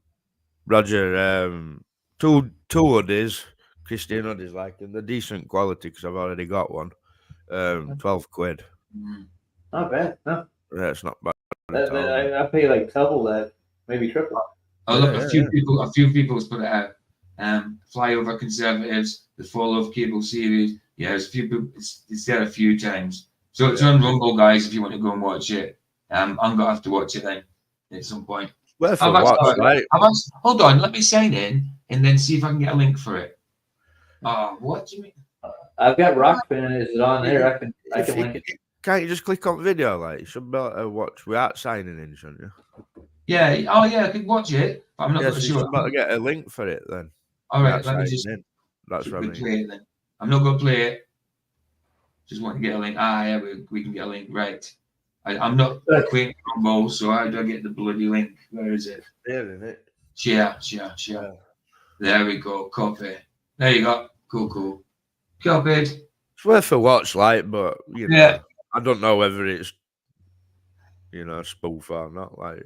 Roger, two hoodies, Christian hoodies, like, and they're decent quality because I've already got one. 12 quid. Not bad, no. Yeah, it's not bad. I pay like double that, maybe triple. Oh, look, a few people has put it out. Flyover Conservatives, the Fall of Cable series. Yeah, there's a few people. It's there a few times. So it's on Rumble, guys. If you want to go and watch it, I'm gonna have to watch it then at some point. Well, hold on, let me sign in and then see if I can get a link for it. What do you mean? I've got Rockfin. Is it on there? I can link it. Can't you just click on video? Like, you should be able to watch without signing in, shouldn't you? Yeah. Oh, yeah. I could watch it, but I'm not so sure. You should be able to get a link for it then. All right, let me just That's what I mean. play it then. I'm not going to play it. Just want to get a link. Yeah, we can get a link. Right. I'm not acquainted on both, so how do I get the bloody link? Where is it? There, isn't it? Share. There we go. Copy. There you go. Cool. Copied. It's worth a watch, like, but you know, I don't know whether it's spoof or not, like,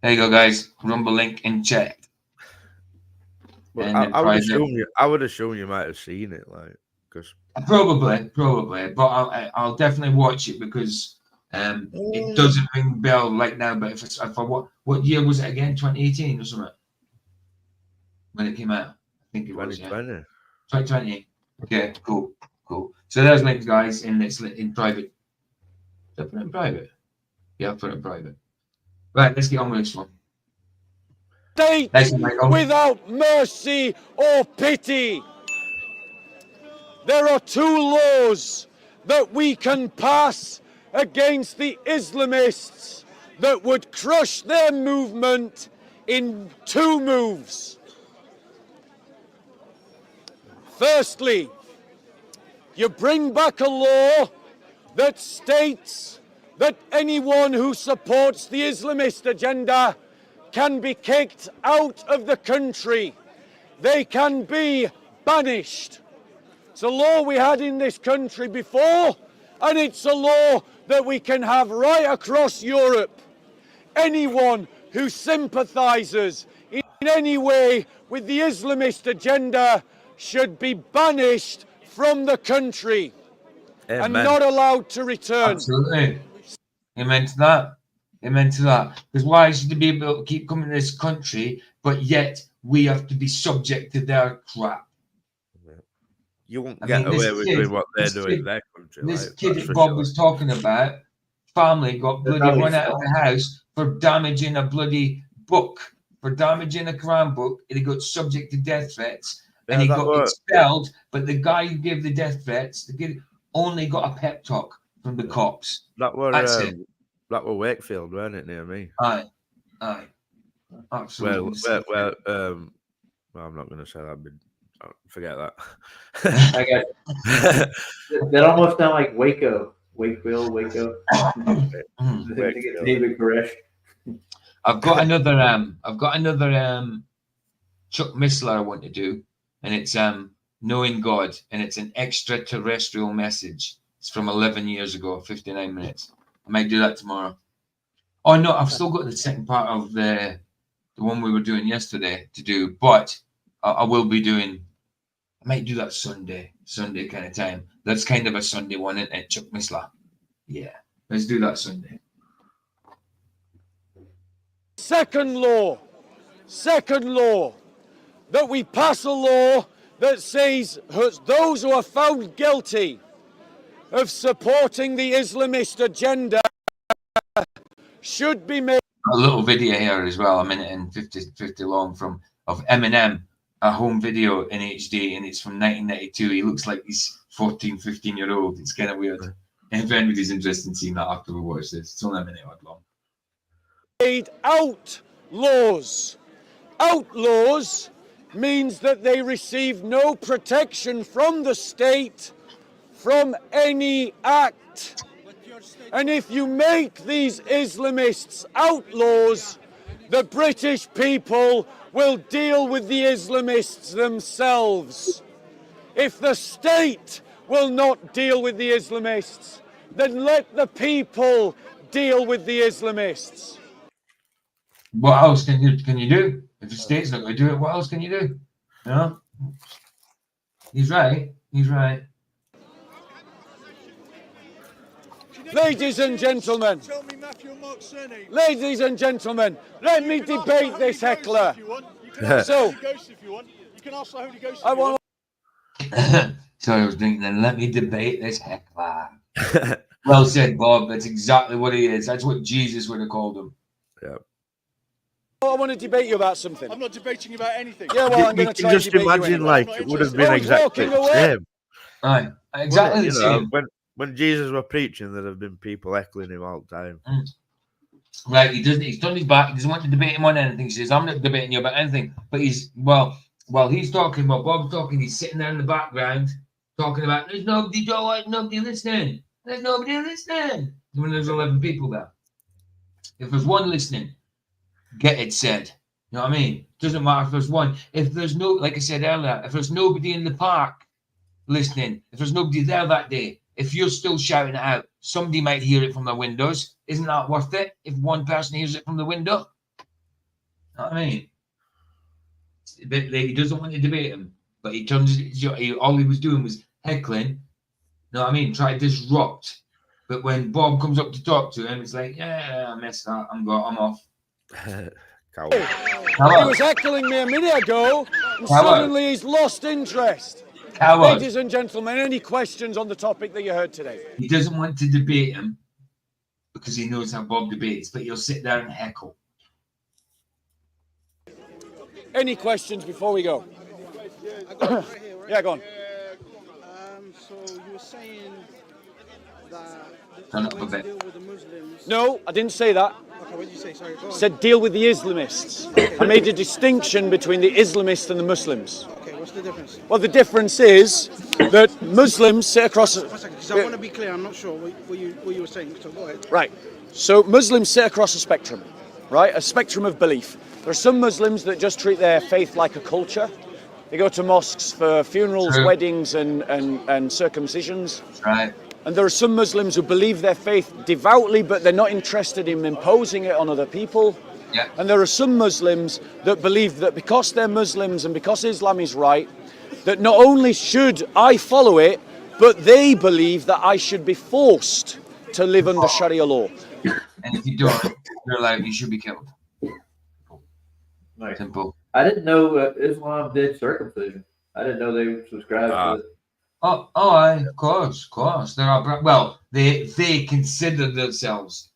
There you go, guys. Rumble link in chat. But I would assume you might have seen it, like, because probably, but I'll definitely watch it because it doesn't ring bell right now. But if I what year was it again? 2018 or something when it came out? I think it was 2020. 2020. Okay, cool. So there's links, guys, and it's in private. Did I put it in private? Yeah, I'll put it in private. Right, let's get on with this one. State without mercy or pity. There are two laws that we can pass against the Islamists that would crush their movement in 2 moves. Firstly, you bring back a law that states that anyone who supports the Islamist agenda can be kicked out of the country. They can be banished. It's a law we had in this country before, and it's a law that we can have right across Europe. Anyone who sympathises in any way with the Islamist agenda should be banished from the country and not allowed to return. Absolutely. Amen to that. Because why should they be able to keep coming to this country, but yet we have to be subject to their crap? You won't get away with doing what they're doing in their country. This kid that Bob was talking about, family got bloody run out of the house for damaging a bloody book, for damaging a Quran book. He got subject to death threats, and he got expelled. But the guy who gave the death threats, the kid only got a pep talk from the cops. That's it. That were Wakefield, weren't it, near me? Aye. Absolutely. Well, I'm not going to say that, but forget that. I got that almost sound like Waco. Waco. David Koresh. I've got another Chuck Missler I want to do, and it's Knowing God, and it's an extraterrestrial message. It's from 11 years ago, 59 minutes. I might do that tomorrow. Oh no, I've still got the second part of the one we were doing yesterday to do, but I will be doing. I might do that Sunday kind of time. That's kind of a Sunday one, at Chuck Missler. Yeah, let's do that Sunday. Second law, that we pass a law that says those who are found guilty of supporting the Islamist agenda should be made. A little video here as well, a minute and 50 long, of Eminem, a home video in HD, and it's from 1992. He looks like he's 14, 15-year-old. It's kind of weird. If anybody's interested in seeing that after we watch this, it's only a minute long. Made outlaws. Outlaws means that they receive no protection from the state from any act. And if you make these Islamists outlaws, the British people will deal with the Islamists themselves. If the state will not deal with the Islamists, then let the people deal with the Islamists. What else can you do? If the state's not going to do it, what else can you do? No? He's right. Ladies and gentlemen, let me debate this heckler. So, I want. Sorry, I was thinking. Then let me debate this heckler. Well said, Bob. That's exactly what he is. That's what Jesus would have called him. Yeah. I want to debate you about something. I'm not debating you about anything. Yeah, well, I'm going to try just and debate imagine, you like, it would have been exactly the same. Aye, exactly the same. When Jesus were preaching, there have been people heckling him all the time. Right, he doesn't. He's turned his back. He doesn't want to debate him on anything. He says, "I'm not debating you about anything." But he's while he's talking, while Bob's talking, he's sitting there in the background, talking about there's nobody listening. There's nobody listening. When there's 11 people there. If there's one listening, get it said. You know what I mean? Doesn't matter if there's one. If there's no, like I said earlier, if there's nobody in the park listening, if there's nobody there that day, if you're still shouting it out, somebody might hear it from their windows. Isn't that worth it? If one person hears it from the window? You know what I mean? But he doesn't want to debate him, but he turns. All he was doing was heckling. You know what I mean? Try to disrupt. But when Bob comes up to talk to him, it's like, yeah, I messed that. I'm off. He was heckling me a minute ago, and suddenly he's lost interest. Ladies and gentlemen, any questions on the topic that you heard today? He doesn't want to debate him because he knows how Bob debates, but he'll sit there and heckle. Any questions before we go? Yeah, go on. So you were saying that Turn up a bit. deal with the Muslims. No, I didn't say that. Okay, what did you say? Sorry, go on. Said deal with the Islamists. I made a distinction between the Islamists and the Muslims. Okay, what's the difference? Well, the difference is that Muslims sit across. One second, because I want to be clear. I'm not sure what you were saying. So go ahead. Right. So Muslims sit across a spectrum, right? A spectrum of belief. There are some Muslims that just treat their faith like a culture. They go to mosques for funerals, weddings, and circumcisions. Right. And there are some Muslims who believe their faith devoutly, but they're not interested in imposing it on other people. Yeah. And there are some Muslims that believe that because they're Muslims and because Islam is right, that not only should I follow it, but they believe that I should be forced to live under Sharia law. And if you don't, you're like, you should be killed. Nice. Simple. I didn't know Islam did circumcision. I didn't know they subscribed to it. Of course. There are they consider themselves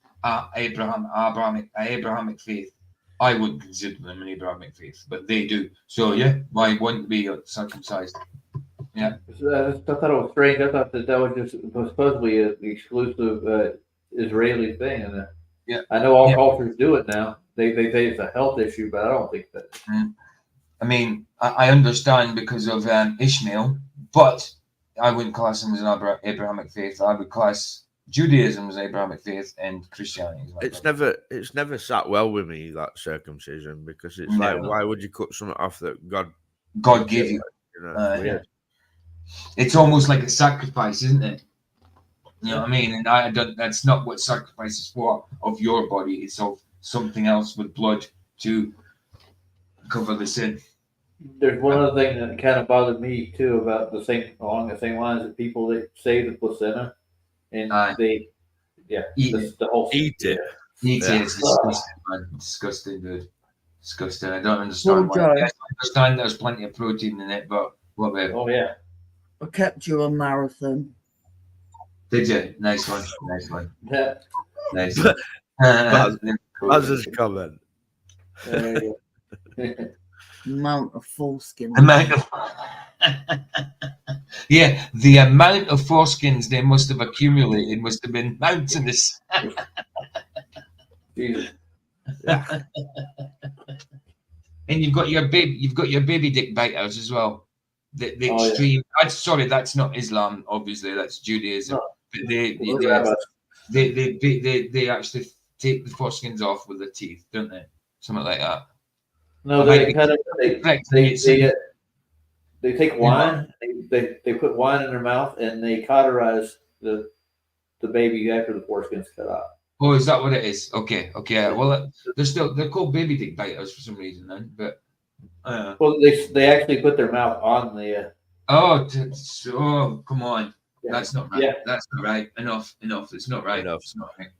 Abrahamic faith. I wouldn't consider them an Abrahamic faith, but they do. So yeah, why wouldn't be circumcised? Yeah. I thought it was strange. I thought that was just supposedly an exclusive Israeli thing, and yeah, I know all cultures do it now. They say it's a health issue, but I don't think that. I mean, I understand because of Ishmael, but I wouldn't class him as an Abrahamic faith. I would class Judaism as Abrahamic faith and Christianity. It's never sat well with me, that circumcision, because it's like, why would you cut something off that God gave you? Weird. It's almost like a sacrifice, isn't it? You know what I mean? And I don't. That's not what sacrifice is for. Of your body, it's of something else with blood to cover the sin. There's one other thing that kind of bothered me too about along the same lines that people that save the placenta and they eat the whole eat it. Eat it. It's disgusting, man. Disgusting, dude. Disgusting. I don't understand why. Yes, I understand there's plenty of protein in it, but what about? Oh yeah. I kept you on marathon. Did you? Nice one. Nice one. Yeah. Nice. That's his comment. Amount of foreskin. Yeah, the amount of foreskins they must have accumulated must have been mountainous. Jesus. And you've got your baby dick biters as well. The extreme. Yeah. Sorry, that's not Islam. Obviously, that's Judaism. No. But they actually take the foreskins off with their teeth, don't they? Something like that. No, they take wine. They put wine in their mouth and they cauterize the baby after the foreskin's cut off. Oh, is that what it is? Okay. Well, they're called baby dick biters for some reason, then. But well, they actually put their mouth on the. Oh, come on. Yeah. That's not right. Yeah. That's not right. Enough. It's not right. It's not right.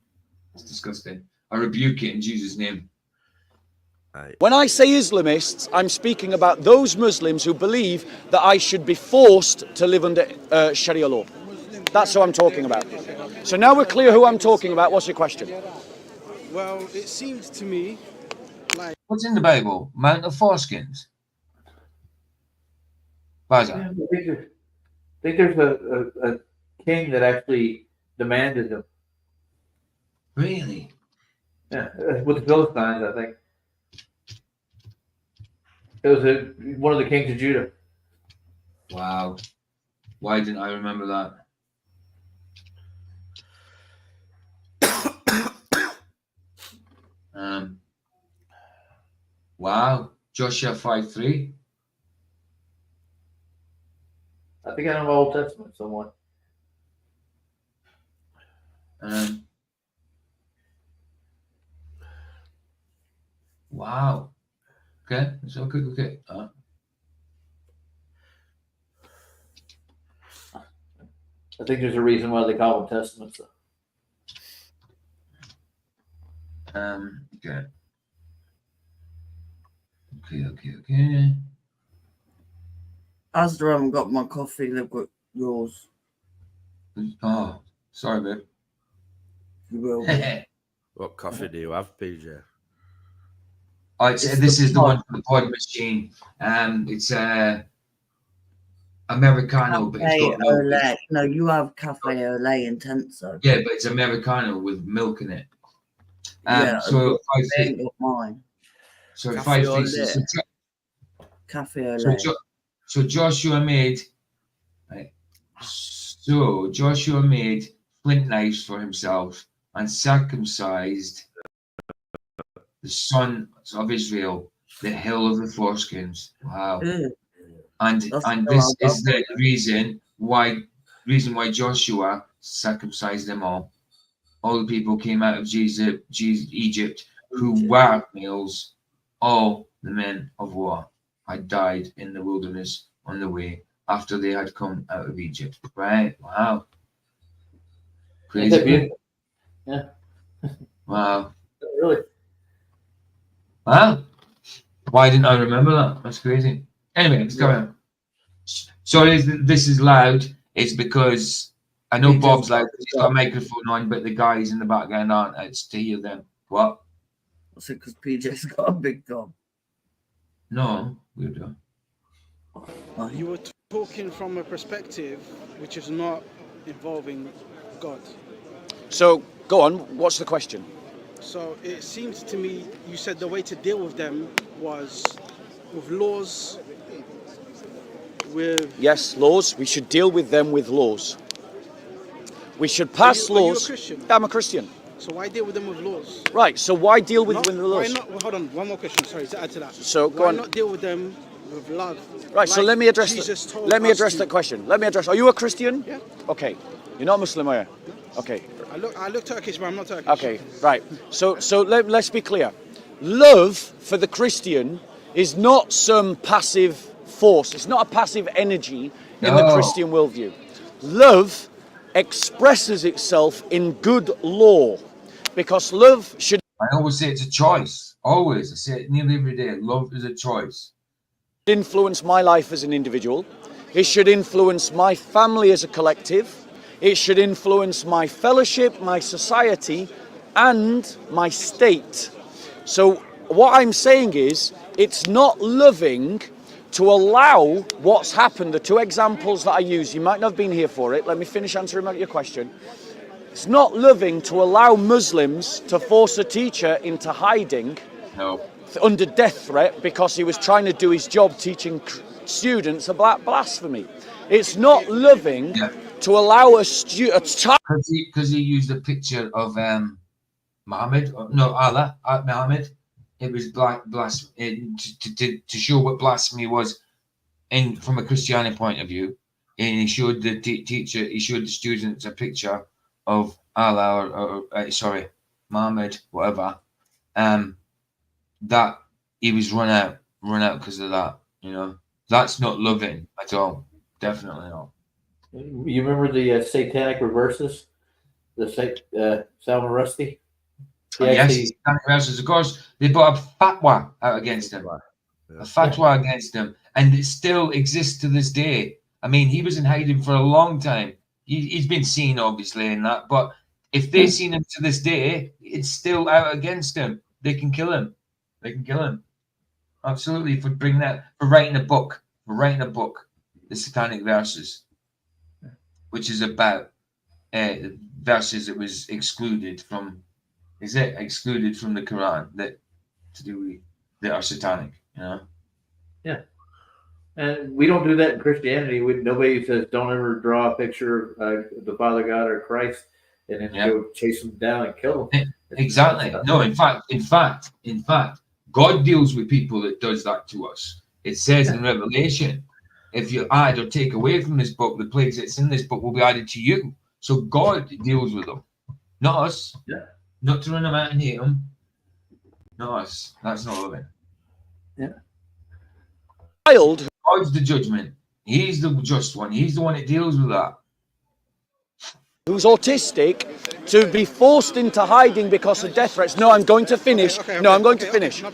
It's disgusting. I rebuke it in Jesus' name. When I say Islamists, I'm speaking about those Muslims who believe that I should be forced to live under Sharia law. That's who I'm talking about. So now we're clear who I'm talking about. What's your question? Well, it seems to me like... What's in the Bible? Mount of foreskins? I think there's a king that actually demanded them. Really? Yeah, with the Philistines, I think. It was one of the kings of Judah. Wow. Why didn't I remember that? Wow, Joshua 5:3. I think I know Old Testament somewhat. Wow. Okay, so okay. I think there's a reason why they call them testaments. Okay. Okay. Asda haven't got my coffee, they've got yours. Oh, sorry, babe. You will. What coffee do you have, PJ? Oh, this is the one from the pod machine. It's Americano, but it's got milk. Olé. No, you have Cafe Olé Intenso. Yeah, but it's Americano with milk in it. Yeah, so they ain't got mine. So Cafe 5 pieces. Olé. Cafe Olé. So Joshua made. Right. So Joshua made flint knives for himself and circumcised the son of Israel, the hill of the foreskins. Wow. And this is the reason why Joshua circumcised them all. All the people came out of Egypt who were males. All the men of war had died in the wilderness on the way after they had come out of Egypt. Right? Wow. Crazy. Yeah. Wow. Really? Wow. Why didn't I remember that? That's crazy. Anyway, let's go on. Sorry, this is loud. It's because I know Bob's loud because he's got a microphone on, but the guys in the background aren't. It's to hear them. What? What's it? Because PJ's got a big dog. No, weirdo. You were talking from a perspective which is not involving God. So, go on. What's the question? So it seems to me you said the way to deal with them was with laws. Yes, laws. We should deal with them with laws. We should pass laws. Are you a Christian? I'm a Christian. So why deal with them with laws? Right. So why deal with them with laws? Why not? Well, hold on. One more question. Sorry to add to that. So go why on. not deal with them with love? Right. So Like let me address. Let me address that question. Let me address. Are you a Christian? Yeah. Okay. You're not Muslim, are you? No. Okay. I look Turkish, but I'm not Turkish. Okay. Right. So let's be clear. Love for the Christian is not some passive force. It's not a passive energy in the Christian worldview. Love expresses itself in good law, because love should. I always say it's a choice. Always. I say it nearly every day. Love is a choice. Influence my life as an individual. It should influence my family as a collective. It should influence my fellowship, my society, and my state. So what I'm saying is, it's not loving to allow what's happened. The two examples that I use, you might not have been here for it. Let me finish answering your question. It's not loving to allow Muslims to force a teacher into hiding under death threat because he was trying to do his job teaching students about blasphemy. It's not loving to allow a child. Because he used a picture of Muhammad, Allah, Muhammad. It was blasphemy to show what blasphemy was from a Christianity point of view. And he showed the teacher, he showed the students a picture of Allah or sorry, Muhammad, whatever. That he was run out because of that. You know, that's not loving at all. Definitely not. You remember the satanic reverses? The Salman Rushdie? Yes, of course, they put a fatwa out against him. A fatwa against him. And it still exists to this day. I mean, he was in hiding for a long time. He's been seen, obviously, in that. But if they've seen him to this day, it's still out against him. They can kill him. They can kill him. Absolutely. For writing a book. The Satanic Verses. Which is about verses that was excluded from the Quran that are satanic, you know? Yeah. And we don't do that in Christianity. Nobody says don't ever draw a picture of the Father God or Christ and then go chase them down and kill them. Exactly. No, in fact, God deals with people that does that to us. It says in Revelation, if you add or take away from this book, the plagues that's in this book will be added to you. So God deals with them, not us. Yeah. Not to run them out and hate them. Not us. That's not loving. Yeah. Child. God's the judgment. He's the just one. He's the one that deals with that. Who's autistic to be forced into hiding because of death threats. No, I'm going to finish. I'm going to finish.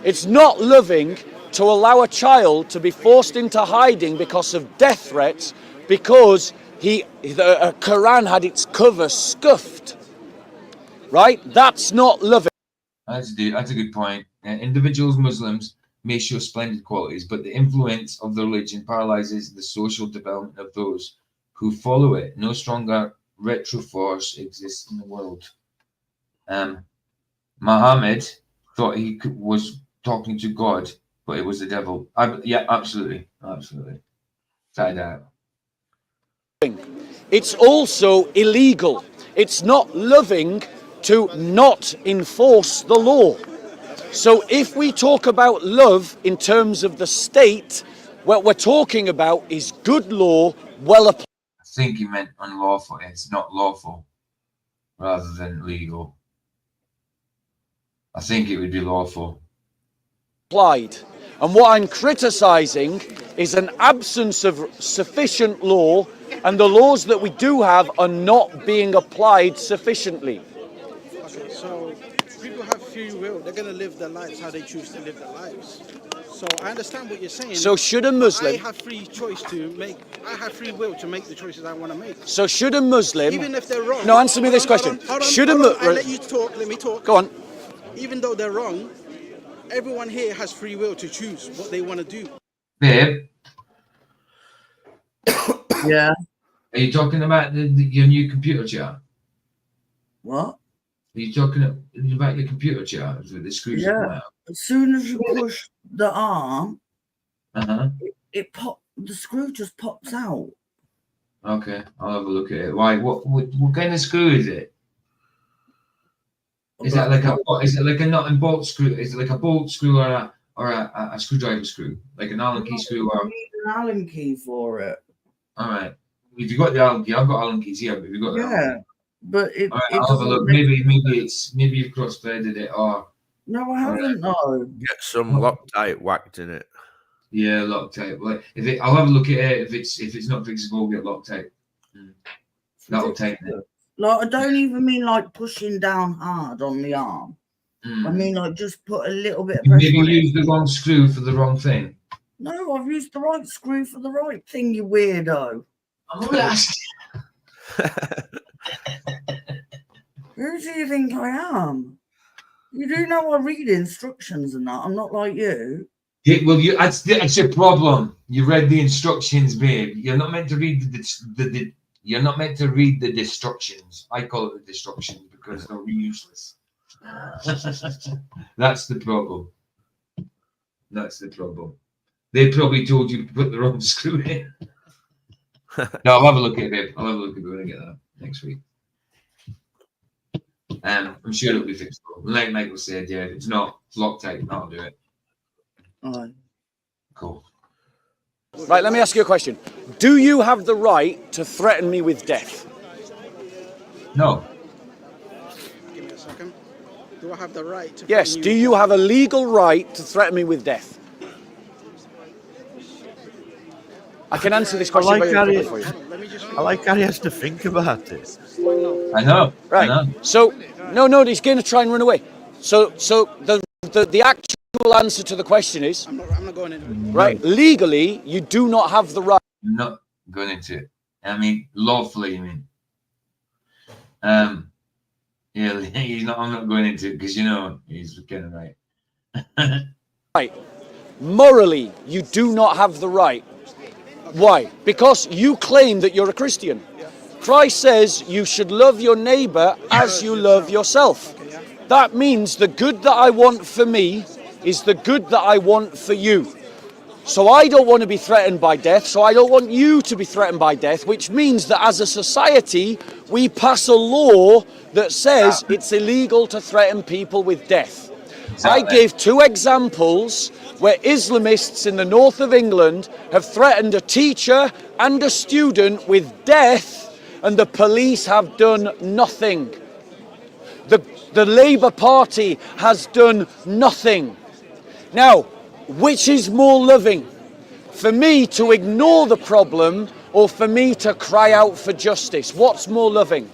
It's not loving to allow a child to be forced into hiding because of death threats because the Quran had its cover scuffed. Right? That's not loving. That's a good point. Individuals, Muslims, may show splendid qualities, but the influence of the religion paralyzes the social development of those who follow it. No stronger retro force exists in the world. Muhammad thought he was talking to God, but it was the devil. Yeah, absolutely. Tied out. It's also illegal. It's not loving to not enforce the law. So if we talk about love in terms of the state, what we're talking about is good law, well applied. I think he meant unlawful. It's not lawful rather than legal. I think it would be lawful. Applied. And what I'm criticising is an absence of sufficient law, and the laws that we do have are not being applied sufficiently. Okay, so people have free will. They're going to live their lives how they choose to live their lives. So I understand what you're saying. So should a Muslim... I have free choice to make... I have free will to make the choices I want to make. So should a Muslim... Even if they're wrong... No, answer me this question. Should a Muslim... I let you talk. Let me talk. Go on. Even though they're wrong, everyone here has free will to choose what they want to do. Babe? Yeah. Are you talking about your new computer chair? What? Are you talking about your computer chair with the screws? Yeah. As soon as you push the arm, it the screw just pops out. Okay, I'll have a look at it. Why? What kind of screw is it? Is it like a nut and bolt screw? Is it like a bolt screw or a screwdriver screw? Like an Allen key screw or? You need an Allen key for it. All right. If you got the Allen key, I've got Allen keys here. But if you got the but it. All right, I'll have a look. Maybe you've cross-threaded it or. No, I haven't. No. Get some Loctite whacked in it. Yeah, Loctite. Like I'll have a look at it. If it's not fixable, get Loctite. That'll tighten it. Like I don't even mean like pushing down hard on the arm. I mean like just put a little bit of pressure. Maybe you used the wrong screw for the wrong thing. No, I've used the right screw for the right thing, you weirdo. I'm only asking. Who do you think I am? You do know I read instructions and that. I'm not like you. Yeah, well, that's your problem. You read the instructions, babe. You're not meant to read You're not meant to read the destructions. I call it the destructions because they're useless. That's the problem. They probably told you to put the wrong screw in. No, I'll have a look at it, babe. I'll have a look at it when I get that next week. I'm sure it'll be fixable. Like Michael said, yeah, if it's not Loctite, that'll do it. All right. Cool. Right, let me ask you a question. Do you have the right to threaten me with death? No. Give me a second. Do I have the right to... Yes, do you have a legal right to threaten me with death? I can answer this question very quickly for you. I like how he has to think about it. I know. Right. I know. So, no, he's going to try and run away. So the actual answer to the question is... I'm not going into it. Right, legally, you do not have the right. I'm not going into it. I mean, lawfully, you mean. Yeah, I'm not going into it because, he's kind of right. Right. Morally, you do not have the right. Why? Because you claim that you're a Christian. Christ says you should love your neighbor as you love yourself. That means the good that I want for me is the good that I want for you. So I don't want to be threatened by death, so I don't want you to be threatened by death, which means that as a society, we pass a law that says it's illegal to threaten people with death. I gave 2 examples where Islamists in the north of England have threatened a teacher and a student with death, and the police have done nothing. The Labour Party has done nothing. Now, which is more loving? For me to ignore the problem or for me to cry out for justice? What's more loving?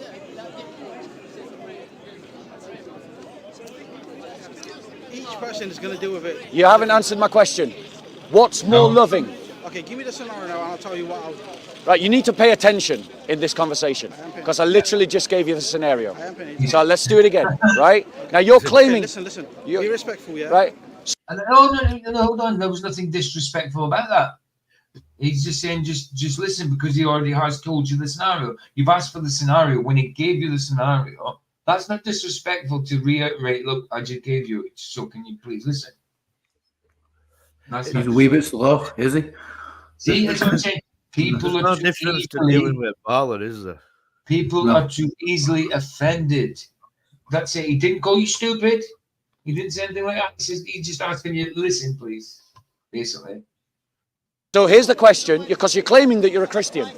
Each person is going to deal with it. You haven't answered my question. What's more loving? Okay, give me the scenario now and I'll tell you what I'll do. Right, you need to pay attention in this conversation because I literally just gave you the scenario. So let's do it again, right? Now you're claiming... Okay, listen. Be respectful, yeah? Right. No, hold on. There was nothing disrespectful about that. He's just saying, just listen, because he already has told you the scenario. You've asked for the scenario. When he gave you the scenario, that's not disrespectful to reiterate, look, I just gave you it, so can you please listen? He's a wee bit slow, is he? See, that's what I'm saying. People There's are no difference to dealing with a baller, is there? People are too easily offended. That's it. He didn't call you stupid. He didn't say anything like that. He's just asking you, listen, please, basically. So here's the question, because you're claiming that you're a Christian.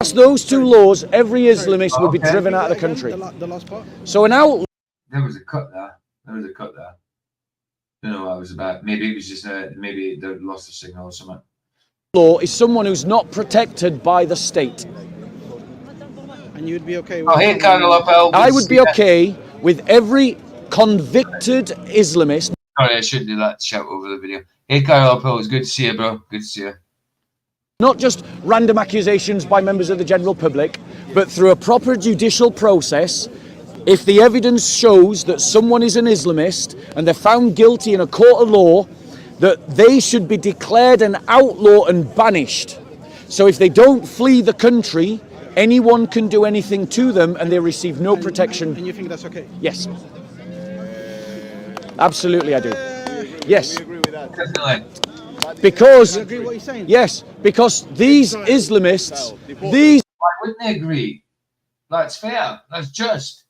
As those 2 laws, every Islamist would be driven out of the country. The last part. So an outlaw... There was a cut there. Don't know what it was about. Maybe it was just, maybe they lost the signal or something. Law is someone who's not protected by the state. And you'd be okay with... Oh, hey, Colonel Appel. I would be okay with every convicted Islamist... Sorry, I shouldn't do that. Shout over the video. Hey, Carl Appel, it's good to see you, bro. Good to see you. Not just random accusations by members of the general public, but through a proper judicial process. If the evidence shows that someone is an Islamist and they're found guilty in a court of law, that they should be declared an outlaw and banished. So if they don't flee the country, anyone can do anything to them and they receive no protection. And you think that's okay? Yes. Absolutely, I do. Yes. Definitely. Because, you agree what he's saying? yes, because these Islamists, these... Why wouldn't they agree? That's fair. That's just.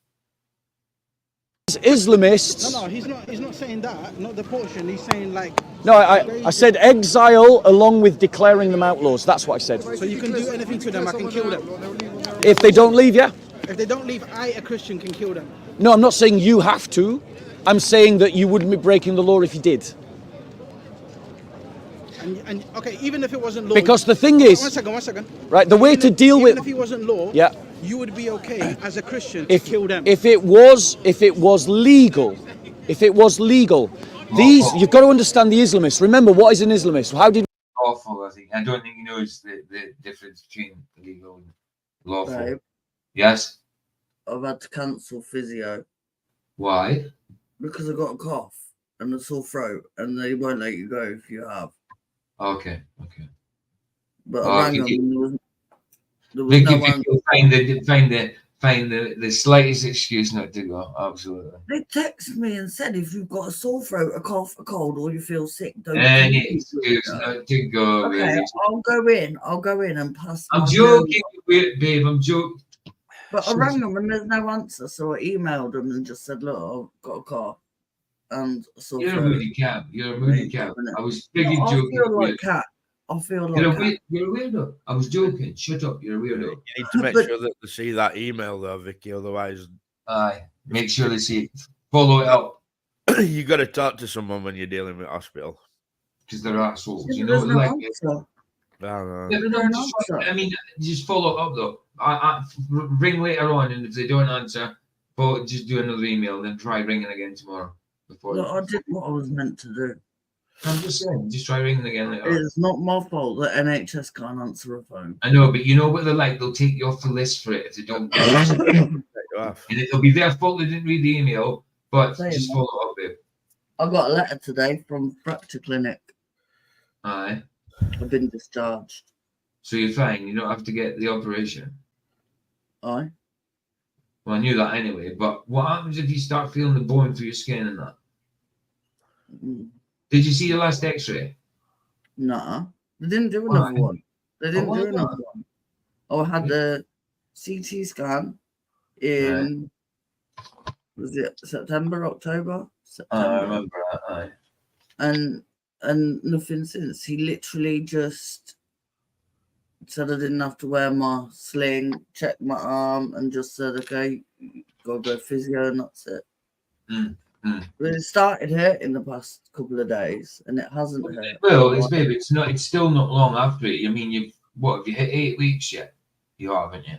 Islamists... No, he's not saying that. Not the portion. He's saying like... No, I said exile along with declaring them outlaws. That's what I said. So you can do anything to them. I can kill them. If they don't leave, yeah? If they don't leave, I, a Christian, can kill them. No, I'm not saying you have to. I'm saying that you wouldn't be breaking the law if you did. And okay, even if it wasn't law... Because the thing is... One second. Right, the way to deal with... Even if it wasn't law, yeah, you would be okay as a Christian to kill them. If it was legal, these... You've got to understand the Islamists. Remember, what is an Islamist? How did... Lawful, I think. I don't think he knows the difference between legal and lawful. Babe, Yes? I've had to cancel physio Why? because I got a cough and a sore throat, and they won't let you go if you have. Okay. But Oh, I rang you- them. There was They no give one. you find the slightest excuse not to go. Absolutely. They texted me and said, if you've got a sore throat, a cough, a cold, or you feel sick, don't Any come. excuse not to go. Okay, Really. I'll go in and pass. I'm my joking, number. babe. I'm joking. But I rang them and there's no answer, so I emailed them and just said, look, I've got a cough and a sore You're a throat. moody cat. You're a moody cat. I was biggie No, I joking. feel like cat. I feel like You're a, cat. you're a weirdo. I was joking. Shut up. You're a weirdo. You need to make sure that they see that email though, Vicky. Otherwise, Aye. Make sure they see it. Follow it up. you got to talk to someone when you're dealing with hospital. Because they're assholes. Yeah, You but know, there's no like. answer. I don't know. Yeah, but no, I mean, just follow up though. I ring later on, and if they don't answer, just do another email, then try ringing again tomorrow. Before Look, I did what I was meant to do. I'm just saying, just try ringing again later on. It's not my fault that NHS can't answer a phone. I know, but you know what they're like. They'll take you off the list for it if they don't get it. And it'll be their fault they didn't read the email, but just follow up, babe. I got a letter today from Fracture Clinic. Aye. I've been discharged. So you're fine. You don't have to get the operation. Aye. Well, I knew that anyway. But what happens if you start feeling the bone through your skin and that? Mm. Did you see your last X-ray? No, they didn't do another one. They didn't do another one. I had the CT scan in, was it September, October? September. I remember that. And nothing since. He literally just said I didn't have to wear my sling, checked my arm, and just said, okay, gotta go physio, and that's it. But it started hurting the past couple of days, and it hasn't hurt. Well, it's still not long after it. I mean, have you hit 8 weeks yet? You are, haven't you?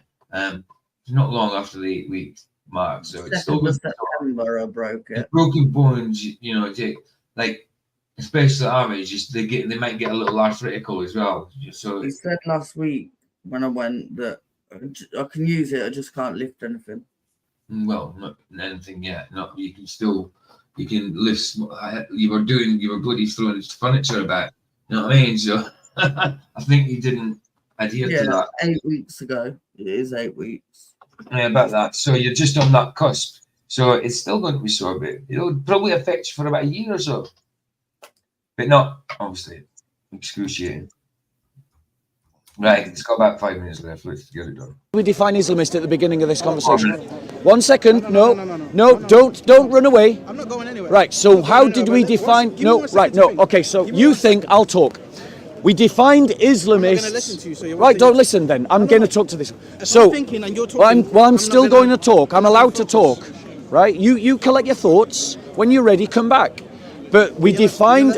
It's not long after the 8 week mark, so it's still September I broke it. Broken bones, like especially at our age, just they might get a little arthritical as well. So he said last week when I went that I can use it, I just can't lift anything. Well, not anything yet. Not you can lift. You were bloody throwing furniture about. You know what I mean? So I think you didn't adhere to that. 8 weeks ago. It is 8 weeks. Yeah, about that. So you're just on that cusp. So it's still going to be sore, but it'll probably affect you for about a year or so. But not obviously excruciating. Right, it's got about 5 minutes left. Let's get it done. We define Islamist at the beginning of this conversation. 1 second. No, don't run away. I'm not going anywhere. Right. So how did we define? No. Right. No. Okay. So you think I'll talk? We defined Islamists. Right. Don't listen. Then I'm going to talk to this. So I'm still going to talk. I'm allowed to talk. Right. You collect your thoughts. When you're ready, come back. But we defined.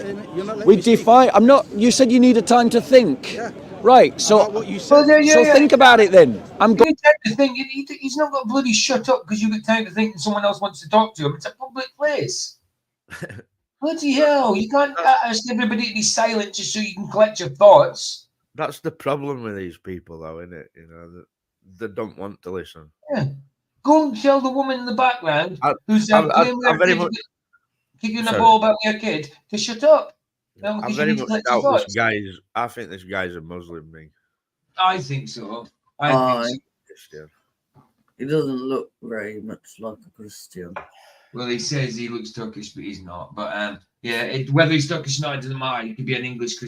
I'm not. You said you needed time to think. Right, so think about it then. I'm going to think. He's not got bloody shut up because you've got time to think and someone else wants to talk to him. It's a public place. Bloody hell! You can't ask everybody to be silent just so you can collect your thoughts. That's the problem with these people, though, isn't it? They don't want to listen. Yeah. Go and tell the woman in the background who's kicking the ball about your kid to shut up. I very much doubt this guy's. I think this guy's a Muslim. I think so. He doesn't look very much like a Christian. Well, he says he looks Turkish, but he's not. But whether he's Turkish or not, it doesn't matter. He could be an English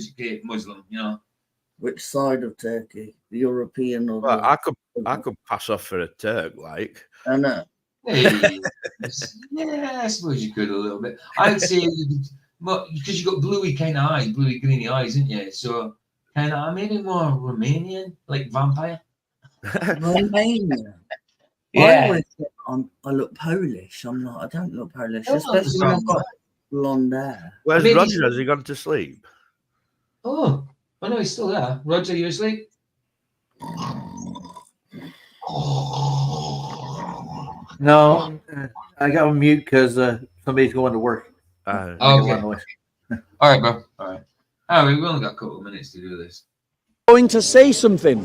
Muslim, Which side of Turkey? The European or? Well, I could pass off for a Turk, like. I know. Hey, yeah, I suppose you could a little bit. I'd say. Because you got bluey greeny eyes, isn't you? So kind of maybe more Romanian, like vampire. Romanian. Yeah. I look Polish. I'm not. I don't look Polish, especially when I've got blonde hair. Where's Roger? Has he gone to sleep? Oh, I know he's still there. Roger, you asleep? No, I got him mute because somebody's going to work. Okay. All right, bro. All right. We've only got a couple of minutes to do this. Going to say something.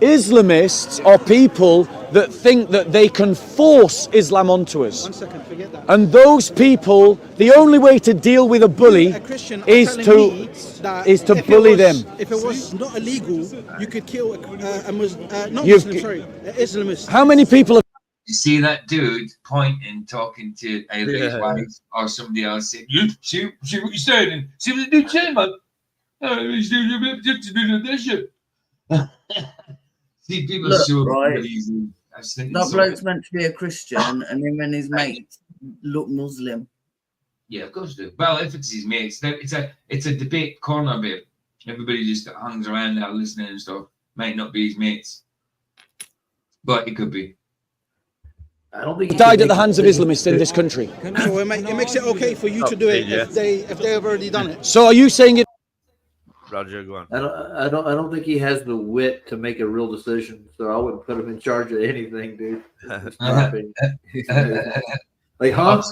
Islamists are people that think that they can force Islam onto us. 1 second, forget that. And those people, the only way to deal with a bully is to bully them. If it was not illegal, you could kill an Islamist. How many people have? You see that dude pointing, talking to either his wife or somebody else saying, "You see what you're saying? See what the dude's saying, man? See, people are so easy. That bloke's meant to be a Christian, and him and his mates look Muslim. Yeah, of course they do. Well, if it's his mates, it's a debate corner, babe. Everybody just hangs around there listening and stuff. Might not be his mates, but it could be. I don't think he died at the hands of Islamists in this country. So it makes it okay for you to do it if they've already done it. So are you saying it? Roger, go on. I don't think he has the wit to make a real decision. So I wouldn't put him in charge of anything, dude. Like, huh?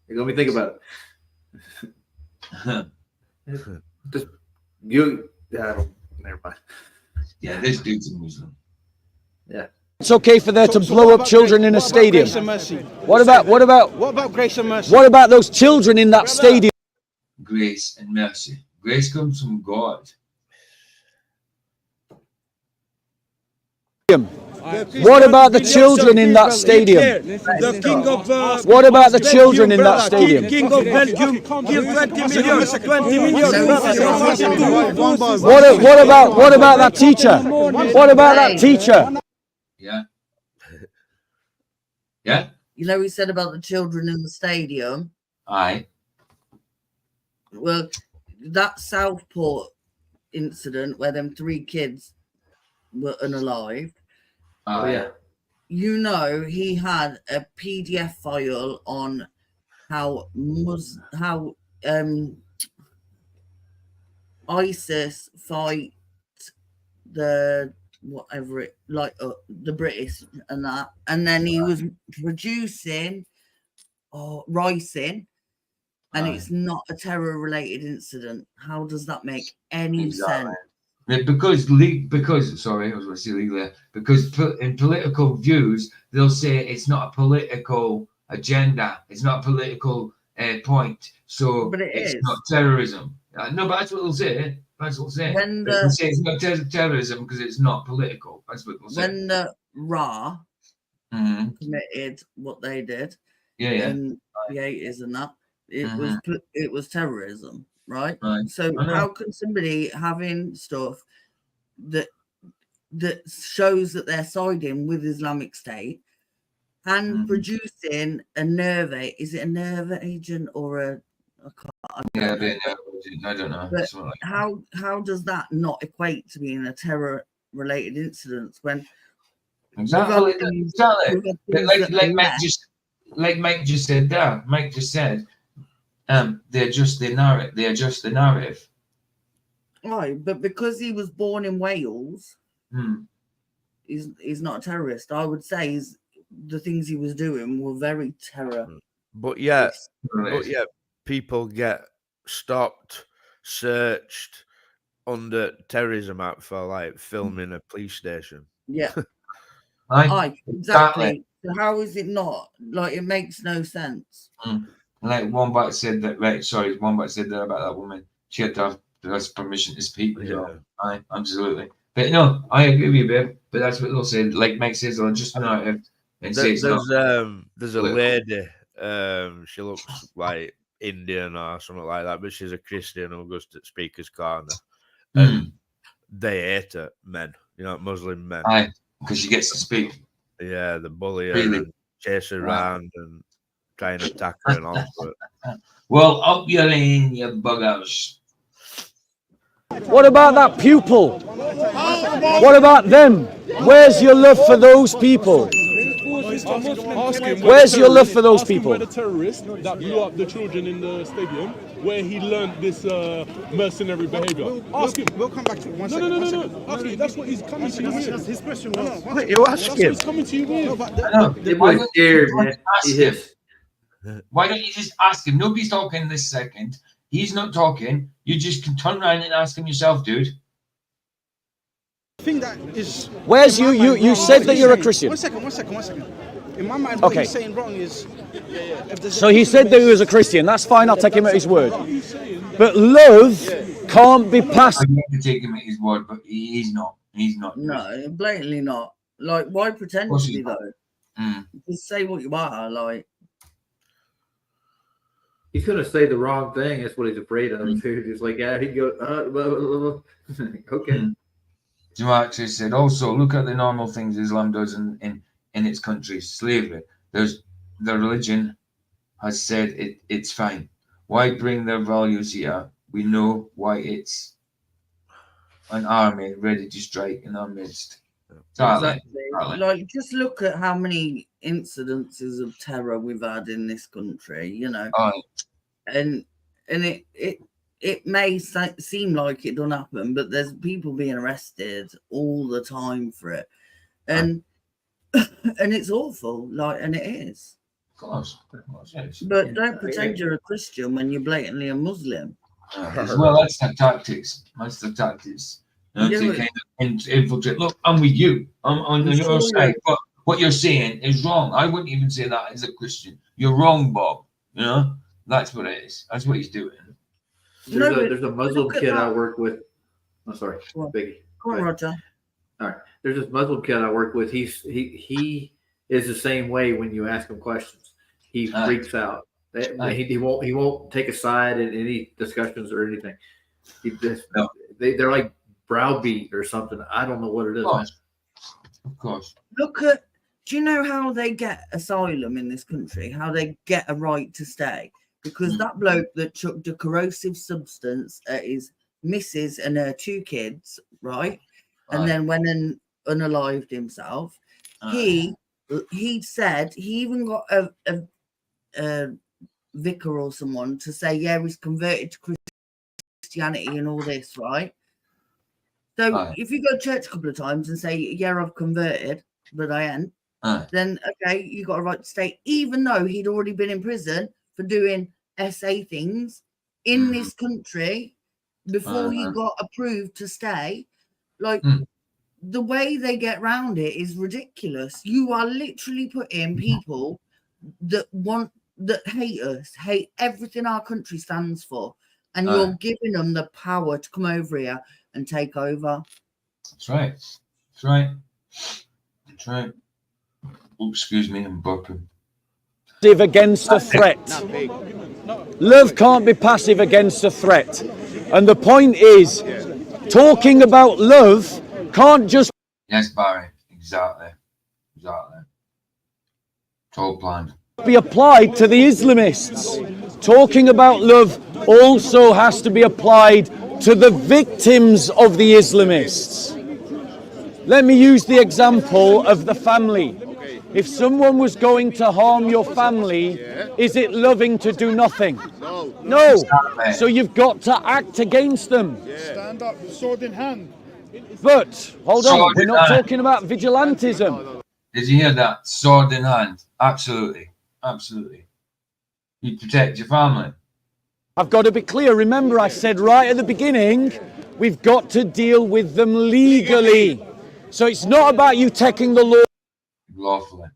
Let me think about it. Just never mind. Yeah, this dude's a Muslim. Yeah. It's okay for there to blow up children in a stadium. What about grace and mercy? What about those children in that stadium? Grace and mercy. Grace comes from God. What about the children in that stadium? The king of What about the children in that stadium? King of Belgium killed 20 million. 20 million. What about that teacher? What about that teacher? Yeah. Yeah. You know, he said about the children in the stadium. Aye. Well, that Southport incident where them 3 kids were unalive. Oh yeah. You know, he had a PDF file on how ISIS fight the whatever it like the British and that, and then he was producing writing, and it's not a terror related incident. How does that make any sense? Because sorry, I was going to say legally. Because in political views, they'll say it's not a political agenda. It's not a political point. So But it's not terrorism. No, but that's what they'll say. That's what they'll say. They'll say it's not terrorism because it's not political. That's what they'll say. When the Ra committed what they did in the 80s and that, it was terrorism, right? So how can somebody having stuff that shows that they're siding with Islamic State and producing a nerve is it a nerve agent or I don't know. But how does that not equate to being a terror related incident when Exactly. Like Mike just said there. Mike just said, they adjust the narrative. They adjust the narrative. Right, but because he was born in Wales, he's not a terrorist. I would say the things he was doing were very terror. But yeah, people get stopped, searched under terrorism act for like filming a police station. Yeah. Exactly. Exactly. So how is it not? Like, it makes no sense. Like Wombat said that, Wombat said that about that woman. She had to have permission to speak. Aye, absolutely. But no, I agree with you, babe. But that's what they'll say. Like Mike says, they'll just narrative and say it's not. There's a lady. She looks like Indian or something like that, but she's a Christian who goes to Speaker's Corner. And they hate her, men, Muslim men. Aye, because she gets to speak. Yeah, the bully her and chase her around and try and attack her and all. Well, up your lane, you buggers. What about that pupil? What about them? Where's your love for those people? Where's your love for those people? Where the terrorist that blew up the children in the stadium, where he learned this mercenary behavior. Ask him. We'll come back to it. One second. No. Ask him. That's what he's coming to you with. His question was. Wait, you ask him. He's coming to you with. Why don't you just ask him? Nobody's talking this second. He's not talking. You just can turn around and ask him yourself, dude. Thing that is. Where's you said that you're a Christian. One second. In my mind, what he's saying wrong is. So he said that he was a Christian. That's fine. I'll take him at his word. But love can't be passed. I have to take him at his word, but he's not. He's not. No, blatantly not. Like, why pretend to be though? Just say what you are. Like, he's gonna say the wrong thing. That's what he's afraid of. He's like, yeah, he'd go, okay. Actually said also look at the normal things Islam does in its country. Slavery. The religion has said it's fine. Why bring their values here? We know why it's an army ready to strike in our midst. Exactly. Like, just look at how many incidences of terror we've had in this country, and it may seem like it don't happen, but there's people being arrested all the time for it, and it's awful, and it is. Of course. But don't pretend you're a Christian when you're blatantly a Muslim. Well, that's the tactics. To kind of infiltrate. Look, I'm with you. I'm on your side. But what you're saying is wrong. I wouldn't even say that as a Christian. You're wrong, Bob. That's what it is. That's what he's doing. There's a Muslim kid I work with. I'm sorry, Biggie. Go on, Roger. All right. there's this Muslim kid I work with. He is the same way when you ask him questions. He freaks out. He won't take a side in any discussions or anything. They're like browbeat or something. I don't know what it is. Of course. Look at. Do you know how they get asylum in this country? How they get a right to stay? Because that bloke that chucked a corrosive substance at his missus and her 2 kids, right? And then went and unalived himself. He said he even got a vicar or someone to say, yeah, he's converted to Christianity and all this, right? So if you go to church a couple of times and say, yeah, I've converted, but I ain't, then okay, you got a right to stay, even though he'd already been in prison for doing SA things in this country before he got approved to stay. Like the way they get around it is ridiculous. You are literally putting people that hate us, hate everything our country stands for, and you're giving them the power to come over here and take over. That's right. That's right. That's right. Oops, excuse me, I'm burping. Against a threat. Love can't be passive against a threat. And the point is, talking about love can't just... Yes, Barry, exactly. Exactly. Total plan. ...be applied to the Islamists. Talking about love also has to be applied to the victims of the Islamists. Let me use the example of the family. If someone was going to harm your family, is it loving to do nothing? No. So you've got to act against them. Stand up, sword in hand. But, hold on, we're not talking about vigilantism. Did you hear that? Sword in hand. Absolutely. Absolutely. You protect your family. I've got to be clear. Remember, I said right at the beginning, we've got to deal with them legally. So it's not about you taking the law lawfully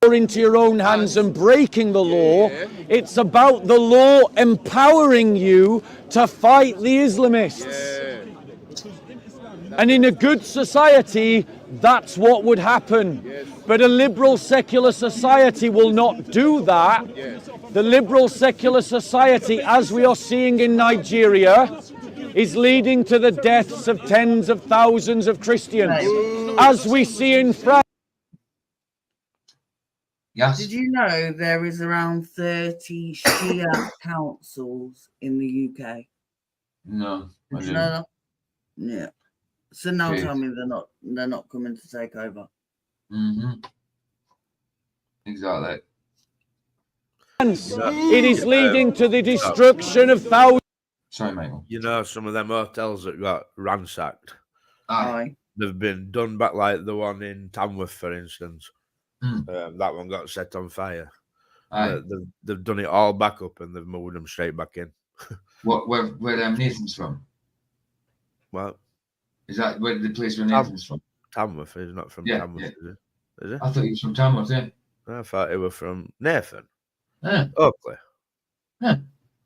into your own hands and breaking the law. It's about the law empowering you to fight the Islamists. And in a good society, that's what would happen. But a liberal secular society will not do that. The liberal secular society, as we are seeing in Nigeria, is leading to the deaths of tens of thousands of Christians, as we see in France. Yes. Did you know there is around 30 Shia councils in the UK? No. Did you know that? Yeah. So now Okay. tell me they're not coming to take over. Exactly. It is leading to the destruction of thousands. Sorry, Michael. You know, some of them hotels that got ransacked. Aye. They've been done back, like the one in Tamworth, for instance. That one got set on fire. They've done it all back up and they've moved them straight back in. Where Nathan's from? Well, is that where the place where Nathan's from? Tamworth is not from Tamworth, is it? Is it? I thought he was from Tamworth, yeah. I thought he was from Nathan. Yeah. Oakley. Yeah.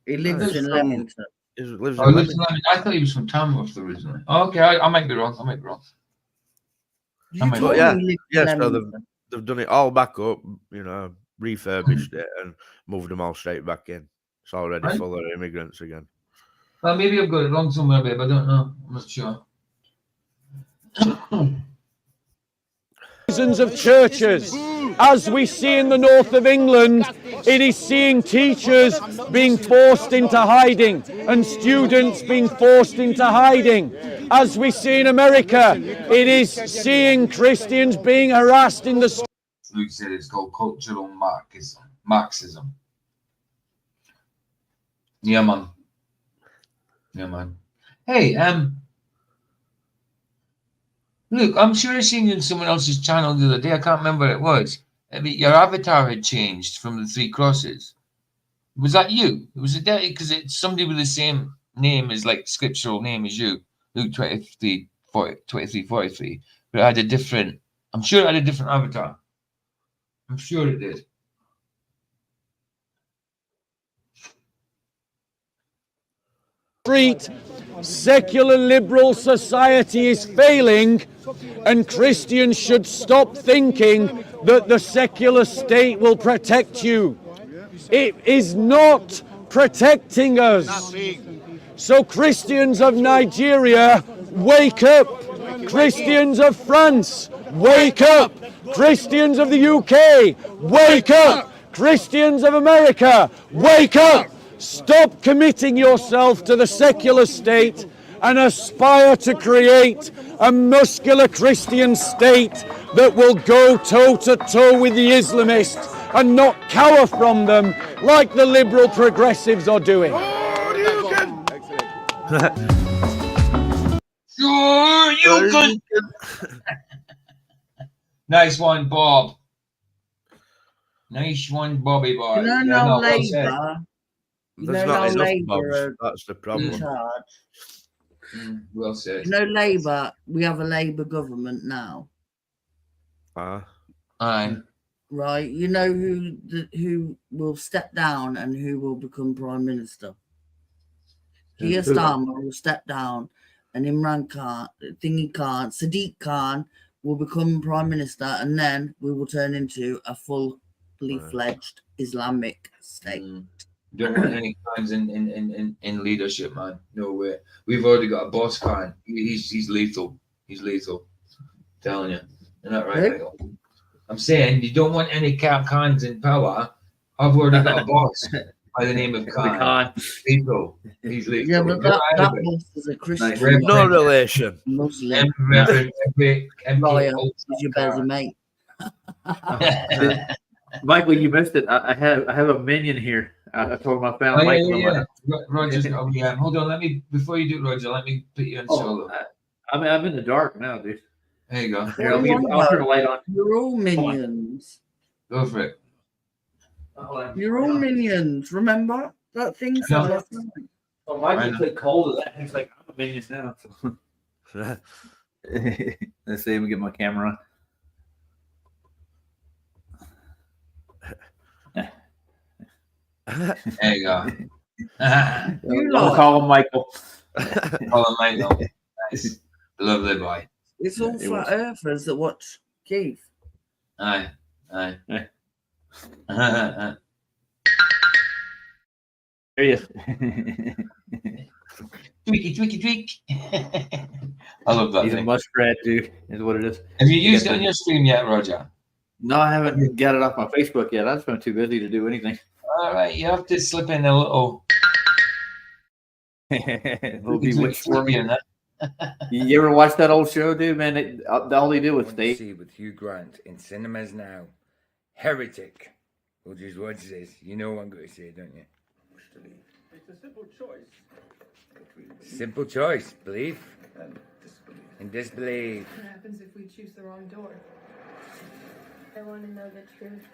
He lives in Leamington. He lives in Leamington. I thought he was from Tamworth originally. Oh, okay, I might be wrong. But yeah, so they've done it all back up, you know, refurbished it and moved them all straight back in. It's already full of immigrants again. Well, maybe I've got it wrong somewhere, babe. I don't know. I'm not sure. Thousands of churches. As we see in the north of England, it is seeing teachers being forced into hiding and students being forced into hiding. As we see in America, it is seeing Christians being harassed in the streets. Luke said it's called cultural Marxism. Yeah, man. Yeah, man. Hey, Luke, I'm sure I seen you in someone else's channel the other day. I can't remember what it was. I mean, your avatar had changed from the 3 crosses. Was that you? It was because it's somebody with the same name as, like, scriptural name as you, Luke 2343. But it had a different. I'm sure it had a different avatar. I'm sure it did. Street secular liberal society is failing, and Christians should stop thinking that the secular state will protect you. It is not protecting us. So Christians of Nigeria, wake up. Christians of France, wake up. Christians of the UK, wake up. Christians of America, wake up. Stop committing yourself to the secular state and aspire to create a muscular Christian state that will go toe to toe with the Islamists and not cower from them like the liberal progressives are doing. Sure, you can. Nice one, Bob. Nice one, Bobby boy. You know, Yeah, no no, well said. Labour. You There's know, not no enough Labour Bobs. are That's the in problem. charge. Well said. You know, Labour. We have a Labour government now, Aye. right? You know who will step down and who will become prime minister. Keir Starmer will step down, and Imran Khan, Sadiq Khan will become prime minister, and then we will turn into a fully fledged Islamic state. Don't want any Khans in leadership, man. No way. We've already got a boss Khan. He's lethal. He's lethal. I'm telling you. You're not right, Michael. I'm saying you don't want any Khans in power. I've already got a boss by the name of Khan. Lethal. He's lethal. Yeah, but that boss is a Christian. No relation. Muslim. Liar, Is your better mate. Michael, you missed it. I have a minion here. I told my family. Roger's. Oh, yeah. Hold on. Let me before you do, Roger. Let me put you on solo. I'm in the dark now, dude. There you go. Here, I'll turn the light on. You're all minions. Go for it. You're all minions. Remember that thing? No. Oh, Michael took hold of that. He's like, I'm a minion now. So. Let's see. Let me get my camera on. There you go. I'll call him Michael. Call him Michael. Nice. Lovely boy. It's all flat earthers that watch Keith. Aye. There he is. Tweak. I love that He's thing. a muskrat, dude, is what it is. Have you used it on your stream yet, Roger? No, I haven't got it off my Facebook yet. I've been too busy to do anything. All right, you have to slip in a little. It'll be witch for me. You ever watch that old show, dude? Man, all they do is they see with Hugh Grant in cinemas now. Heretic, which is what it says. You know what I'm going to say, don't you? It's a simple choice. Simple choice: belief and disbelief. What happens if we choose the wrong door? I want to know the truth.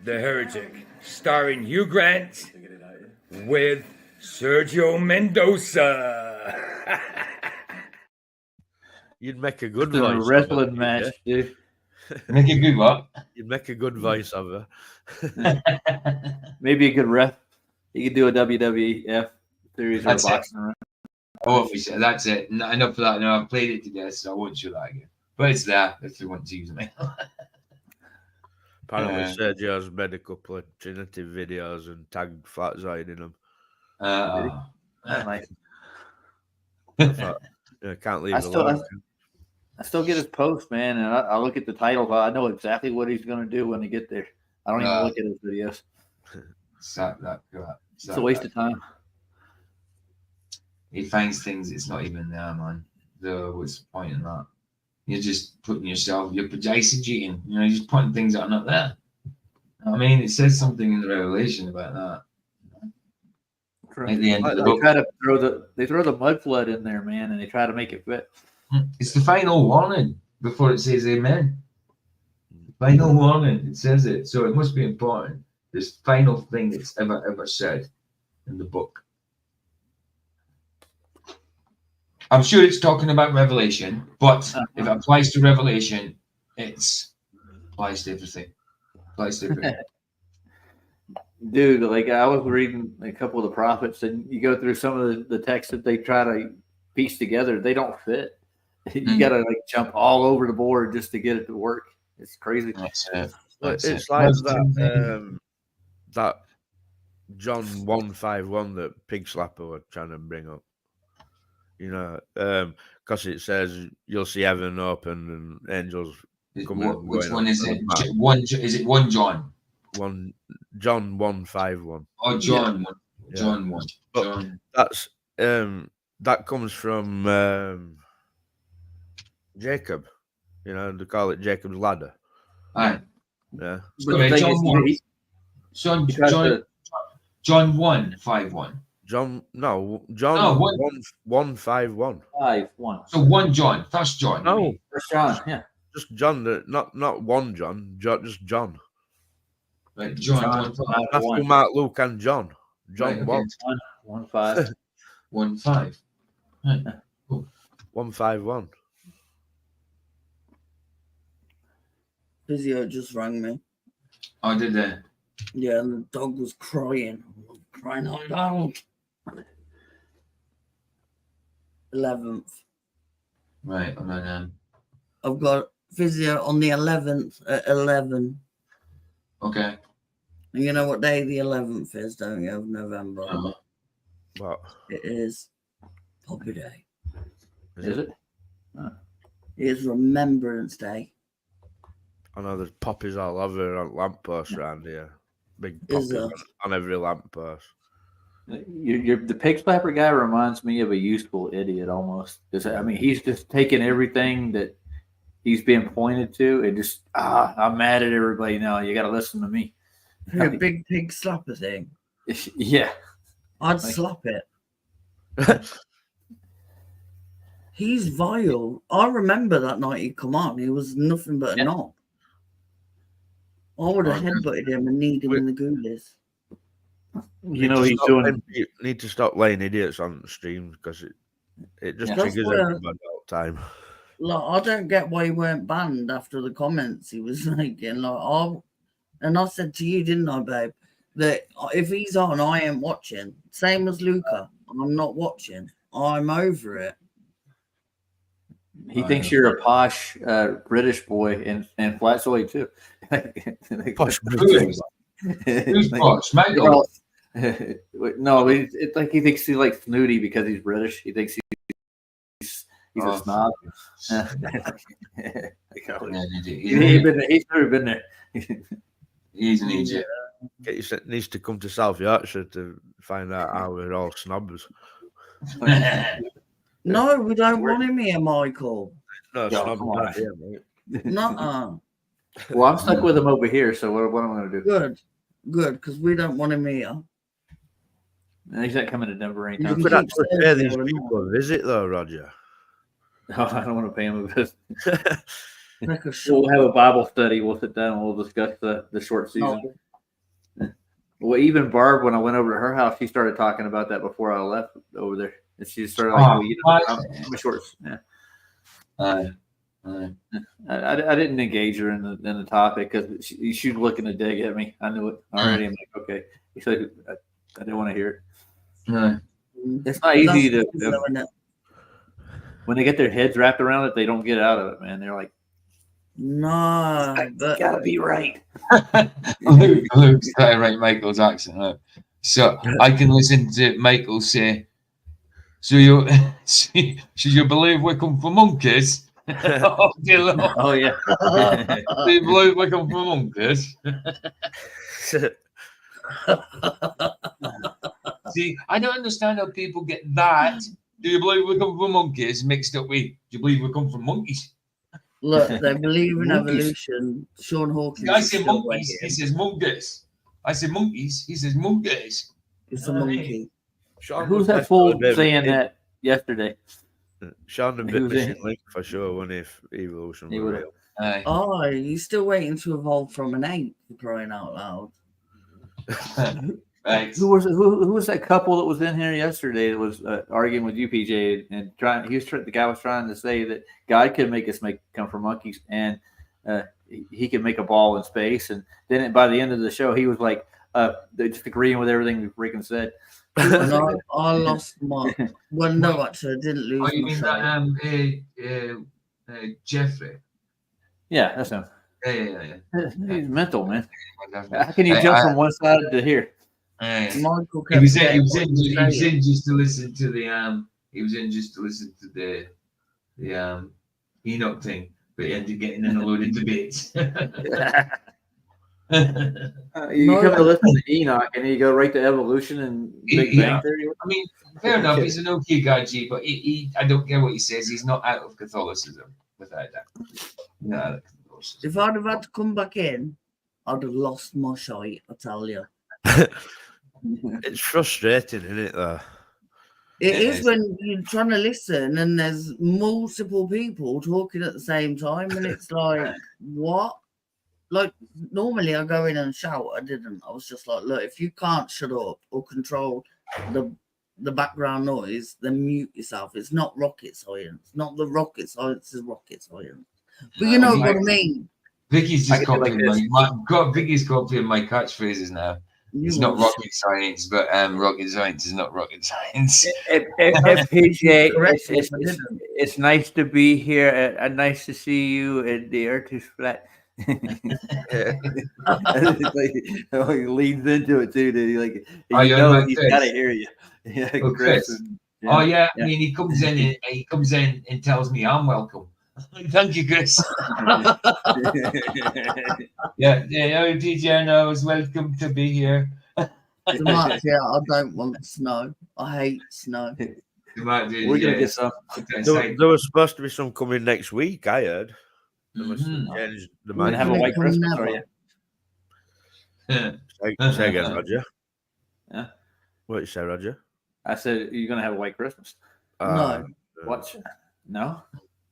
The Heretic, starring Hugh Grant with Sergio Mendoza. You'd make a good It's a voice. wrestling match, dude. Make a good what? You'd make a good voice of her. Maybe a good ref. You could do a WWF series or a boxing run. Oh, that's it. Enough of that. No, I've played it to death, so I won't show that again. But it's there if you want to use me. Apparently, Sergio's made a couple of Trinity videos and tagged Fat Zoid in them. Nice. I can't leave it alone. I still get his post, man, and I look at the title. I know exactly what he's going to do when he get there. I don't even look at his videos. It's a waste of time. He finds things it's not even there, man. What's the point in that? You're just putting yourself, you're exegeting, you're just putting things that are not there. I mean, it says something in the Revelation about that. At the end of the book. They throw the mud flood in there, man, and they try to make it fit. It's the final warning before it says amen. Final warning, it says it. So it must be important. This final thing that's ever said in the book. I'm sure it's talking about Revelation, but if it applies to Revelation, it applies to everything. Dude, like I was reading a couple of the prophets, and you go through some of the texts that they try to piece together, they don't fit. You got to like jump all over the board just to get it to work. It's crazy. That's it. It's like that that John 151 that Pig Slapper were trying to bring up. You know, because it says you'll see heaven open and angels coming and Which going. one is it? Is it 1 John? John 151. Oh, John 1. Yeah. John 1. But John. that's that comes from Jacob. You know, they call it Jacob's ladder. Aye. Yeah. Sorry, John 1. John 151. John 151. 5-1. So 1 John. First John. No. First John. Yeah. Just John. Not 1 John. Just John. Right. John 1. Matthew, Mark, Luke, and John. John Right, 1. 1 5. 1 5. Right. Cool. 151. Physio just rang me. Oh, did they? Yeah, and the dog was crying out loud. 11th. Right. And then, I've got physio on the 11th at 11. okay. And you know what day the 11th is, don't you, of November? What? It is Poppy Day. Is it? It is Remembrance Day. I know there's poppies all over on lampposts around here. Big Is poppies on every lamppost. The Pig Slapper guy reminds me of a useful idiot almost. I mean, he's just taking everything that he's being pointed to and just, I'm mad at everybody now. You got to listen to me. A big pig slapper thing. Yeah. I'd slap it. He's vile. I remember that night he come on. He was nothing but a knob. I would have headbutted him and kneed him in the goolies. You know he's doing. You need to stop laying idiots on the stream because it just triggers everybody all the time. Like, I don't get why he weren't banned after the comments he was making. And I said to you, didn't I, babe, that if he's on, I ain't watching. Same as Luca. I'm not watching. I'm over it. He thinks you're a posh British boy and flat soy too. Posh British. Who's posh? Michael? No, it's like he thinks he's like snooty because he's British. He thinks he's a snob. He's never been there. He's an idiot. Needs to come to South Yorkshire to find out how we're all snobs. No, we don't want him here, Michael. No, snob not here, mate. Nuh-uh. Well, I'm stuck with him over here, so what am I going to do? Good, because we don't want him here. And he's not coming to Denver anytime. You could actually pay these people a visit, though, Roger. No, I don't want to pay him a visit. We'll have a Bible study. We'll sit down and we'll discuss the short season. No. Well, even Barb, when I went over to her house, she started talking about that before I left over there. And she started like, I'm a short. Yeah. I didn't engage her in the topic because she was looking to dig at me. I knew it already. I'm like, okay. He said, I didn't want to hear it. No. It's not easy to. When they get their heads wrapped around it, they don't get out of it, man. They're like, no, but gotta be right. Luke's trying to write Michael's accent out. So I can listen to Michael say, so you believe we come from monkeys? Oh, dear Lord. Oh, yeah. Do you believe we come from monkeys? See, I don't understand how people get that. Do you believe we come from monkeys mixed up with, do you believe we come from monkeys? Look, they believe in evolution. Sean Hawkins. I say monkeys, he says monkeys. I say monkeys, he says monkeys. It's a monkey. Who's that fool saying that yesterday? Sean a bit missing link for sure when if evolution were real. Oh, he's still waiting to evolve from an ape, for crying out loud. Who was that couple that was in here yesterday that was arguing with you, PJ, and the guy was trying to say that God could make us come from monkeys, and he could make a ball in space, and then by the end of the show he was like, just agreeing with everything we freaking said. And I lost my. Well, no, actually, I didn't lose you my mean shite. that Jeffrey? Yeah, that's him. Yeah. He's mental, man. How can you jump from one side to here? Michael He was kept in saying what he was saying. just to listen to the He was in just to listen to the Enoch thing, but he ended up getting in a load of debates. You come to listen to Enoch, and you go right to evolution and Big Bang Theory. I mean, fair enough. He's an okay guy, G, but he I don't care what he says. He's not out of Catholicism, without that. No. If I'd have had to come back in, I'd have lost my shite, I tell you. It's frustrating, isn't it, though? It is when you're trying to listen and there's multiple people talking at the same time, and it's like, what? Like, normally I go in and shout. I didn't. I was just like, look, if you can't shut up or control the background noise, then mute yourself. It's not rocket science. Not the rocket science is rocket science. But you know what I mean. Vicky's just copying Vicky's copying my catchphrases now. It's not rocket science, but rocket science is not rocket science. FPJ, it's nice to be here. Nice to see you. And the earth is flat. He leans into it too. Dude. Like, he's got to hear you. Yeah, Chris. I mean, he comes in and tells me I'm welcome. Thank you, Chris. PJ, I was welcome to be here. So much, I don't want snow. I hate snow. We're gonna get some. There was supposed to be some coming next week. I heard. They must have changed the We're gonna have a white Christmas, are you? Say again, Roger. Yeah. What you say, Roger? I said you're gonna have a white Christmas. No. What? No.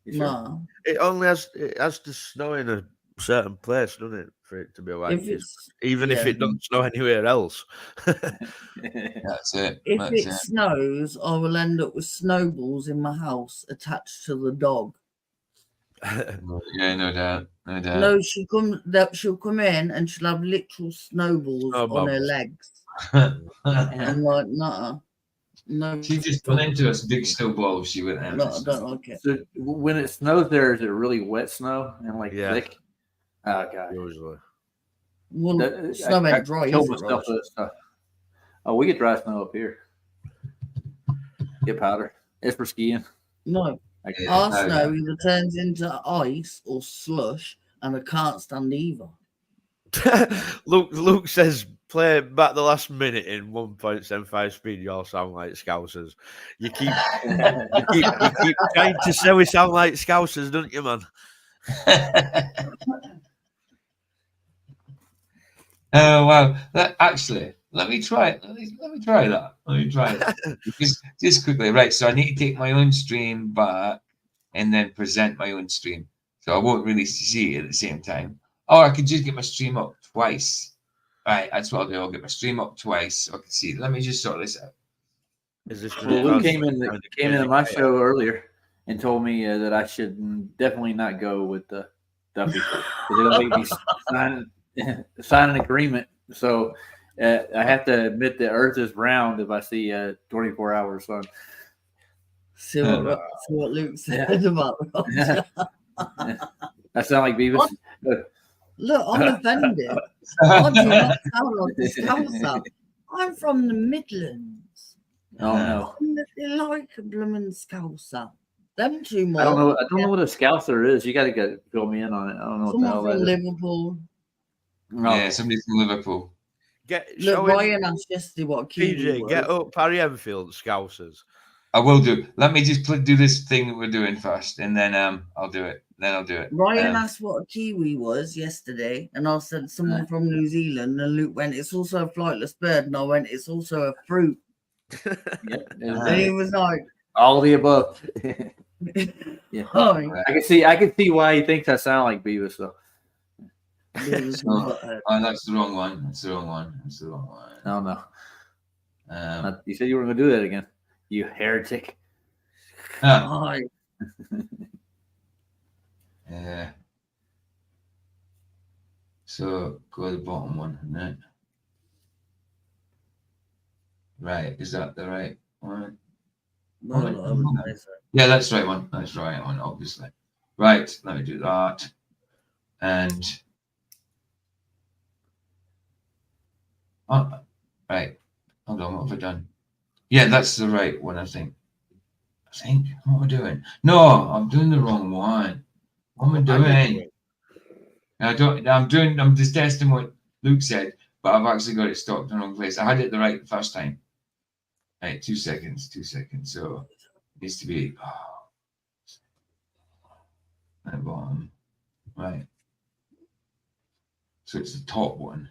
No. It only has to snow in a certain place, doesn't it, for it to be a white Christmas? Even if it doesn't snow anywhere else. That's it. If it snows, I will end up with snowballs in my house attached to the dog. Yeah, no doubt. No, she'll come in and she'll have literal snowballs on her legs. I'm like, nah. No, she just went into us big snowball. She went out. No, I don't like it. So when it snows there, is it really wet snow and like thick? Oh god. Usually. Well, snow ain't dry. Oh, we get dry snow up here. Get powder. It's for skiing. No. Our snow either turns into ice or slush, and I can't stand either. Luke says, play back the last minute in 1.75 speed. You all sound like Scousers. You keep trying to say we sound like Scousers, don't you, man? Oh wow! Actually, let me try it. Let me try that. just quickly, right? So I need to take my own stream back and then present my own stream. So I won't really see it at the same time. Or I could just get my stream up twice. Right, that's what I'll do. I'll get my stream up twice so I can see it. Let me just sort this out. Is this Luke came into my show earlier and told me that I should definitely not go with the Duffy. They're going to make me sign an agreement. So I have to admit the Earth is round if I see 24-hour sun. See what Luke said about that. That sound like Beavis? Look, I'm offended. I do not sound like a Scouser. I'm from the Midlands. Oh no. They're like a blooming Scouser. Them two more. I don't know what a Scouser is. You got to fill me in on it. I don't know what the hell that is. Liverpool. No. Yeah, somebody from Liverpool. Look, Ryan asked yesterday what Kiwi PJ, get up Harry Enfield, Scousers. I will do. Let me just do this thing that we're doing first, and then I'll do it. Ryan asked what a Kiwi was yesterday, and I said someone from New Zealand, and Luke went, it's also a flightless bird, and I went, it's also a fruit. And he was like, all the above. Yeah. I can see why he thinks I sound like Beavis though. That's the wrong one. Oh no. You said you were going to do that again. You heretic. Yeah. So go to the bottom one, right? Right, is that the right one? No, I would say so. Yeah, that's the right one. That's the right one, obviously. Right, let me do that. And right, hold on, what have I done? Yeah, that's the right one, I think. What am I doing? No, I'm doing the wrong one. What am I doing? I'm just testing what Luke said, but I've actually got it stopped in the wrong place. I had it the right first time. Right, 2 seconds. So it needs to be at the bottom. Right. So it's the top one.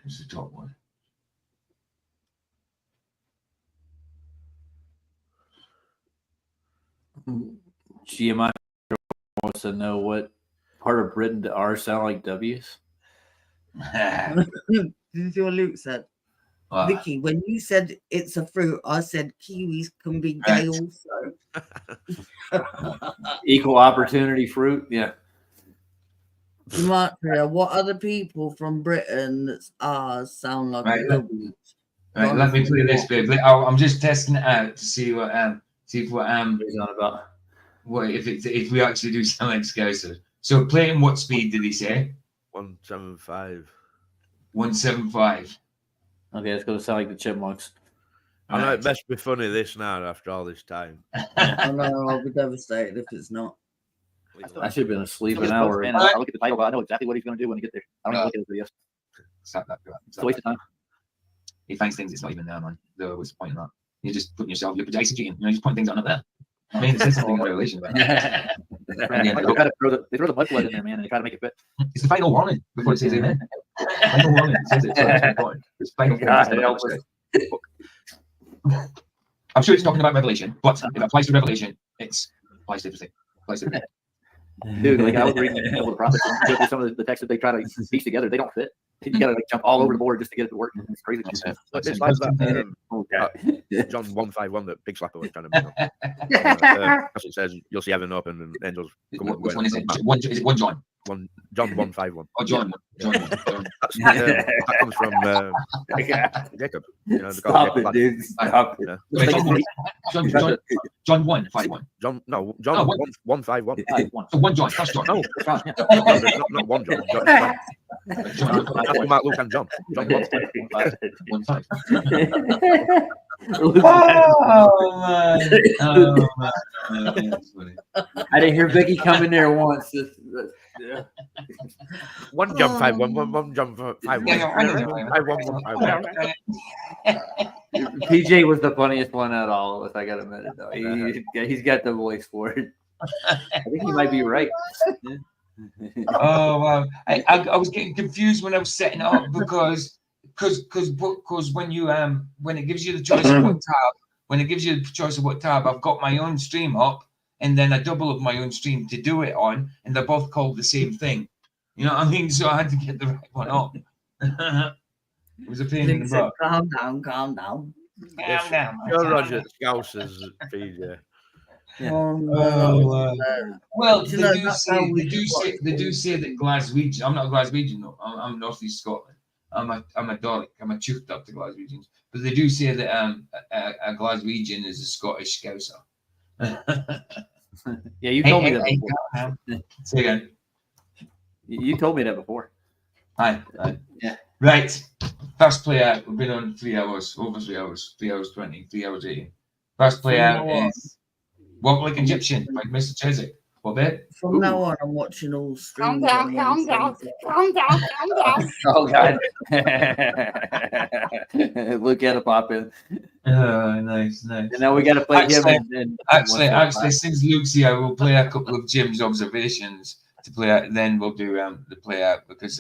GMI wants to know what part of Britain do R's sound like W's? Did you see what Luke said? Vicky, when you said it's a fruit, I said kiwis can be gay also. Equal opportunity fruit, yeah. Demetria, what other people from Britain that's ours sound like W's? Right, let me play this bit. I'm just testing it out to see what he's on about. What if we actually do sound like Scousers? So play in what speed did he say? 175. 175. Okay, it's going to sound like the Chipmunks. I know it best be funny this now after all this time. I know, I'll be devastated if it's not. I should have been asleep an hour. And I look at the title, but I know exactly what he's going to do when he gets there. I don't even look at his videos. It's a waste of time. He finds things it's not even there, man. What's the point of that? You're just putting yourself, you're executing. You just point things that are not there. I mean, it says something in Revelation about that. They throw the mud flood in there, man, and they try to make it fit. It's the final warning before it says amen. Final warning. It says it. So that's important. It's final warning. I'm sure it's talking about Revelation, but if it applies to Revelation, it applies to everything. Dude, like I was reading a couple of prophets, and some of the texts that they try to piece together, they don't fit. You gotta like jump all over the board just to get it to work. It's crazy. It's like that John 151 that Big Slapper was trying to bring up. As it says, you'll see heaven open and angels come up. Which one is it? Is it one John? John 151. Oh, John. That comes from Jacob. You know, Stop it, dude. Stop it. John 151. John 151. So one John. That's John. No, not one John. John. That's Mark, Luke, and John. John 1. Oh man! I didn't hear Vicky come in there once. Yeah. One John 5:1, one John 5:1. PJ was the funniest one out of all of us. I gotta admit it though. He's got the voice for it. I think he might be right. Oh wow! I was getting confused when I was setting it up because when you when it gives you the choice of what tab, I've got my own stream up and then a double of my own stream to do it on, and they're both called the same thing. You know what I mean? So I had to get the right one up. It was a pain in the butt. Calm down. You're Roger Scousers, PJ. Yeah. Well, they do say that Glaswegian. I'm not a Glaswegian though. I'm North East Scotland. I'm a Doric. I'm a chuffed up to Glaswegians. But they do say that a Glaswegian is a Scottish Scouser. Yeah, you told me that before. Say again. You told me that before. Hi. Yeah. Right. First play out. We've been on 3 hours, over 3 hours, 3 hours 20, 3 hours 80. First play out is Walk Like Egyptian by Mr. Chiswick. What bit? From now on, I'm watching all streams. Calm down. Oh God! Look at it pop in. Oh, nice. And now we got to play him. Actually, since Luke's here, we'll play a couple of Jim's observations to play out. Then we'll do the play out because.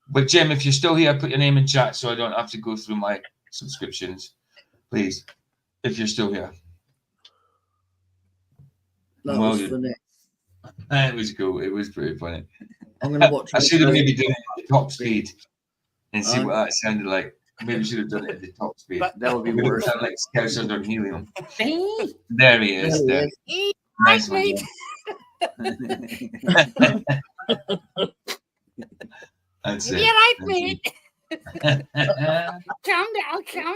But Jim, if you're still here, put your name in chat so I don't have to go through my subscriptions, please. If you're still here. That was funny. It was cool. It was pretty funny. I'm gonna watch. I should have maybe done it at top speed and see what that sounded like. Maybe should have done it at the top speed. That would be worse. Sound like Scouts under helium. There he is. There. Nice one. That's it. Yeah, right, mate. Calm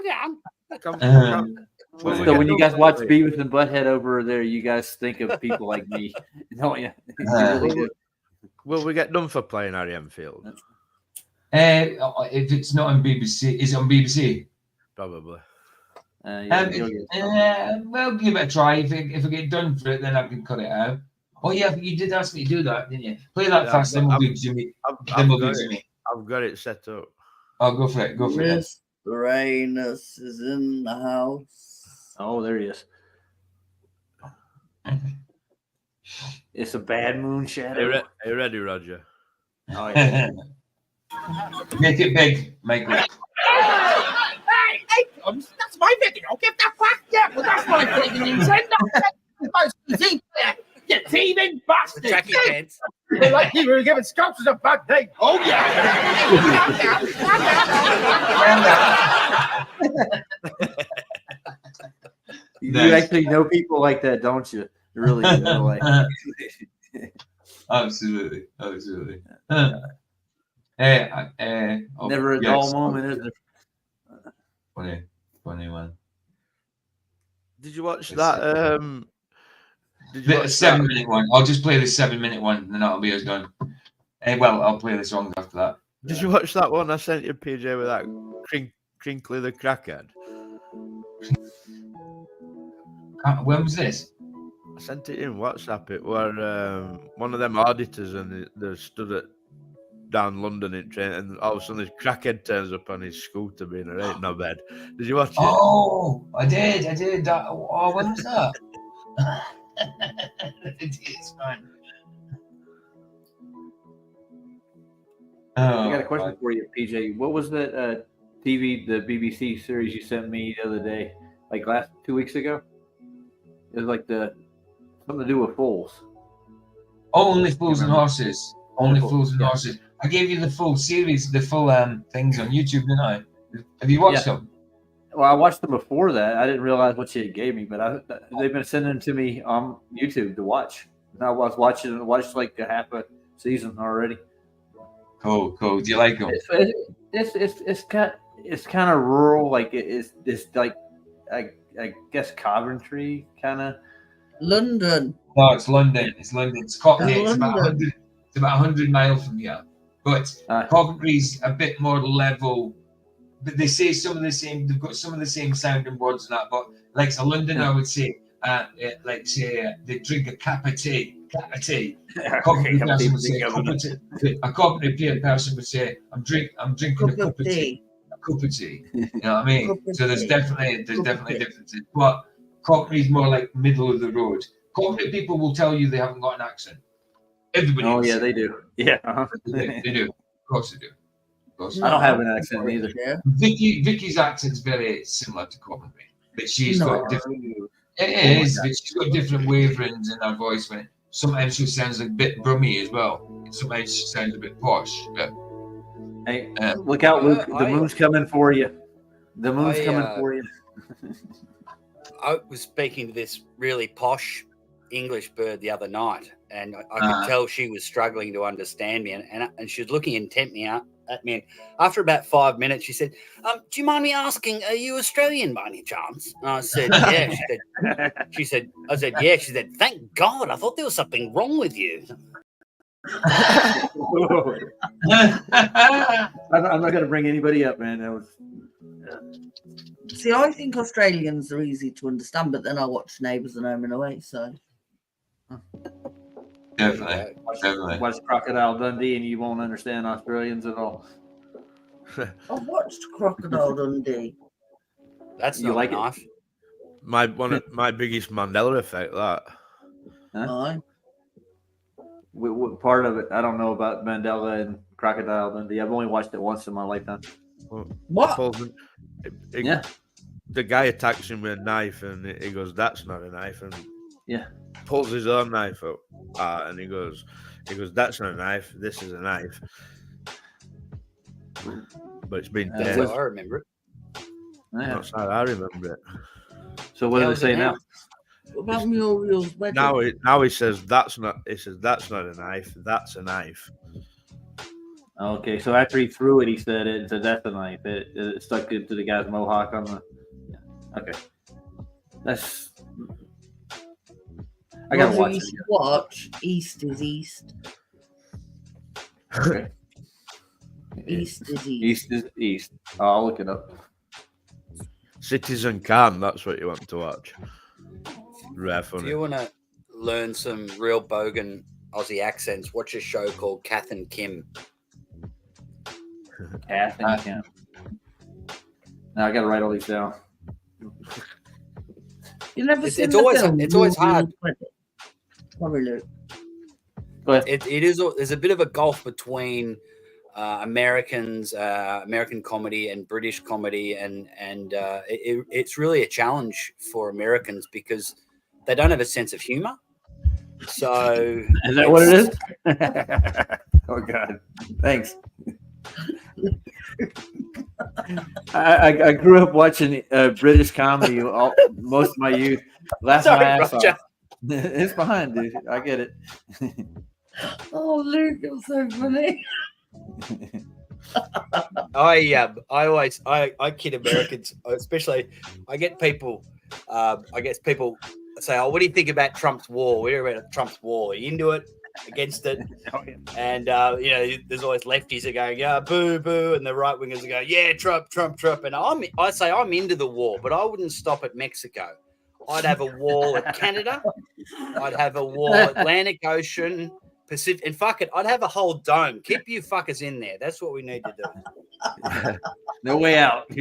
down. So when you guys watch Beavis and Butthead over there, you guys think of people like me, don't you? You really do. Will we get done for playing Harry Enfield? If it's not on BBC, is it on BBC? Probably. Well, give it a try. If I get done for it, then I can cut it out. Oh yeah, but you did ask me to do that, didn't you? Play that fast, then we'll do Jimmy. Then we'll do Jimmy. I've got it set up. Oh, go for it. Go for it. Miss Rainus is in the house. Oh, there he is. It's a bad moon shadow. Are you ready, Roger? Oh, yeah. Make it big, Michael. Hey, that's my video. Give that back. Yeah, well, that's my thing. You thieving bastard. Jackie Pants. Like you were giving sculptures a bad name. Oh, yeah. You actually know people like that, don't you? You really do. Like. Absolutely. Never a dull moment, is there? Funny one. Did you watch that? The 7-minute one. I'll just play the 7-minute one, and then that'll be us done. Well, I'll play the songs after that. Did you watch that one I sent you, PJ, with that Crinkly the Crackhead? When was this? I sent it in WhatsApp. It were one of them auditors, and they stood down London in train, and all of a sudden this crackhead turns up on his scooter being right in our bed. Did you watch it? Oh, I did. Oh, when was that? It's fine. I got a question for you, PJ. What was that the BBC series you sent me the other day, like 2 weeks ago? It was like something to do with fools. Only Fools and Horses. Only Fools and Horses. I gave you the full series, the full things on YouTube, didn't I? Have you watched them? Well, I watched them before that. I didn't realize what she gave me, but they've been sending them to me on YouTube to watch. And I was watched like a half a season already. Cool. Do you like them? It's kind of rural, like it's like I guess Coventry kind of. London. No, it's London. It's Cockney. It's about 100 miles from here. But Coventry's a bit more level. But they say some of the same. They've got some of the same sounding words and that. But like so London, I would say, they drink a cup of tea. A Coventry person would say a Coventry person would say, I'm drinking a cup of tea. A cup of tea. You know what I mean? So there's definitely differences. But Cockney's more like middle of the road. Cockney people will tell you they haven't got an accent. Everybody. Oh yeah, they do. Yeah, they do. Of course they do. I don't have an accent either. Vicky's accent's very similar to Coventry, but she's got different. It is, but she's got different waverings in her voice. When sometimes she sounds a bit brummy as well. Sometimes she sounds a bit posh. But, hey, look out, Luke! The moon's coming for you. The moon's coming for you. I was speaking to this really posh English bird the other night, and I could tell she was struggling to understand me, and she was looking intently at me. And after about 5 minutes, she said, "Do you mind me asking, are you Australian by any chance?" And I said, "Yeah." She said, "I said, yeah." She said, "Thank God, I thought there was something wrong with you." I'm not going to bring anybody up, man. That was. See, I think Australians are easy to understand, but then I watch Neighbours and Home and Away, so. Definitely. Watch Crocodile Dundee and you won't understand Australians at all. I've watched Crocodile Dundee. That's you not like nice. My biggest Mandela effect, that. Huh? What part of it? I don't know about Mandela and Crocodile Dundee. I've only watched it once in my lifetime. What? Yeah. The guy attacks him with a knife, and he goes, "That's not a knife," and pulls his own knife up, and he goes, "That's not a knife. This is a knife." But it's been dead. That's how I remember it. That's how I remember it. So what do they say now? What about Muriel's wedding? Now he says that's not. He says that's not a knife. That's a knife. Okay, so after he threw it, he said it. Said that's a knife. It stuck into the guy's mohawk on the. Okay. That's. I gotta Roger, watch you it. should watch East is East. Okay. East is East. East is East. Oh, I'll look it up. Citizen Khan, that's what you want to watch. Rare If funny. you want to learn some real bogan Aussie accents, watch a show called Kath and Kim. Kath and Kim. Now I gotta write all these down. You never It's seen the always film, it's always Movie hard. Credit? Probably look. Go ahead. It is. There's a bit of a gulf between Americans, American comedy, and British comedy, and it's really a challenge for Americans because they don't have a sense of humor. So Is that what it is? Oh God! Thanks. I grew up watching British comedy most of my youth. Laughing my ass Roger. off. It's fine, dude. I get it. Oh, Luke, it's so funny. I kid Americans, especially. I get people say, "Oh, what do you think about Trump's war? What do you think about Trump's war? Are you into it? Against it?" And there's always lefties that are going, "Yeah, boo, boo," and the right wingers are going, "Yeah, Trump, Trump, Trump." And I say I'm into the war, but I wouldn't stop at Mexico. I'd have a wall at Canada. I'd have a wall Atlantic Ocean, Pacific, and fuck it, I'd have a whole dome. Keep you fuckers in there. That's what we need to do. No way out.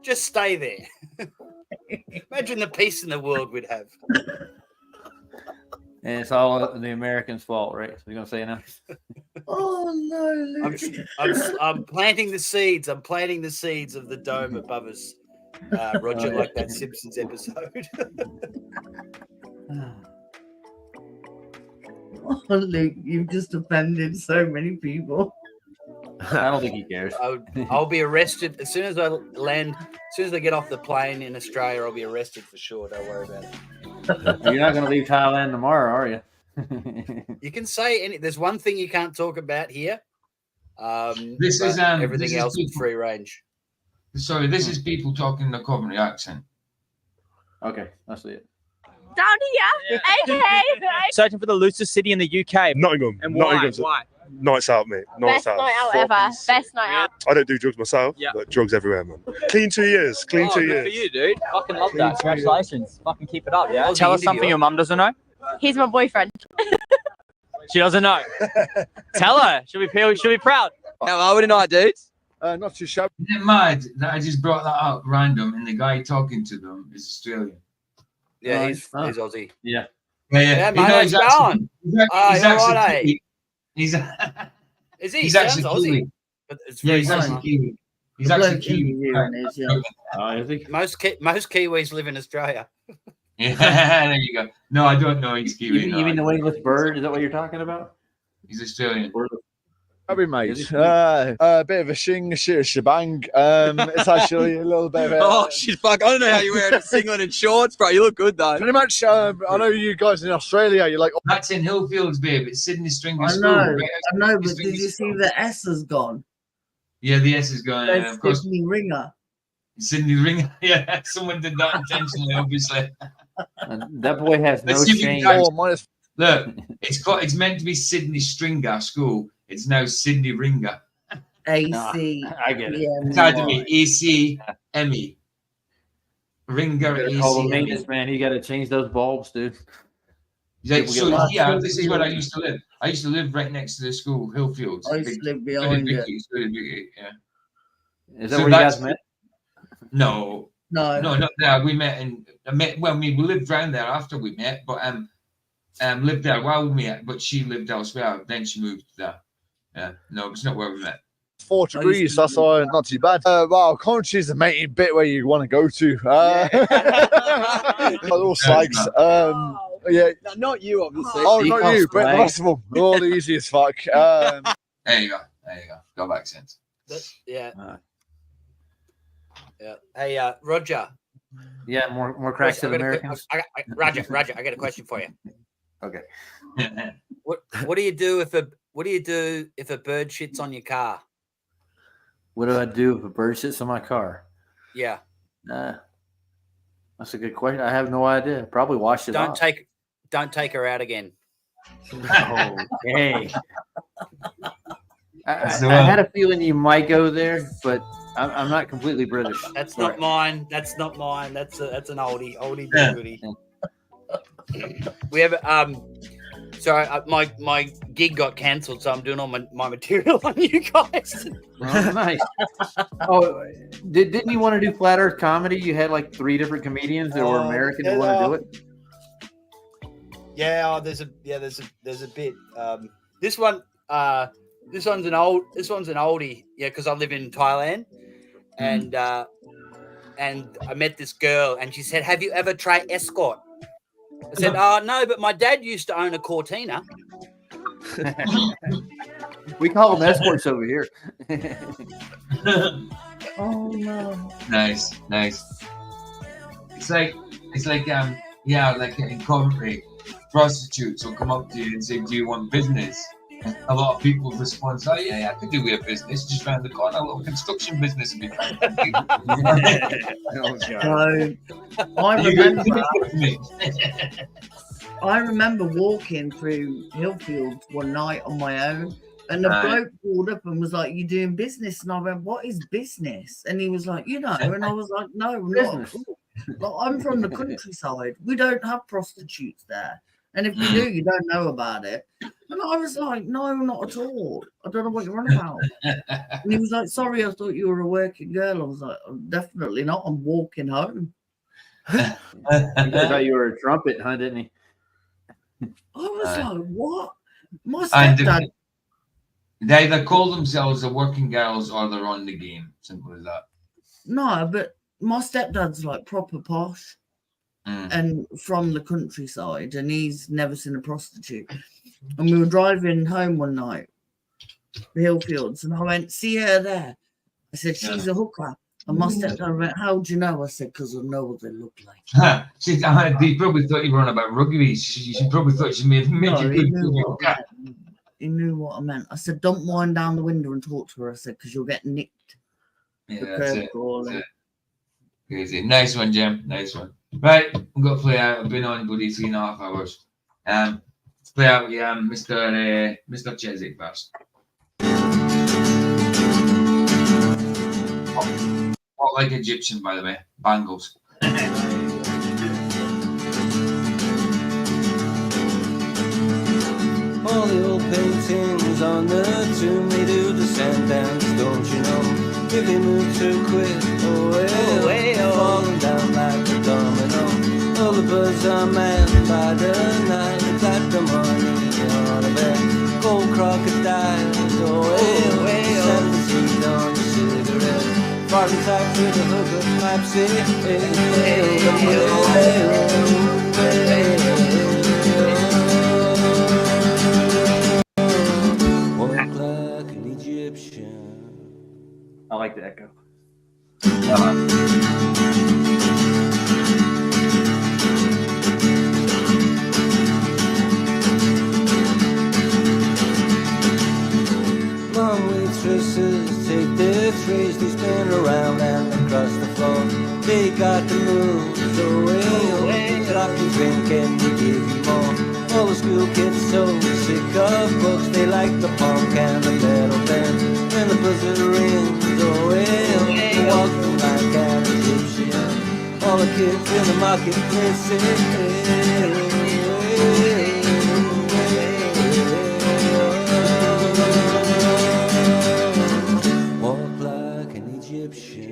Just stay there. Imagine the peace in the world we'd have. And it's all the Americans' fault, right? So you're gonna say it now? Oh no, Luke. I'm planting the seeds. I'm planting the seeds of the dome above us, Roger, like that Simpsons episode. Oh, Luke, you've just offended so many people. I don't think he cares. I'll be arrested as soon as I land. As soon as I get off the plane in Australia, I'll be arrested for sure. Don't worry about it. You're not gonna leave Thailand tomorrow, are you? You can say any. There's one thing you can't talk about here. This is everything this is else is people- free range. Sorry, this is people talking in a Coventry accent. Okay, I see it. Down here, okay. Searching for the loosest city in the UK. Nottingham. And why? Nottingham's Why? Nights out, mate. Nights Best night out ever. Best night out. I don't do drugs myself, Yeah. but drugs everywhere, man. Clean 2 years. Clean 2 Good years. for you, dude. Fucking love Clean that. 2 years. Congratulations. Fucking keep it up, yeah? Aussie Tell us something interviewer. your mum doesn't know. He's my boyfriend. She doesn't know. Tell her. She'll be proud. How old tonight, dudes? Not too shabby. Isn't it mad that I just brought that up random and the guy talking to them is Australian? Yeah, he's Aussie. Yeah. Yeah, You mate, know, how's it going? he's you're actually right, eh? Kiwi. He's Is he? he's Sounds actually Aussie. Kiwi. But it's Yeah, very he's nice. actually Kiwi. He's The actually bloke Kiwi. interviewing is, yeah. Most Kiwis live in Australia. Yeah, there you go. No, I don't know. He's Kiwi. You mean the English bird? Is that what you're talking about? He's Australian. Shabby, mate. A bit of a shing, shit, shebang. It's actually a little bit of a... Oh, shit, fuck. I don't know how you're wearing a singlet and shorts, bro. You look good, though. Pretty much, I know you guys in Australia, you're like... That's in Hillfields, babe. It's Sydney Stringer I School. know, right? I know, but did you see the S has gone? Yeah, the S is going. There's Of course, Sydney Ringer. Sydney Ringer. Yeah, someone did that intentionally, obviously. That boy has no Let's see if we shame. can- Look, it's meant to be Sydney Stringer School. It's now Sydney Ringer. AC. I get it. Academy, ACME. Ringer, You gotta call the ACME. maintenance man. You got to change those bulbs, dude. Like, People so get lost. yeah, this is where I used to live. I used to live right next to the school, Hillfields. I used to live behind it. Yeah. Is that where you guys met? No. No. No, not there. We met we lived around there after we met, but lived there while we met, but she lived elsewhere. Then she moved there. Yeah. No, it's not where we met. 4 degrees, that's all, not too bad. Wow, Coventry is the main bit where you want to go to. Little slags. Yeah. Not you, obviously. Oh, not you, but the rest of them. They're all easy as fuck. There you go. Got back sense. Yeah. Yeah. Hey, Roger. Yeah, more cracks to the Americans. Roger, I got a question for you. Okay. What do you do if a bird shits on your car? What do I do if a bird sits on my car? Yeah. That's a good question. I have no idea. Probably wash it off. Don't take her out again. Okay. I had a feeling you might go there, but I'm not completely British. That's not mine. That's an oldie goodie. We have my gig got cancelled, so I'm doing all my material on you guys. Oh, nice. Oh, didn't you want to do flat Earth comedy? You had like 3 different comedians that were American who want to do it. Yeah, there's a bit. This one's an oldie. Yeah, because I live in Thailand, and I met this girl, and she said, "Have you ever tried escort?" I said, no, but my dad used to own a Cortina. We call them escorts over here. Oh no! Nice. It's like like in Coventry, prostitutes will come up to you and say, "Do you want business?" And a lot of people respond, "Oh yeah, I could do with a business just around the corner, a little construction business would be fine." I remember walking through Hillfield one night on my own, and the bloke pulled up and was like, "You doing business?" And I went, "What is business?" And he was like, "You know," and I was like, "No, I'm not. Like, I'm from the countryside. We don't have prostitutes there. And if we do, you don't know about it." And I was like, "No, not at all. I don't know what you're on about." And he was like, "Sorry, I thought you were a working girl." I was like, "Definitely not. I'm walking home." He thought you were a trumpet, huh? Didn't he? I was like, "What?" My stepdad. They either call themselves the working girls or they're on the game. Simple as that. No, but my stepdad's like proper posh. And from the countryside, and he's never seen a prostitute. And we were driving home one night, the Hillfields, and I went, "See her there?" I said, "She's a hooker." And my stepdad went, "How do you know?" I said, "Because I know what they look like." They probably thought you were on about rugby. She probably thought she made No, you he good. knew what I meant. I said, "Don't wind down the window and talk to her." I said, "Because you'll get nicked." Yeah, that's it. Crazy. Nice one, Jim. Nice one. Right, I'm going to play out. I've been on bloody 3.5 hours. Let's play out Mr. Chezik first. What like Egyptian, by the way. Bangles. All the old paintings on the tomb, they do the sand dance, don't you know? If they move too quick, falling down like a domino. All the birds are manned by the night, they clap the money on a bed. Gold crocodiles, send the seed on a cigarette. Foreign types with a hook of pipes, I like the echo. Long waitresses take their trays, they spin around and across the floor. They got the moves, away, drop your drink and we give you more. All the school kids so sick of books, they like the punk and the metal band. When the buzzer rings, they walk like an Egyptian. All the kids in the marketplace walk like an Egyptian.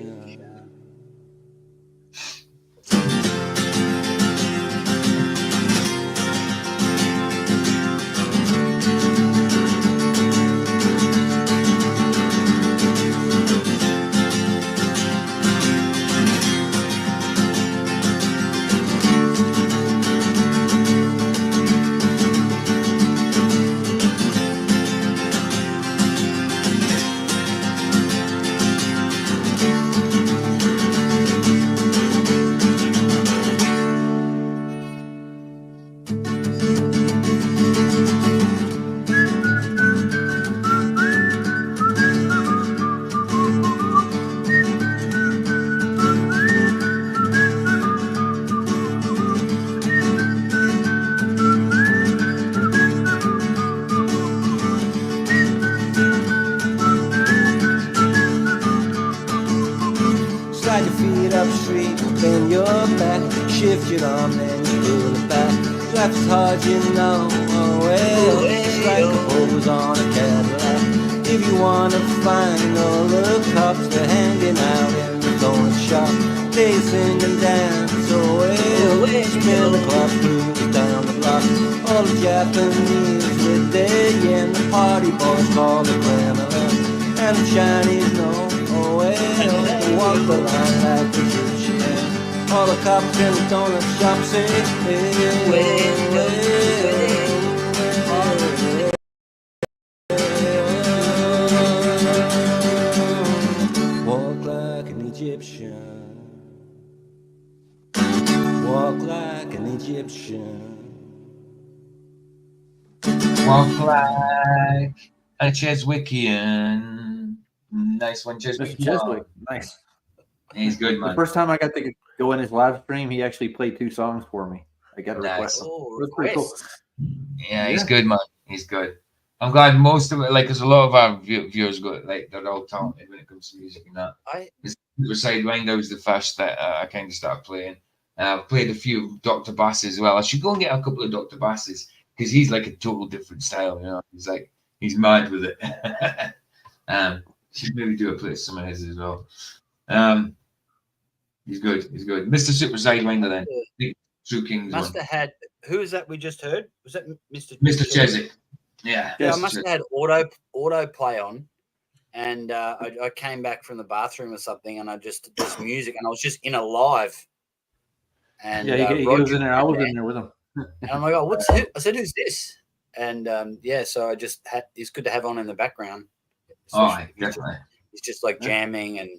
Slide your feet up straight, bend your back, shift your arm, then you pull it back. Laugh as hard you know, oh well, it's like a pose on a Cadillac. If you wanna find all the cops, they're hanging out in the toy shop. They sing and dance, oh well, spin the clock, cruise down the block. All the Japanese with their yen, the party boys call it Kremlin. And the Chinese know, oh well, they walk the line like the Christian. All the cops in the donut shop say, hey, well, well. Walk like an Egyptian. Walk like an Egyptian. Walk like a Cheswickian. Nice one, Cheswick. Mr. Cheswick, nice. He's good, man. The first time I got to go in his live stream, he actually played 2 songs for me. I got a request. That's pretty cool. Yeah, he's good, man. He's good. I'm glad most of it, like, because a lot of our viewers go, like, they're all talented when it comes to music and that. Sidewinder was the first that I kind of started playing. I've played a few Dr. Basses as well. I should go and get a couple of Dr. Basses because he's like a total different style, you know. He's mad with it. Should maybe do a play some of his as well. He's good. He's good. Mr. Super Sidewinder then. True Kings. Must have had. Who is that we just heard? Was that Mr. Cheswick? Yeah. Yeah, I must have had auto play on, and I came back from the bathroom or something, and I just there's music, and I was just in a live. And yeah, he was in there. I was in there with him. And I'm like, oh, what's who? I said, who's this? And yeah, so I just had. It's good to have on in the background. Oh, definitely. It's just like jamming, and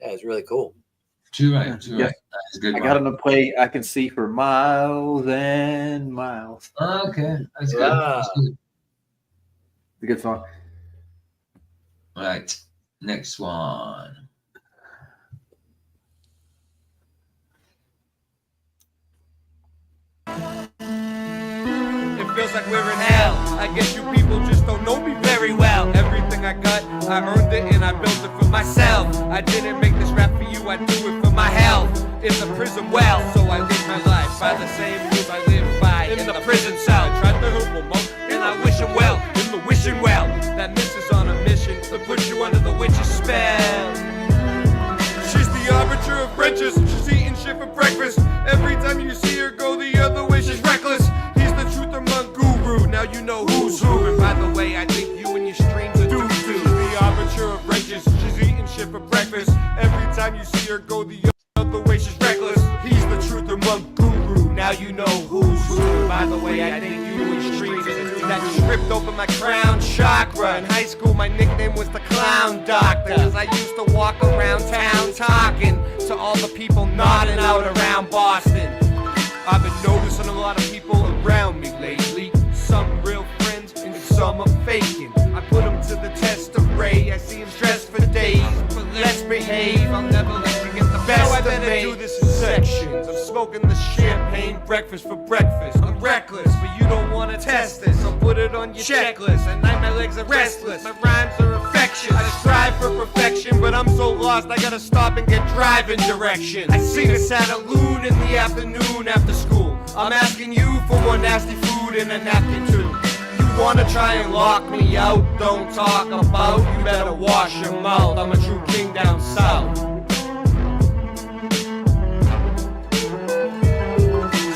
yeah, it's really cool. Too right. That's good. I got him to play I Can See for Miles and Miles. Oh, okay. That's good. That's good. It's a good song. Right. Next one. It feels like we're in hell. I guess you people just don't know me very well. Everything I got, I earned it and I built it for myself. I didn't make this rap for you, I do it for my health. It's a prison well, so I live my life by the same rules I live by in the prison cell. I tried to help them out, and I wish him well, in the wishing well. That missus on a mission to put you under the witch's spell. She's the arbiter of wrenches, she's eating shit for breakfast. Every time you see her go the other way, she's reckless. He's the truth among guru, now you know who's who. And by the way, I think you and your streams are doo-doo. She's the arbiter of wrenches, she's eating shit for breakfast. Every time you see her go the other way, she's reckless. He's the truth among guru, now you know who's who. And by the way, I think you and your streams are doo-doo. That just ripped open my crown chakra. In high school, my nickname was the Clown Doctor, cause I used to walk around town talking to all the people nodding out around Boston. I've been noticing a lot of people around me lately. Some real friends and some are faking. I put them to the test of Ray. I see them stressed for days, but let's behave. I'll never let you get the best of me. I better do this in sections. I'm smoking the champagne breakfast for breakfast. I'm reckless, but you don't want to test this. I'll put it on your checklist. At night my legs are restless. My rhymes are infectious. I strive for perfection, but I'm so lost I gotta stop and get driving directions. I sing a Santa-loon in the afternoon after school. I'm asking you for more nasty food and a napkin too. You wanna try and lock me out? Don't talk about. You better wash your mouth. I'm a true king down south.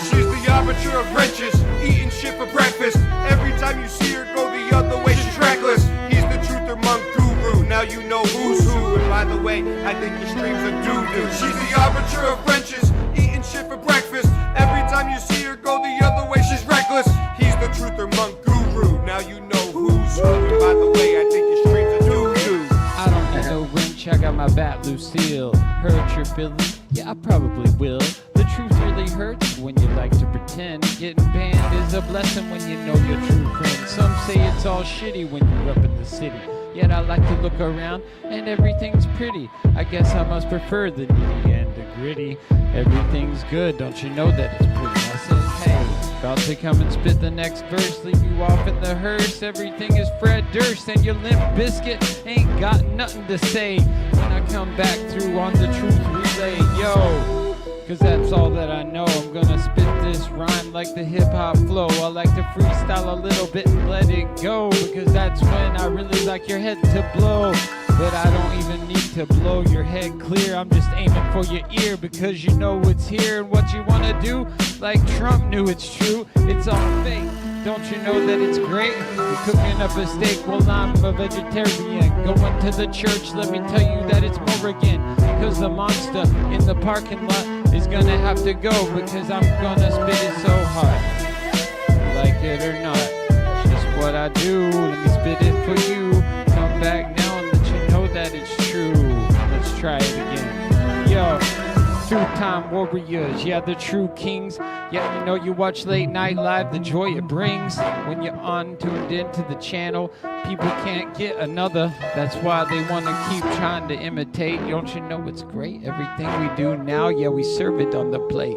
She's the arbiter of wrenches, eating shit for breakfast. Every time you see her go the other way, she's reckless. He's the truth among guru, now you know who's who. And by the way, I think your streams are doo-doo. She's the arbiter of wrenches, eating shit for breakfast. Every time you see her go the other way, she's reckless. He's the truth among guru, now you know who's who. And by the way, I think your streams are doo-doo. I don't need no wrench, I got my bat Lucille. Hurt your feelings? Yeah, I probably will. The truth really hurts when you like to pretend. Getting banned is a blessing when you know your true friend. Some say it's all shitty when you're up in the city. Yet I like to look around and everything's pretty. I guess I must prefer the nitty and the gritty. Everything's good, don't you know that it's pretty? I said, hey, about to come and spit the next verse. Leave you off in the hearse. Everything is Fred Durst and your Limp Biscuit ain't got nothing to say. When I come back through on the truth relay go. Cause that's all that I know. I'm gonna spit this rhyme like the hip hop flow. I like to freestyle a little bit and let it go. Because that's when I really like your head to blow. But I don't even need to blow your head clear. I'm just aiming for your ear because you know it's here. And what you wanna do, like Trump knew it's true. It's all fake. Don't you know that it's great? You're cooking up a steak, well I'm a vegetarian. Going to the church, let me tell you that it's Morrigan. Because the monster in the parking lot is gonna have to go. Because I'm gonna spit it so hard. Like it or not, it's just what I do. Let me spit it for you. Come back now and let you know that it's true. Let's try it again. Yo. Two-time warriors, yeah, the true kings. Yeah, you know you watch Late Night Live, the joy it brings. When you're tuned into the channel, people can't get another. That's why they want to keep trying to imitate. Don't you know it's great? Everything we do now, yeah, we serve it on the plate.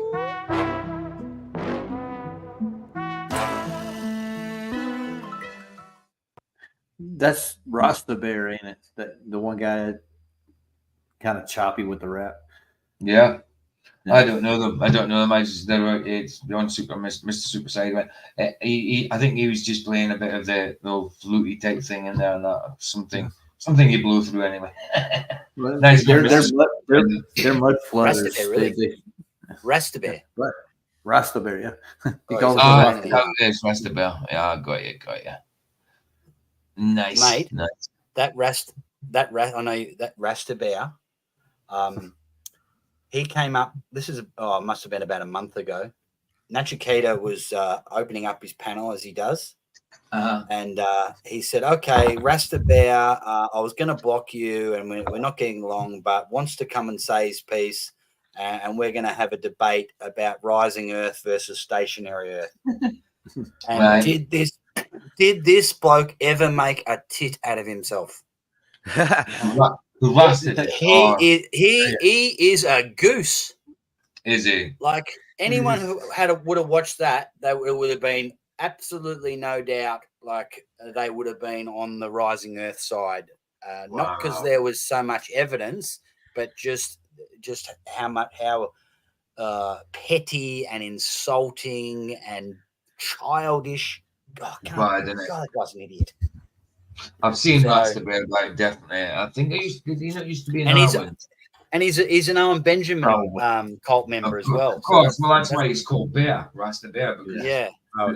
That's Rasta Bear, ain't it? The one guy kind of choppy with the rap. Yeah. I don't know them. I don't know them. It's beyond Super Mr. Super Sideways. I think he was just playing a bit of the fluty type thing in there, and that something he blew through anyway. Nice. They're mud flutters. Rasta Bear. Rasta Bear, yeah. He calls it Rasta Bear. Yeah, I got you. Nice, mate. Nice. That Rasta Bear. He came up. This is it must have been about a month ago. Nachiketa was opening up his panel as he does, and he said, "Okay, Rasta Bear, I was going to block you, and we're not getting along, but wants to come and say his piece, and we're going to have a debate about rising Earth versus stationary Earth." And right. did this bloke ever make a tit out of himself? He is a goose. Is he? Like anyone who would have watched that, it would have been absolutely no doubt. Like they would have been on the rising Earth side, not because there was so much evidence, but just how petty and insulting and childish. Oh, God, that guy's an idiot. I've seen Rasta Bear, like definitely. I think he used to be an and he's an Owen Benjamin cult member as well. Of course, well that's why he's called Bear, Rasta Bear. Yeah.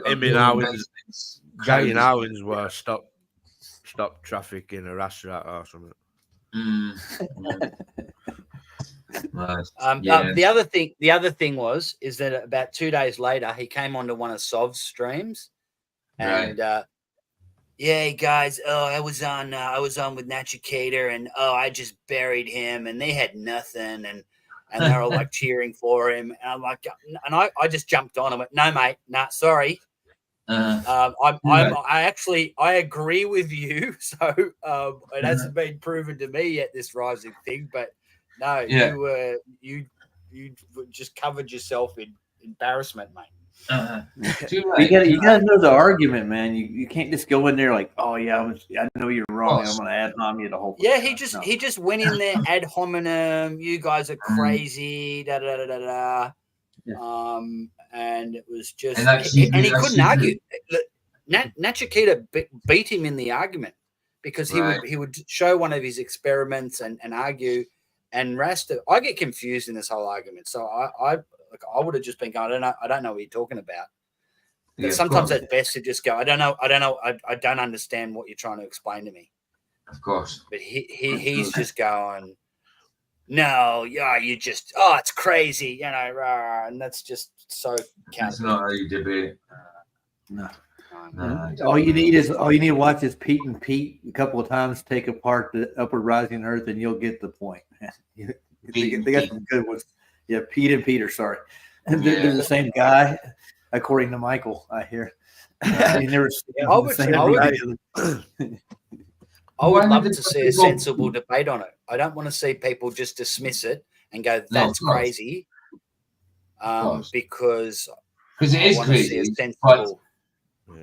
Him in Owens, Gary in Owens were stop traffic in a restaurant or something. The other thing is that about 2 days later he came onto one of Sov's streams, and yeah, guys. Oh, I was on with Nachiketa, and I just buried him, and they had nothing, and they're all like cheering for him, and I'm like, and I just jumped on and went, no, mate, nah, sorry. I agree with you. So it hasn't been proven to me yet, this rising thing, but no, you just covered yourself in embarrassment, mate. You gotta know the argument, man. You can't just go in there like, oh yeah, I know you're wrong. I'm gonna ad hominem you the whole. Yeah, he just went in there ad hominem. You guys are crazy. Da da da da da. Yeah. And it was just, and he couldn't argue. Nachiketa beat him in the argument because he would show one of his experiments and argue. And Rasta, I get confused in this whole argument. So I would have just been going, I don't know what you're talking about. But sometimes it's best to just go, I don't know. I don't understand what you're trying to explain to me. Of course. But he's just going, no, yeah, you just, it's crazy, and that's just so That's not how you debate. No. All you need to watch is Pete and Pete a couple of times take apart the upward rising Earth, and you'll get the point. They got some good ones. Yeah, Pete and Peter. Sorry, they're the same guy, according to Michael. I hear. I would love to see a sensible debate on it. I don't want to see people just dismiss it and go, "That's crazy," because it is crazy.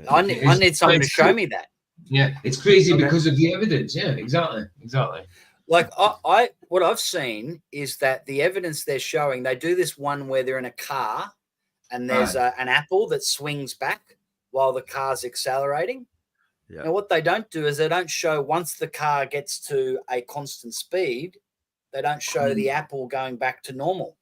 I need someone to show me that. Yeah, it's crazy because of the evidence. Yeah, exactly. Like I what I've seen is that the evidence they're showing, they do this one where they're in a car and there's an apple that swings back while the car's accelerating. Yeah. Now, what they don't do is they don't show once the car gets to a constant speed, they don't show the apple going back to normal.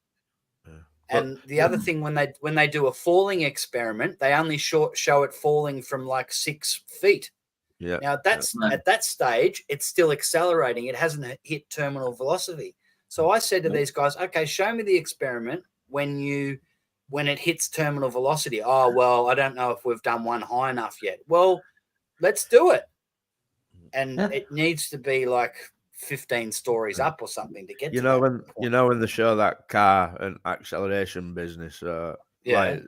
And the other thing, when they do a falling experiment, they only show it falling from like 6 feet. Yeah. Now at that stage, it's still accelerating. It hasn't hit terminal velocity. So I said to these guys, okay, show me the experiment when it hits terminal velocity. Oh, well, I don't know if we've done one high enough yet. Well, let's do it. And it needs to be like 15 stories up or something to get when they show that car and acceleration business, like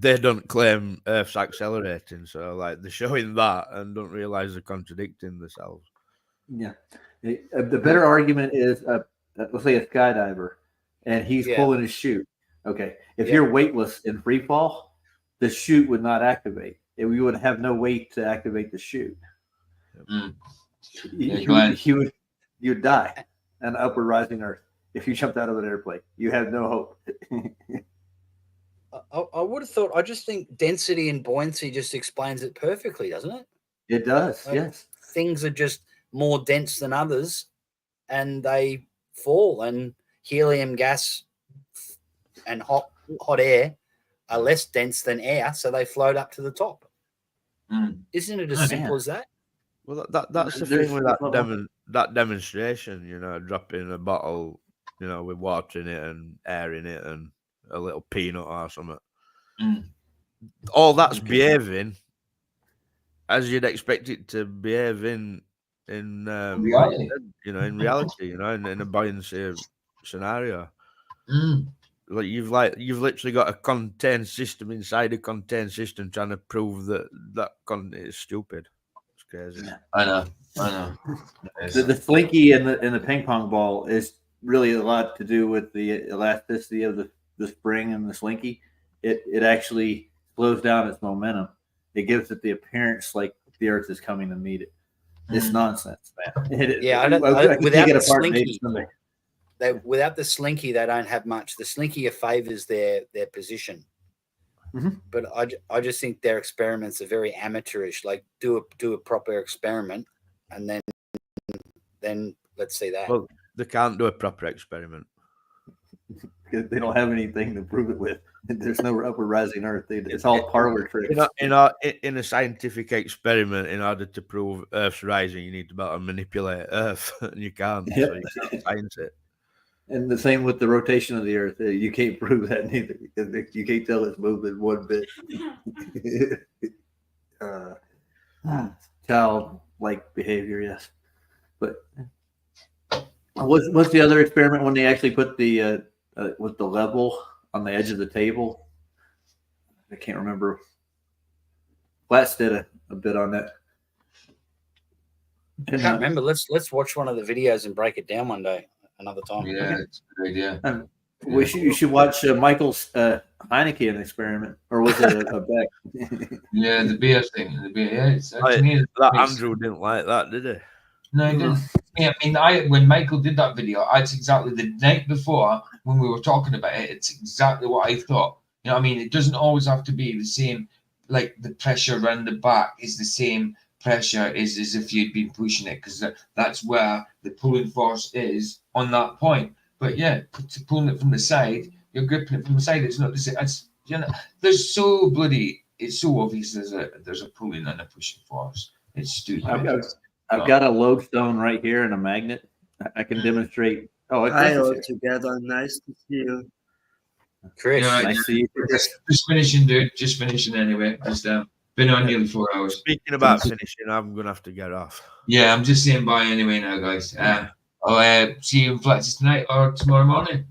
they don't claim Earth's accelerating, so like they're showing that and don't realize they're contradicting themselves. Yeah, the better argument is let's say a skydiver, and he's pulling his chute. Okay, if you're weightless in free fall, the chute would not activate. We would have no weight to activate the chute. You'd die on upward rising Earth if you jumped out of an airplane. You have no hope. I would have thought. I just think density and buoyancy just explains it perfectly, doesn't it? It does. Like, yes. Things are just more dense than others, and they fall. And helium gas and hot air are less dense than air, so they float up to the top. Isn't it as simple as that? Well, that's the thing with that demonstration. Dropping a bottle, with water in it and air in it and a little peanut or something. All that's behaving as you'd expect it to behave in reality. In reality, in a buoyancy scenario. Like you've literally got a contained system inside a contained system trying to prove that content is stupid. It's crazy. I know. The slinky and the ping pong ball is really a lot to do with the elasticity of the spring and the slinky. It actually slows down its momentum. It gives it the appearance like the Earth is coming to meet it. It's nonsense, man. Without the slinky, they don't have much. The slinky favors their position. But I just think their experiments are very amateurish. Like do a proper experiment, and then let's see that. Well, they can't do a proper experiment. They don't have anything to prove it with. There's no upward rising Earth. It's all parlor tricks. In a scientific experiment, in order to prove Earth's rising, you need to be able to manipulate Earth, and you can't. So you can't science it. And the same with the rotation of the Earth. You can't prove that neither. You can't tell it's moving one bit. Childlike behavior, yes. But what's the other experiment when they actually put the with the level on the edge of the table? I can't remember. Flats did a bit on that. I can't remember. Let's watch one of the videos and break it down one day, another time. Yeah, it's a good idea. You should watch Michael's Heineken experiment, or was it a Beck? Yeah, the beer thing. The beer. Yeah, Andrew didn't like that, did he? No, he didn't. Yeah, I mean, when Michael did that video, it's exactly the night before when we were talking about it. It's exactly what I thought. You know what I mean? It doesn't always have to be the same. Like the pressure around the back is the same pressure as if you'd been pushing it, because that's where the pulling force is on that point. But yeah, pulling it from the side, you're gripping it from the side. It's not the same. It's, there's so bloody. It's so obvious there's a pulling and a pushing force. It's stupid. I've got a lodestone right here and a magnet. I can demonstrate. Oh, hi all together. Nice to see you, Chris. Nice to see you. Just finishing, dude. Just finishing anyway. Just been on nearly 4 hours. Speaking about finishing, I'm gonna have to get off. Yeah, I'm just saying bye anyway now, guys. I'll see you in Fletcher's tonight or tomorrow morning.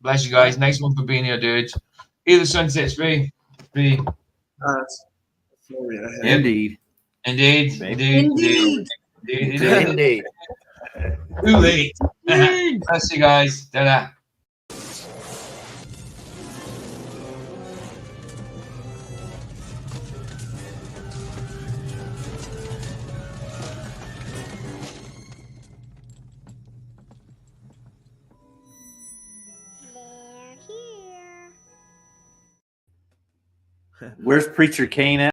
Bless you guys. Nice one for being here, dude. Either sunset's free. Indeed. Too late. Bless you guys. Ta-da. Where's Preacher Kane at?